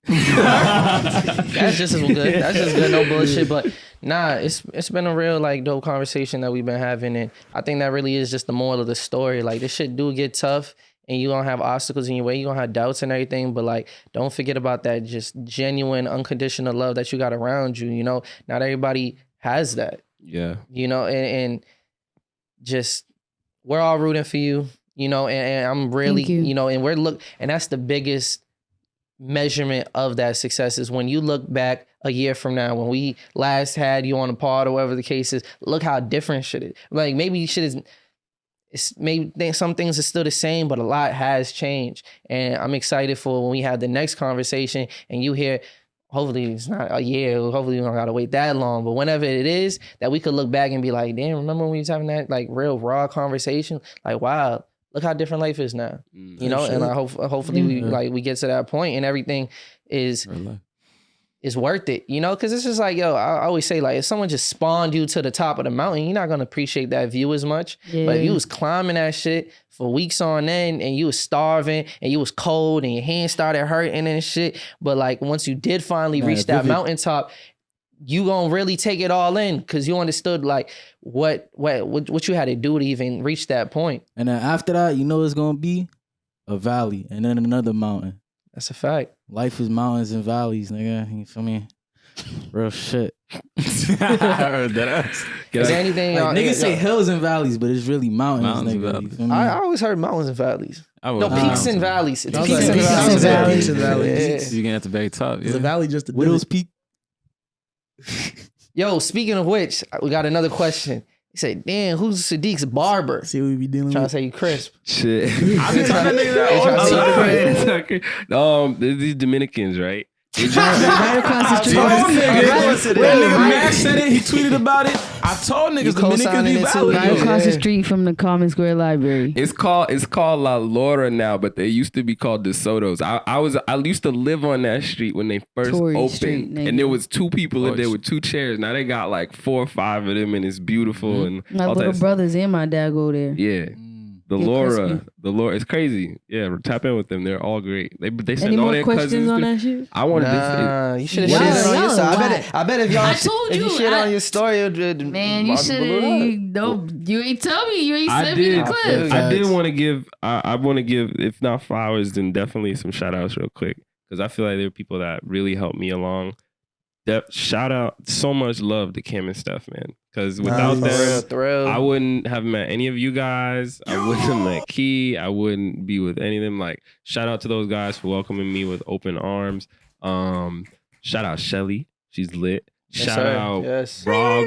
S1: That's just as good. That's just good, no bullshit. But nah, it's been a real like dope conversation that we've been having, and I think that really is just the moral of the story. Like this shit do get tough. And you gonna have obstacles in your way. You gonna have doubts and everything, but like, don't forget about that just genuine, unconditional love that you got around you. You know, not everybody has that.
S5: Yeah.
S1: You know, and just we're all rooting for you. You know, and I'm really, you know, and and that's the biggest measurement of that success is when you look back a year from now, when we last had you on a pod or whatever the case is. Look how different shit is. Like maybe shit is. Maybe some things are still the same, but a lot has changed. And I'm excited for when we have the next conversation and you hear, hopefully it's not a year, hopefully we don't gotta wait that long, but whenever it is, that we could look back and be like, damn, remember when we was having that like real raw conversation? Like, wow, look how different life is now. You know, and I hopefully we get to that point and everything is is worth it, you know? Because it's just like, yo, I always say, like, if someone just spawned you to the top of the mountain, you're not going to appreciate that view as much.
S4: Yeah.
S1: But if you was climbing that shit for weeks on end and you was starving and you was cold and your hands started hurting and shit, but like once you did finally reach that mountaintop, you gonna really take it all in because you understood like what you had to do to even reach that point.
S6: And then after that, you know it's gonna be a valley and then another mountain.
S1: That's a fact.
S6: Life is mountains and valleys, nigga. You feel me? Real shit.
S2: I heard that.
S1: Is there anything
S6: Like,
S1: y'all-
S6: niggas say
S1: y'all-
S6: hills and valleys, but it's really mountains,
S2: Mountains and
S6: nigga.
S2: valleys.
S6: You feel me?
S1: I always heard mountains and valleys. No,
S2: Nah.
S1: peaks and valleys. It's
S3: I was
S1: peaks
S3: like,
S1: and
S3: peaks
S1: valleys.
S3: and valleys. Peaks and
S1: Yeah.
S3: valleys.
S2: You get at the very top.
S3: Is
S2: Yeah.
S3: a valley just a
S6: Widow's
S3: divot?
S6: Peak.
S1: Yo, speaking of which, we got another question. He said, damn, who's Sadiq's barber?
S3: See what we be dealing
S1: Trying to
S3: with.
S1: say you crisp.
S5: Shit.
S2: I be talking to niggas
S1: They trying to say you crisp.
S5: These Dominicans, right?
S4: Right across the street.
S2: told
S1: niggas.
S2: When nigga Max said it, he tweeted about it. I told
S1: You
S2: niggas the
S1: co-signing
S2: Dominicans be
S1: it too,
S2: valid.
S4: Right across the
S1: Yeah.
S4: street from the Common Square Library.
S5: It's called La Laura now, but they used to be called De Soto's. I used to live on that street when they first
S4: Torrey
S5: opened,
S4: Street, nigga.
S5: and there was 2 people in there with 2 chairs. Now they got like 4 or 5 of them, and it's beautiful and
S4: My
S5: all
S4: little
S5: that.
S4: brothers and my dad go there.
S5: Yeah, the
S4: They're
S5: Laura,
S4: crispy.
S5: it's crazy. Yeah, tap in with them. They're all great. They send
S4: Any
S5: all
S4: more
S5: their
S4: questions
S5: cousins.
S4: on
S5: to-
S4: that shit?
S5: I wanted
S1: Nah, you should have
S4: Y'all-
S1: shared it on your
S4: y'all
S1: side.
S4: whack.
S1: I bet if y'all,
S4: I told
S1: if you
S4: you,
S1: shared
S4: I-
S1: on your story, it would
S4: Man, you should have. You ain't tell me. You ain't
S5: I
S4: sent me the
S5: did.
S4: clip.
S5: I did want to give. I want to give, if not flowers, then definitely some shout outs real quick because I feel like there are people that really helped me along. Shout out, so much love to Kim and Steph, man. Because without
S3: Nice.
S5: them,
S1: thrill.
S5: I wouldn't have met any of you guys. I wouldn't have met Kei. I wouldn't be with any of them. Like, shout out to those guys for welcoming me with open arms. Shout out Shelly. She's lit.
S1: Yes,
S5: Shout
S1: sir.
S5: out
S1: Yes.
S5: Rob.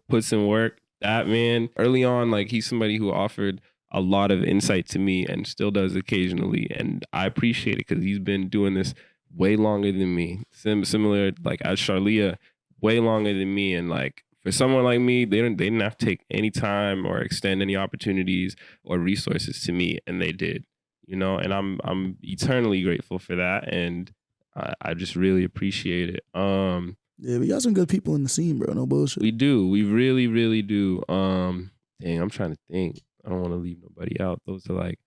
S5: Puts in work. That man, early on, like, he's somebody who offered a lot of insight to me and still does occasionally. And I appreciate it because he's been doing this way longer than me. Similar, like, as Charlia, way longer than me. And, like, for someone like me, they didn't have to take any time or extend any opportunities or resources to me, and they did, you know. And I'm eternally grateful for that, and I just really appreciate it.
S3: Yeah, we got some good people in the scene, bro. No bullshit.
S5: We do, we really, really do. Dang, I'm trying to think. I don't want to leave nobody out. Those are like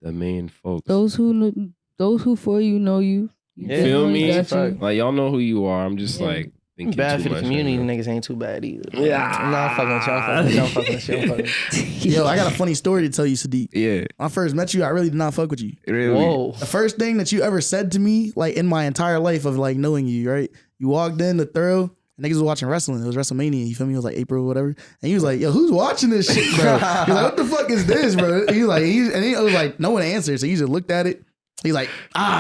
S5: the main folks.
S4: Those who for you know you.
S1: Yeah.
S5: Feel me?
S4: Got you.
S5: Like, y'all know who you are. I'm just
S4: Yeah.
S5: like thinking
S1: Bad
S5: too
S1: for the
S5: much
S1: community.
S5: right now.
S1: Niggas ain't too bad either.
S5: Yeah.
S1: I'm not fucking with y'all. I'm fucking with you. I'm fucking with you.
S3: Yo, I got a funny story to tell you, Sadiq.
S5: Yeah,
S3: When I first met you, I really did not fuck with you.
S5: really.
S1: Whoa.
S3: The first thing that you ever said to me, like in my entire life of like knowing you, right? You walked in the Thorough, niggas was watching wrestling. It was WrestleMania. You feel me? It was like April or whatever. And he was like, yo, who's watching this shit, bro? He was like, what the fuck is this, bro? He was like, it was like, no one answered. So he just looked at it. He's like,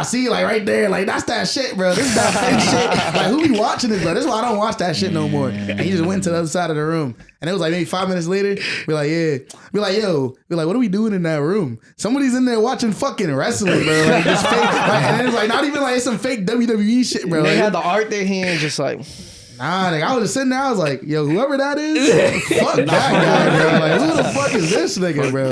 S3: see, like right there, like that's that shit, bro. This is that fake shit. Like, who be watching this, bro? This is why I don't watch that shit no more. And he just went to the other side of the room. And it was like maybe 5 minutes later, we're like, yeah. We're like, yo, we're like, what are we doing in that room? Somebody's in there watching fucking wrestling, bro. Like, this fake, like, and it was like, not even like it's some fake WWE shit, bro.
S1: They
S3: Like,
S1: had the art their hand just like,
S3: nah, nigga, I was just sitting there. I was like, yo, whoever that is, fuck that guy, bro. Like, who the fuck is this nigga, bro? You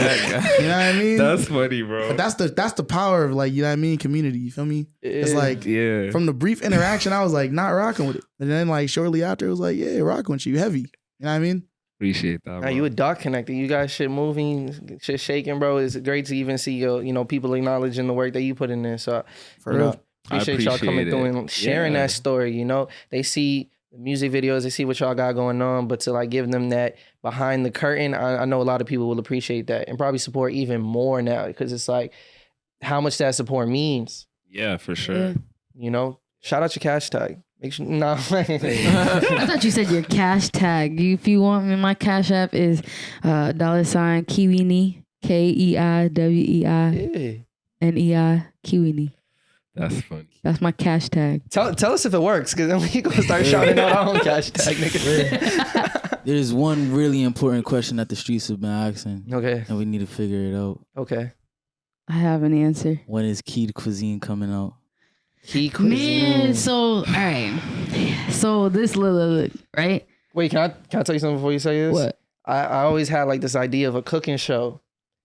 S3: know what I mean?
S5: That's funny, bro.
S3: But that's the power of, like, you know what I mean, community. You feel me? It's
S1: Yeah.
S3: like,
S5: Yeah.
S3: from the brief interaction, I was like, not rocking with it. And then like shortly after, it was like, yeah, rocking with you, heavy. You know what I mean?
S5: Appreciate that.
S1: Now
S5: Bro.
S1: you a dark connected. You got shit moving, shit shaking, bro. It's great to even see your, people acknowledging the work that you put in there. So
S3: For
S1: you
S3: real.
S1: know, appreciate y'all coming
S5: appreciate
S1: through
S5: it.
S1: and sharing
S5: Yeah.
S1: that story. You know, they see the music videos, they see what y'all got going on, but to like give them that behind the curtain, I know a lot of people will appreciate that and probably support even more now because it's like how much that support means.
S5: Yeah, for sure.
S4: Yeah.
S1: You know, shout out your cash tag. Make sure, nah.
S4: I thought you said your cash tag. If you want me, my cash app is $ Keianna, KEIWEINEI Keianna.
S5: That's funny.
S4: That's my cash tag.
S1: Tell us if it works, because then we gonna start shouting out our own cash tag, nigga.
S6: There's one really important question that the streets have been asking,
S1: Okay,
S6: and we need to figure it out.
S1: okay.
S4: I have an answer.
S6: When is Key Cuisine coming out?
S1: Key cuisine.
S4: Man, so all right. So this look, right?
S1: Wait, can I tell you something before you say this?
S4: What?
S1: I always had like this idea of a cooking show.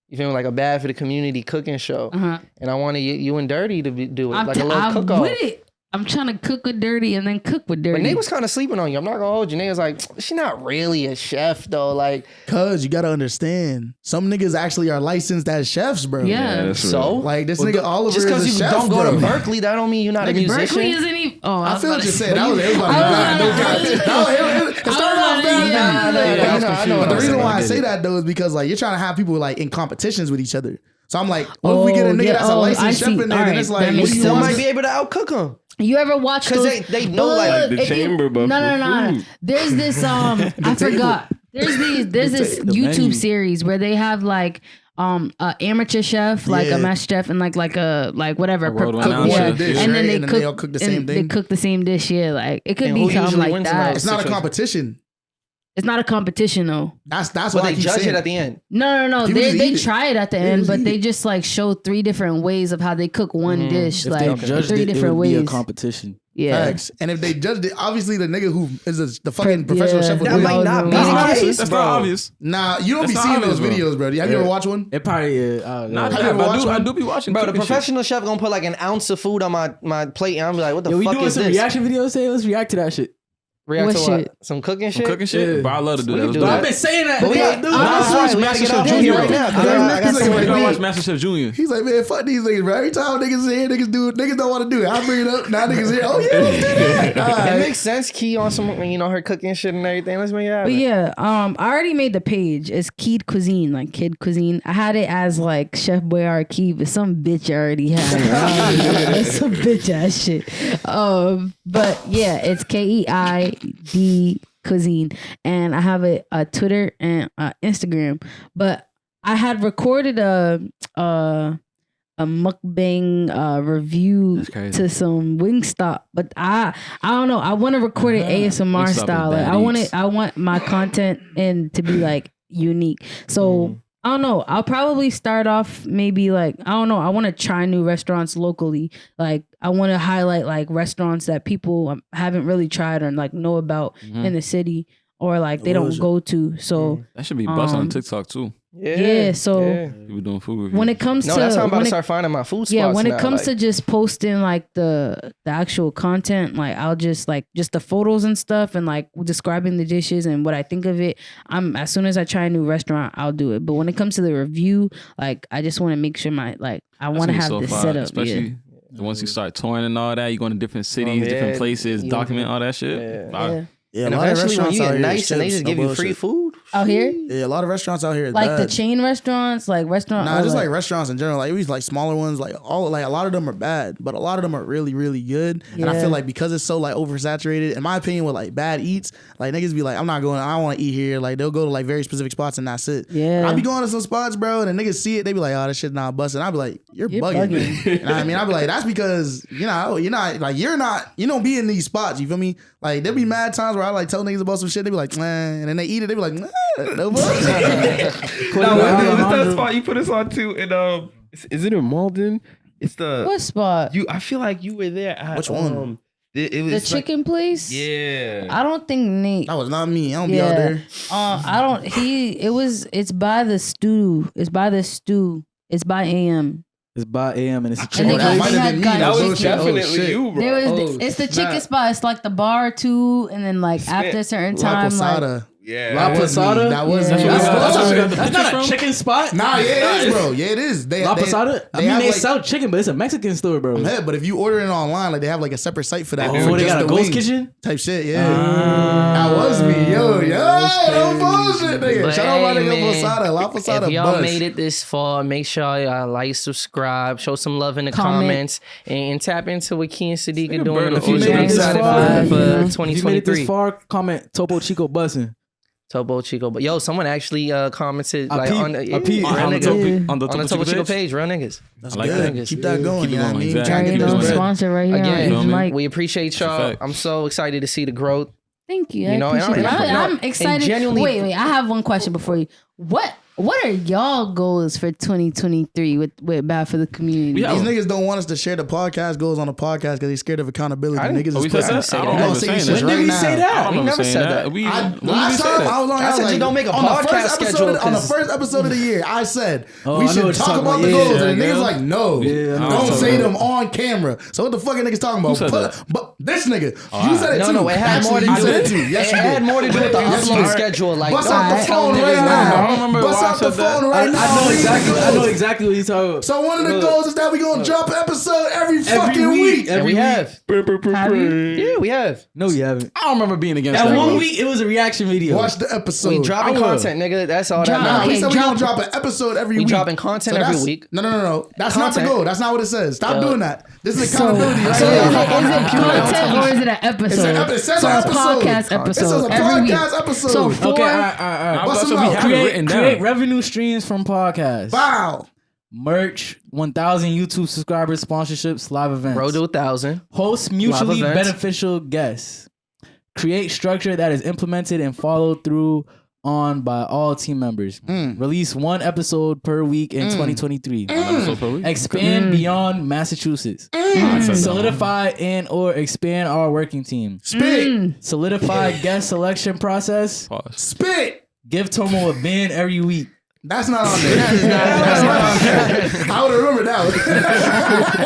S1: You feel me? Like a bad for the community cooking show.
S4: Uh-huh.
S1: And I wanted you and Dirty to do it.
S4: I'm
S1: like a little
S4: I'm
S1: cook-off.
S4: with it. I'm trying to cook with dirty and then cook with
S1: But
S4: dirty.
S1: Nate was kind of sleeping on you. I'm not gonna hold you. Nate was like, she not really a chef though. Like,
S3: Cause you gotta understand, some niggas actually are licensed as chefs, bro.
S4: Yeah.
S5: that's
S1: so
S3: Like this nigga Oliver
S1: just because
S3: is a
S1: you
S3: chef,
S1: don't go to
S3: bro.
S1: Berkeley, that don't mean you're not a
S3: Nigga,
S1: musician.
S4: Berkeley isn't even. Oh,
S3: I feel what you're saying.
S4: But
S3: That was everybody. It started off bad.
S1: I know.
S3: But the reason why I
S2: get
S3: say
S2: it.
S3: that though is because like you're trying to have people like in competitions with each other. So I'm like, what if we get a nigga that's a licensed chef in there? Then it's like, what do you
S1: Still
S3: want?
S1: might be able to outcook them.
S4: You ever watch
S1: Because
S4: those?
S1: they know
S4: Look,
S1: like
S5: the
S4: if you-
S5: chamber buffet
S4: No.
S5: food.
S4: There's this I forgot. There's this
S6: the
S4: YouTube
S6: menu.
S4: series where they have like a amateur chef, like
S3: Yeah.
S4: a master chef, and like whatever.
S2: A world
S4: cook-
S2: renowned
S4: yeah.
S2: chef,
S3: dish,
S4: And then
S3: right?
S4: they
S3: And then
S4: cook
S3: they all cook the
S4: and
S3: same
S4: They
S3: thing.
S4: cook the same dish. Yeah, like it could
S1: And
S4: be
S1: who
S4: something
S1: usually
S4: like
S1: wins in
S4: that.
S1: those?
S3: It's not a
S1: situation.
S3: competition.
S4: It's not a competition though.
S3: That's
S1: But
S3: why I
S1: they
S3: keep
S1: judge
S3: saying
S1: it at the end.
S4: No.
S3: People just
S4: They
S3: eat it.
S4: try it at the
S3: They
S4: end,
S3: just
S4: but
S3: eat
S4: they
S3: it.
S4: just like show 3 different ways of how they cook one dish.
S6: If
S4: Like
S6: they judged
S4: 3
S6: it,
S4: different
S6: it would be a
S4: ways.
S6: competition.
S4: Yeah.
S3: Facts. And if they judged it, obviously the nigga who is the fucking professional chef would
S1: That
S3: win.
S1: might not be
S4: That's
S1: the
S4: not
S1: case,
S2: That's
S1: bro.
S2: not obvious.
S3: Nah, you don't
S2: That's
S3: be
S2: not
S3: seeing those
S2: obvious, bro.
S3: videos, bro. Have you ever watched one?
S6: It probably
S2: Not
S3: Have you
S2: that,
S3: ever
S2: but
S3: watched
S2: I
S3: one?
S2: do be watching.
S1: Bro, the
S2: cooking shit.
S1: professional chef gonna put like an ounce of food on my plate, and I'm like, what the
S6: Yo, we
S1: fuck
S6: doing
S1: is
S6: some
S1: this?
S6: reaction videos today. Let's react to that shit.
S1: React
S4: What
S1: to what?
S4: shit?
S1: Some cooking
S2: Some
S1: shit?
S2: cooking shit.
S6: Yeah.
S2: But I love to do
S1: We
S2: that.
S1: can
S2: Let's
S1: do
S2: do
S1: that.
S6: I've been saying that.
S1: But we
S6: Yeah,
S1: got,
S6: dude.
S1: nah,
S4: honestly,
S1: that's right. We gotta get off
S2: MasterChef
S1: Junior
S2: Junior.
S1: right now. 'Cause
S3: There's
S1: I
S3: nothing
S1: got
S3: like
S1: some
S3: right
S2: I
S3: now.
S2: watch MasterChef Junior.
S3: He's like, man, fuck these niggas, bro. Every time niggas in here, niggas do it. Niggas don't want to do it. I bring it up. Now niggas here. Oh yeah, let's do that. All
S1: It
S3: right.
S1: makes sense. Key on some, her cooking shit and everything. Let's make it happen.
S4: But yeah, I already made the page. It's Kid Cuisine, like Kid Cuisine. I had it as like Chef Boyardee, but some bitch already had it. That's some bitch ass shit. But yeah, it's KEID Cuisine, and I have a Twitter and Instagram. But I had recorded a mukbang review
S2: That's crazy.
S4: to some Wingstop, but I don't know. I want to record it ASMR
S2: Wingstop is
S4: style. Like,
S2: bad
S4: I want my content and to be like unique. So I don't know. I'll probably start off maybe like I don't know. I want to try new restaurants locally. Like I want to highlight like restaurants that people haven't really tried or like know about in the city or like they don't go to. So
S2: That should be busting on TikTok too.
S4: yeah, so
S2: People doing food reviews.
S4: when it comes
S1: No,
S4: to
S1: that's how I'm about
S4: when
S1: to
S4: it-
S1: start finding my food spots.
S4: yeah, when it
S1: now,
S4: comes
S1: like,
S4: to just posting like the actual content, like I'll just like just the photos and stuff and like describing the dishes and what I think of it. I'm as soon as I try a new restaurant, I'll do it. But when it comes to the review, like I just want to make sure I
S2: That's
S4: want to
S2: gonna be
S4: have
S2: so
S4: this
S2: fire,
S4: set up.
S2: especially once you start touring and all that. You going to different cities,
S1: yeah,
S2: different places,
S1: you-
S2: document all that shit.
S1: Yeah.
S2: Fire.
S4: Yeah.
S3: Yeah,
S1: and
S3: a lot of
S1: eventually when
S3: restaurants
S1: you
S3: out
S1: get
S3: here
S1: nice and they
S3: is
S1: just
S3: chips,
S1: give
S3: no
S1: you free
S3: bullshit.
S1: food.
S4: Out here,
S3: Yeah, a lot of restaurants out here is
S4: like
S3: bad.
S4: the chain restaurants, like restaurant.
S3: Nah,
S4: or,
S3: just like restaurants in general. Like we like smaller ones, like a lot of them are bad, but a lot of them are really, really good. And I
S4: Yeah.
S3: feel like because it's so like oversaturated, in my opinion, with like bad eats, like niggas be like, I don't want to eat here. Like they'll go to like very specific spots and that's it.
S4: Yeah.
S3: I be going to some spots, bro, and the niggas see it, they be like, oh, this shit not busting. I be like, you're bugging. You know what I mean? I be like, that's because you don't be in these spots. You feel me? Like there be mad times where I like tell niggas about some shit. They be like, nah, and then they eat it. They be like, nah, no bullshit.
S5: No, what's that spot you put us on to? And is it in Malden? It's the
S4: what spot?
S5: I feel like you were there. At,
S3: Which one?
S5: It was
S4: The
S5: like-
S4: chicken place?
S5: Yeah.
S4: I don't think Nate.
S3: That was not me. I don't be out there.
S4: I don't. It's by the stew. It's by the stew. It's by AM.
S6: It's by AM and it's a
S4: And
S6: chicken
S4: they
S3: that
S4: got-
S3: might
S4: they
S3: have been
S4: had
S3: me.
S4: guys-
S5: That was
S3: bullshit. Oh,
S5: definitely
S3: shit.
S5: you, bro.
S4: There was. It's the chicken spot. It's like the bar too, and then like after a certain
S3: La
S4: time, like
S3: Posada.
S5: Yeah.
S3: That was me.
S6: Posada?
S3: That was
S4: Yeah.
S3: me.
S6: That's,
S3: That's
S6: that's,
S3: what-
S6: that's not a chicken spot.
S3: Nah, yeah, it is, bro. Yeah, it is.
S6: La Posada. I mean,
S3: have,
S6: they
S3: like,
S6: sell chicken, but it's a Mexican store, bro.
S3: Yeah, but if you order it online, like they have like a separate site for that.
S6: Oh,
S3: for
S6: they
S3: just
S6: got a
S3: the
S6: ghost
S3: wings
S6: kitchen?
S3: type shit. Yeah, that was me. Yo, no bullshit, nigga.
S1: But
S3: Shout out my
S1: hey,
S3: nigga
S1: man,
S3: Posada. La Posada.
S1: If y'all
S3: bust.
S1: made it this far, make sure y'all like, subscribe, show some love in the
S4: Comment.
S1: comments, and tap into what Kei and Sadiq are
S2: Nigga,
S1: doing.
S2: burn
S1: And
S2: the
S1: OG
S2: future.
S1: excited
S6: If
S1: for
S6: you made it this
S1: 2023.
S6: far, comment Topo Chico bussin'.
S1: Topo Chico, but yo, someone actually commented like
S6: peep.
S1: on the
S6: I peep.
S1: real
S2: On the
S1: niggas.
S2: Topo- on the
S1: on the
S2: Topo
S1: Topo Chico
S2: Chico
S1: page, real niggas.
S3: That's
S2: I like
S3: good.
S1: that.
S3: Keep that going.
S2: Keep it
S3: You know what I
S2: going,
S3: mean?
S2: exactly.
S3: Trying to
S4: you
S3: get
S4: know,
S3: this bread.
S4: sponsor right here.
S1: Again,
S4: on Mike.
S1: we appreciate y'all.
S2: fact.
S1: I'm so excited to see the growth.
S4: Thank you.
S1: You know, and
S4: I appreciate
S1: I'm-
S4: it.
S1: and
S4: I'm
S1: and
S4: excited.
S1: genuinely-
S4: Wait. I have one question before you. What What are y'all goals for 2023 with Bad for the Community?
S2: We have-
S3: These niggas don't want us to share the podcast goals on the podcast because they're scared of accountability. Niggas
S2: we
S3: is
S2: said
S3: pussy.
S2: that? I don't
S3: We're
S2: remember
S3: gonna say
S2: saying
S3: this
S2: that.
S3: shit
S6: When did
S3: right
S6: we
S3: now.
S6: say that?
S2: I don't
S1: We
S2: remember
S1: never
S2: saying
S1: said
S2: that.
S1: that.
S2: We,
S3: I,
S2: when did we
S3: last
S2: say
S3: time
S2: that?
S3: I was on
S1: I said
S3: like,
S1: you don't make a
S3: on the
S1: podcast
S3: first episode
S1: schedule,
S3: on the
S1: 'cause-
S3: first episode of the year, I said
S6: Oh, I
S3: we
S6: know
S3: should
S6: what you're
S3: talk
S6: talking
S3: about
S6: about.
S3: the
S6: Yeah,
S3: goals. And the
S2: yeah,
S3: niggas
S2: yeah.
S3: like, no,
S6: Yeah, I know what
S3: don't
S6: you're
S3: say
S6: talking
S3: them on camera. So what the fuck are niggas talking about?
S2: said that?
S3: But this nigga, you said it too.
S1: No, it had more to
S3: Actually,
S1: do.
S3: you said it too. Yes,
S1: It
S3: you
S1: had
S3: did.
S1: more to do with the
S3: Yes, you
S1: upload
S3: did.
S1: schedule. Like,
S3: Bust
S1: don't
S3: out the
S1: tell
S3: phone
S1: niggas
S3: right
S1: now.
S3: now.
S2: I don't remember
S3: Bust
S2: why I
S3: out the
S2: said that.
S3: phone right now.
S6: I know
S3: Read the
S6: exactly. I know
S3: goals.
S6: exactly what you're talking about.
S3: So one of the goals is that we gonna drop an episode every fucking week.
S1: And we have.
S4: Have you?
S1: Yeah, we have.
S6: No, you haven't.
S2: I don't remember being against
S6: That
S2: that.
S6: one
S2: bro.
S6: week, it was a reaction video.
S3: Watch the episode.
S1: We dropping
S6: I will.
S1: content, nigga. That's all that
S4: Drop-
S3: Nah,
S1: matters.
S3: we
S4: Okay,
S3: said we
S4: drop-
S3: gonna drop an episode every
S1: We
S3: week.
S1: dropping content every
S3: that's-
S1: week.
S3: No. That's not the
S1: Content.
S3: goal. That's not what it says. Stop
S1: Yeah.
S3: doing that. This is
S4: So,
S3: accountability right
S4: is
S3: here.
S4: it content or is it an episode?
S3: It says
S4: so
S3: an
S4: a
S3: episode.
S4: podcast
S3: It says
S4: episode
S3: a
S4: every week.
S3: podcast episode.
S4: So 4
S6: Okay, all right.
S3: Bust
S2: That's
S3: them
S2: what we
S3: out.
S2: have it written
S6: Create
S2: down.
S6: revenue streams from podcasts.
S3: Wow.
S6: Merch, 1,000 YouTube subscribers, sponsorships, live events.
S1: Road to 1,000.
S6: Host mutually
S1: Live events.
S6: beneficial guests. Create structure that is implemented and followed through on by all team members. Release one episode per week in 2023.
S2: Episode per week.
S6: Expand beyond Massachusetts.
S2: I said that.
S6: Solidify and or expand our working team.
S3: Spit.
S6: Solidify guest selection process.
S2: Pause.
S3: Spit.
S6: Give Tomo a bin every week.
S3: That's not on there. That's not on there. I would have remembered that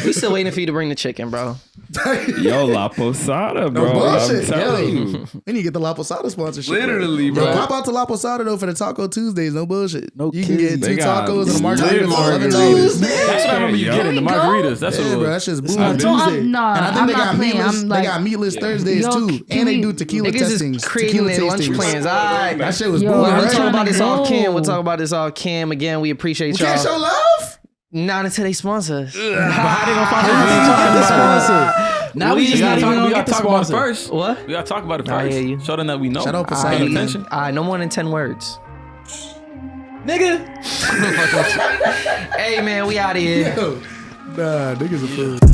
S1: We still waiting for you to bring the chicken, bro.
S3: one.
S5: Yo, La Posada,
S3: No
S5: bro.
S3: bullshit.
S5: I'm telling
S3: Yo.
S5: you.
S3: We need to get the La Posada sponsorship.
S5: Literally,
S3: Yo,
S5: bro.
S3: pop out to La Posada though for the Taco Tuesdays. No bullshit.
S6: No
S3: you can get
S6: kidding.
S3: two
S5: They got
S3: tacos and a
S5: lit
S3: margarita for $11.
S5: margaritas.
S2: That's what I remember you
S5: Yo.
S2: getting, the
S4: There we go.
S2: margaritas. That's what
S3: Yeah,
S2: it
S3: bro,
S2: was.
S3: that shit's boom
S2: not
S3: on
S2: bad.
S3: Tuesday.
S4: Nah,
S3: and I think
S4: I'm
S3: they
S4: not
S3: got
S4: playing.
S3: meatless.
S4: I'm
S3: They
S4: like-
S3: got meatless Thursdays
S4: Yo,
S3: too,
S4: can
S3: and they
S4: we-
S3: do tequila
S1: Niggas
S3: testings.
S1: is creating
S3: Tequila
S1: their lunch
S3: tastings.
S1: plans. All right.
S3: That shit was
S4: Yo,
S3: booming.
S1: Well,
S4: I'm
S1: we'll
S3: Right?
S1: talk about
S4: tryna
S1: this off cam.
S4: go.
S1: We'll talk about this off cam. Again, we appreciate
S3: We can't show
S1: y'all.
S3: love.
S1: Not until they sponsor us.
S2: How they gonna find the sponsor?
S6: Now we just not even
S2: We
S6: gonna
S2: gotta
S6: get the
S2: talk about it
S6: sponsor.
S2: first.
S1: What?
S2: We gotta talk about it
S1: I
S2: first.
S1: hear you.
S2: Show them that we know.
S3: Shout out
S2: Paying
S3: Poseidon.
S2: attention.
S1: No more than 10 words.
S6: Nigga.
S1: Hey, man, we out of here.
S3: Yo, nah, niggas a fool.